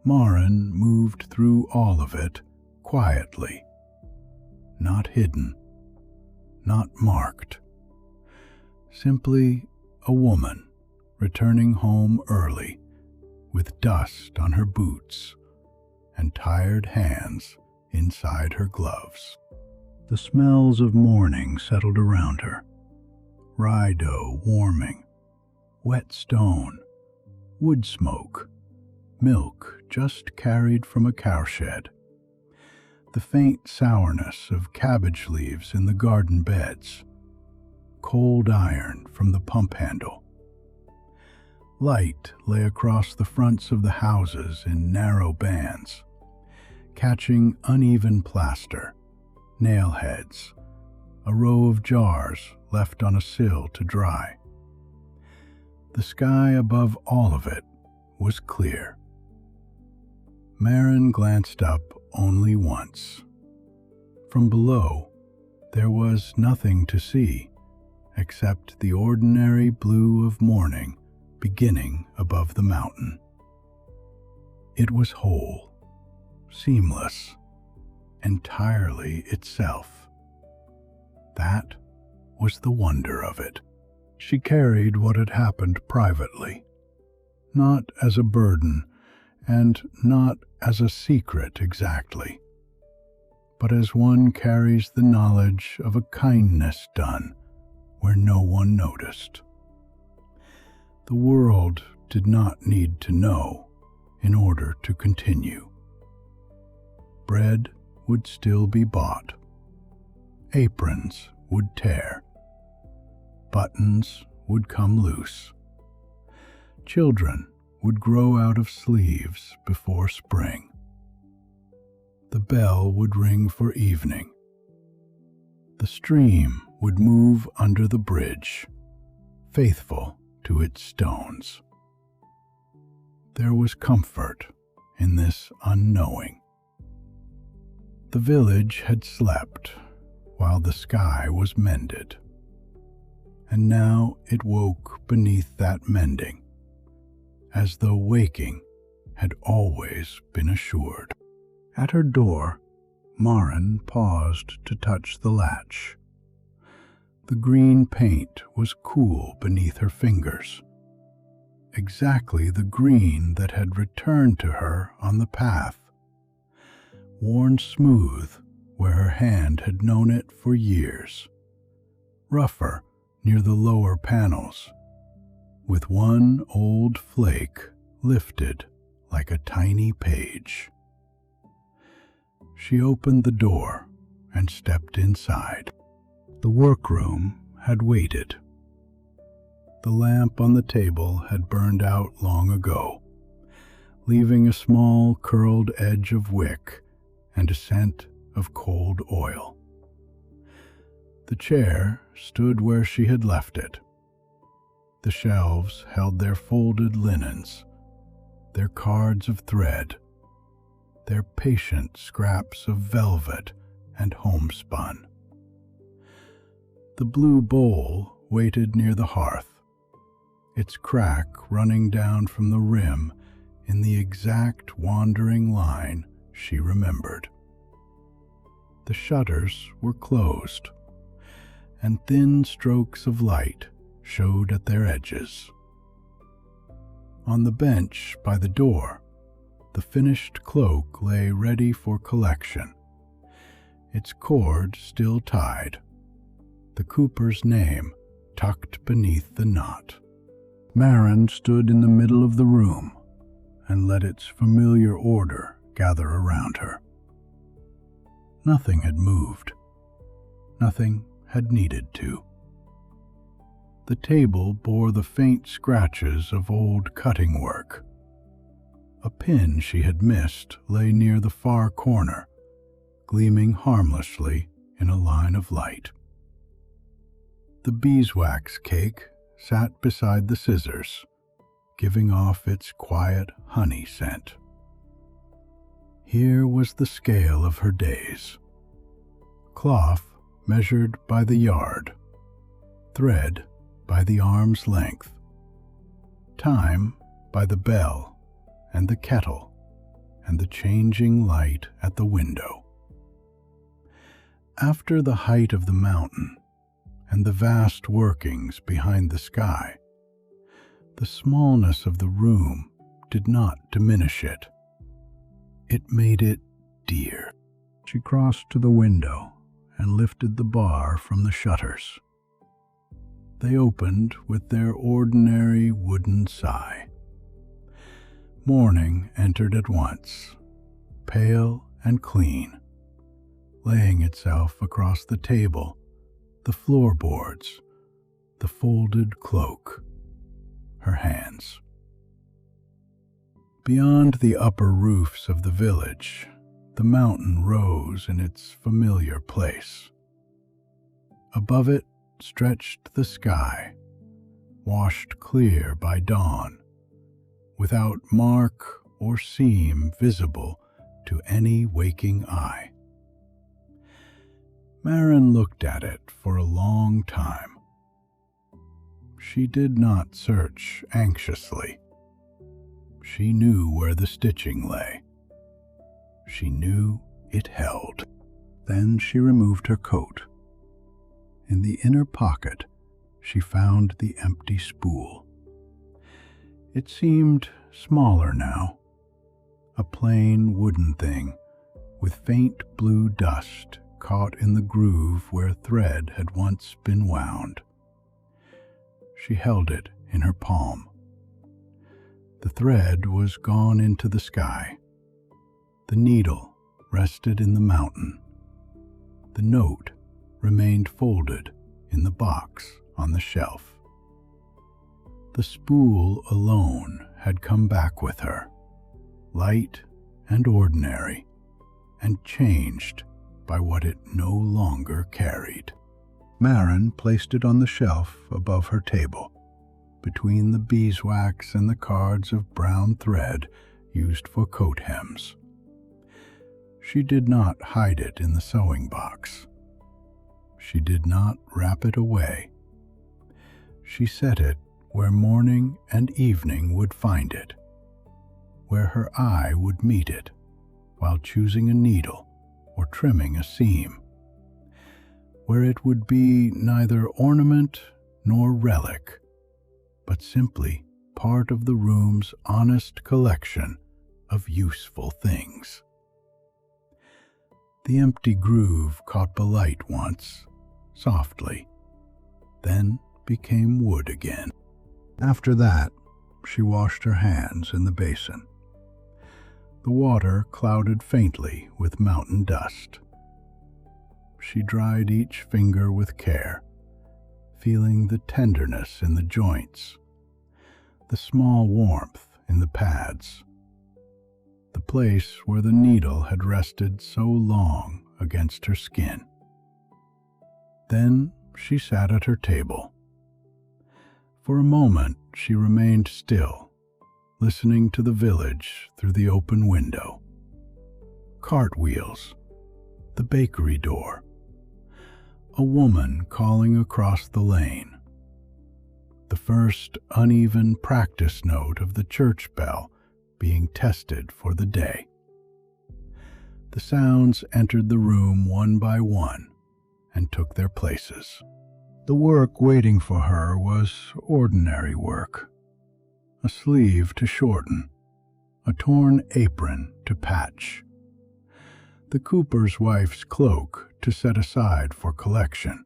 Maren moved through all of it quietly, not hidden, not marked, simply a woman returning home early with dust on her boots and tired hands inside her gloves. The smells of morning settled around her. Rye dough warming, wet stone, wood smoke, milk just carried from a cowshed, the faint sourness of cabbage leaves in the garden beds, cold iron from the pump handle. Light lay across the fronts of the houses in narrow bands, catching uneven plaster, nail heads, a row of jars left on a sill to dry. The sky above all of it was clear. Maren glanced up only once. From below, there was nothing to see except the ordinary blue of morning beginning above the mountain. It was whole, seamless, entirely itself. That was the wonder of it. She carried what had happened privately, not as a burden and not as a secret exactly, but as one carries the knowledge of a kindness done where no one noticed. The world did not need to know in order to continue. Bread would still be bought. Aprons would tear. Buttons would come loose. Children would grow out of sleeves before spring. The bell would ring for evening. The stream would move under the bridge, faithful to its stones. There was comfort in this unknowing. The village had slept while the sky was mended, and now it woke beneath that mending, as though waking had always been assured. At her door, Maren paused to touch the latch. The green paint was cool beneath her fingers. exactly the green that had returned to her on the path, worn smooth where her hand had known it for years, rougher near the lower panels, with one old flake lifted like a tiny page. She opened the door and stepped inside. The workroom had waited. The lamp on the table had burned out long ago, leaving a small curled edge of wick and a scent of cold oil. The chair stood where she had left it. The shelves held their folded linens, their cards of thread, their patient scraps of velvet and homespun. The blue bowl waited near the hearth, its crack running down from the rim in the exact wandering line she remembered. The shutters were closed, and thin strokes of light showed at their edges. On the bench by the door, the finished cloak lay ready for collection, its cord still tied, the cooper's name tucked beneath the knot. Maren stood in the middle of the room and let its familiar order gather around her. Nothing had moved. Nothing had needed to. The table bore the faint scratches of old cutting work. A pin she had missed lay near the far corner, gleaming harmlessly in a line of light. The beeswax cake sat beside the scissors, giving off its quiet honey scent. Here was the scale of her days. Cloth measured by the yard, thread by the arm's length, time by the bell and the kettle and the changing light at the window. After the height of the mountain and the vast workings behind the sky, the smallness of the room did not diminish it. It made it dear. She crossed to the window and lifted the bar from the shutters. They opened with their ordinary wooden sigh. Morning entered at once, pale and clean, laying itself across the table, the floorboards, the folded cloak, her hands. Beyond the upper roofs of the village, the mountain rose in its familiar place. Above it stretched the sky, washed clear by dawn, without mark or seam visible to any waking eye. Maren looked at it for a long time. She did not search anxiously. She knew where the stitching lay. She knew it held. Then she removed her coat. In the inner pocket, she found the empty spool. It seemed smaller now, a plain wooden thing with faint blue dust caught in the groove where thread had once been wound. She held it in her palm. The thread was gone into the sky. The needle rested in the mountain. The note remained folded in the box on the shelf. The spool alone had come back with her, light and ordinary, and changed by what it no longer carried. Maren placed it on the shelf above her table, between the beeswax and the cards of brown thread used for coat hems. She did not hide it in the sewing box. She did not wrap it away. She set it where morning and evening would find it, where her eye would meet it while choosing a needle or trimming a seam, where it would be neither ornament nor relic, but simply part of the room's honest collection of useful things. The empty groove caught the light once, softly, then became wood again. After that, she washed her hands in the basin. The water clouded faintly with mountain dust. She dried each finger with care, feeling the tenderness in the joints, the small warmth in the pads, the place where the needle had rested so long against her skin. Then she sat at her table. For a moment she remained still, listening to the village through the open window. Cartwheels, the bakery door, a woman calling across the lane, the first uneven practice note of the church bell being tested for the day. The sounds entered the room one by one and took their places. The work waiting for her was ordinary work. A sleeve to shorten, a torn apron to patch, the cooper's wife's cloak to set aside for collection.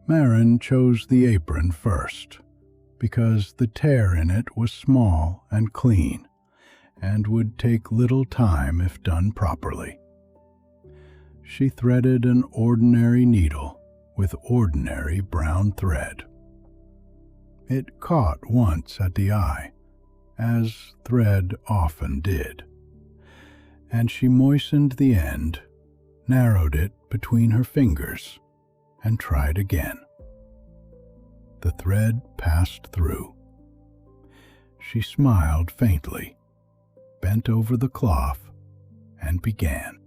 Marin chose the apron first, because the tear in it was small and clean, and would take little time if done properly. She threaded an ordinary needle with ordinary brown thread. It caught once at the eye, as thread often did, and she moistened the end, narrowed it between her fingers, and tried again. The thread passed through. She smiled faintly, bent over the cloth, and began.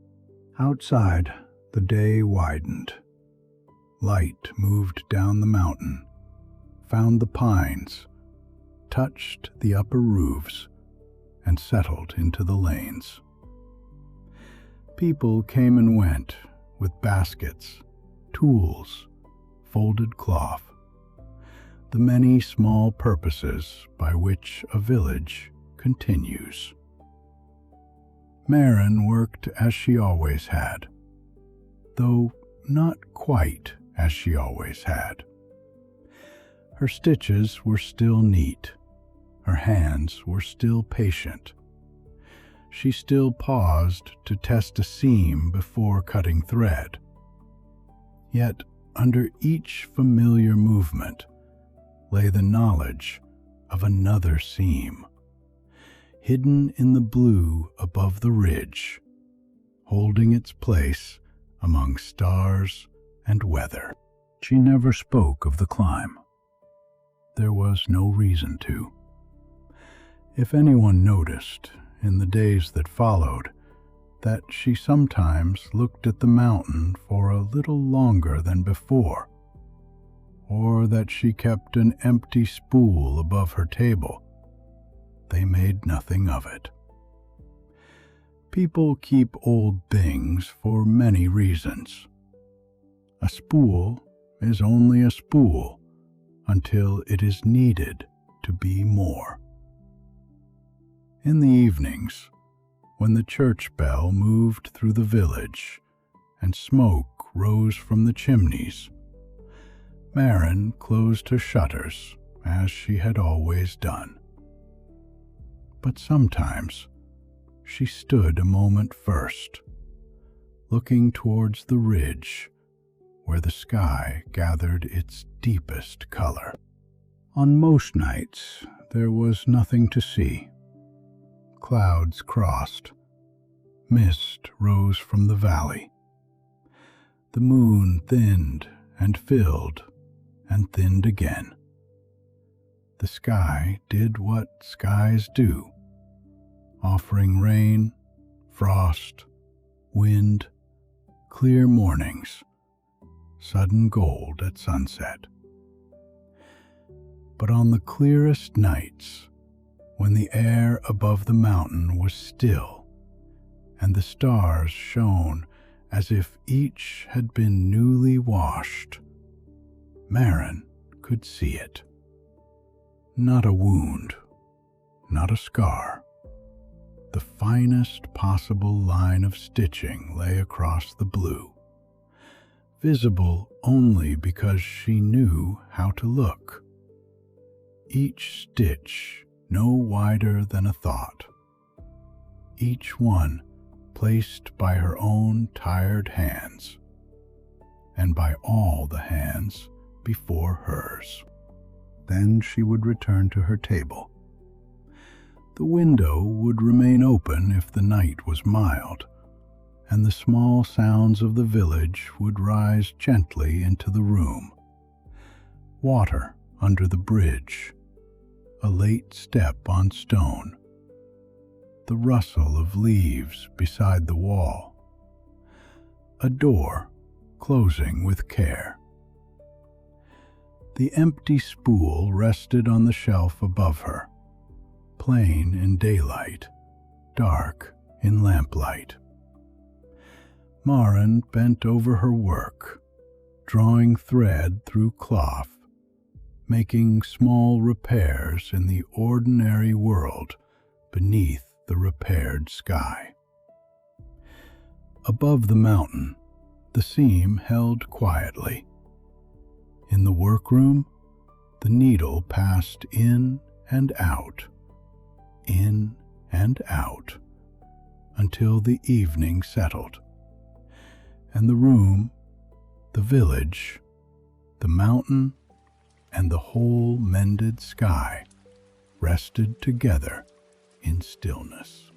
Outside, the day widened. Light moved down the mountain, found the pines, touched the upper roofs, and settled into the lanes. People came and went with baskets, tools, folded cloth, the many small purposes by which a village continues. Marin worked as she always had, though not quite as she always had. Her stitches were still neat, her hands were still patient. She still paused to test a seam before cutting thread. Yet under each familiar movement lay the knowledge of another seam, hidden in the blue above the ridge, holding its place among stars and weather. She never spoke of the climb. There was no reason to. If anyone noticed, in the days that followed, that she sometimes looked at the mountain for a little longer than before, or that she kept an empty spool above her table, they made nothing of it. People keep old things for many reasons. A spool is only a spool until it is needed to be more. In the evenings, when the church bell moved through the village and smoke rose from the chimneys, Marin closed her shutters as she had always done. But sometimes she stood a moment first, looking towards the ridge where the sky gathered its deepest color. On most nights there was nothing to see. Clouds crossed, mist rose from the valley. The moon thinned and filled and thinned again. The sky did what skies do, offering rain, frost, wind, clear mornings, sudden gold at sunset. But on the clearest nights, when the air above the mountain was still, and the stars shone as if each had been newly washed, Marin could see it. Not a wound, not a scar. The finest possible line of stitching lay across the blue, visible only because she knew how to look. Each stitch no wider than a thought, each one placed by her own tired hands, and by all the hands before hers. Then she would return to her table. The window would remain open if the night was mild, and the small sounds of the village would rise gently into the room. Water under the bridge, a late step on stone, the rustle of leaves beside the wall, a door closing with care. The empty spool rested on the shelf above her, plain in daylight, dark in lamplight. Maren bent over her work, drawing thread through cloth, making small repairs in the ordinary world beneath the repaired sky. Above the mountain, the seam held quietly. In the workroom, the needle passed in and out, until the evening settled, and the room, the village, the mountain, and the whole mended sky rested together in stillness.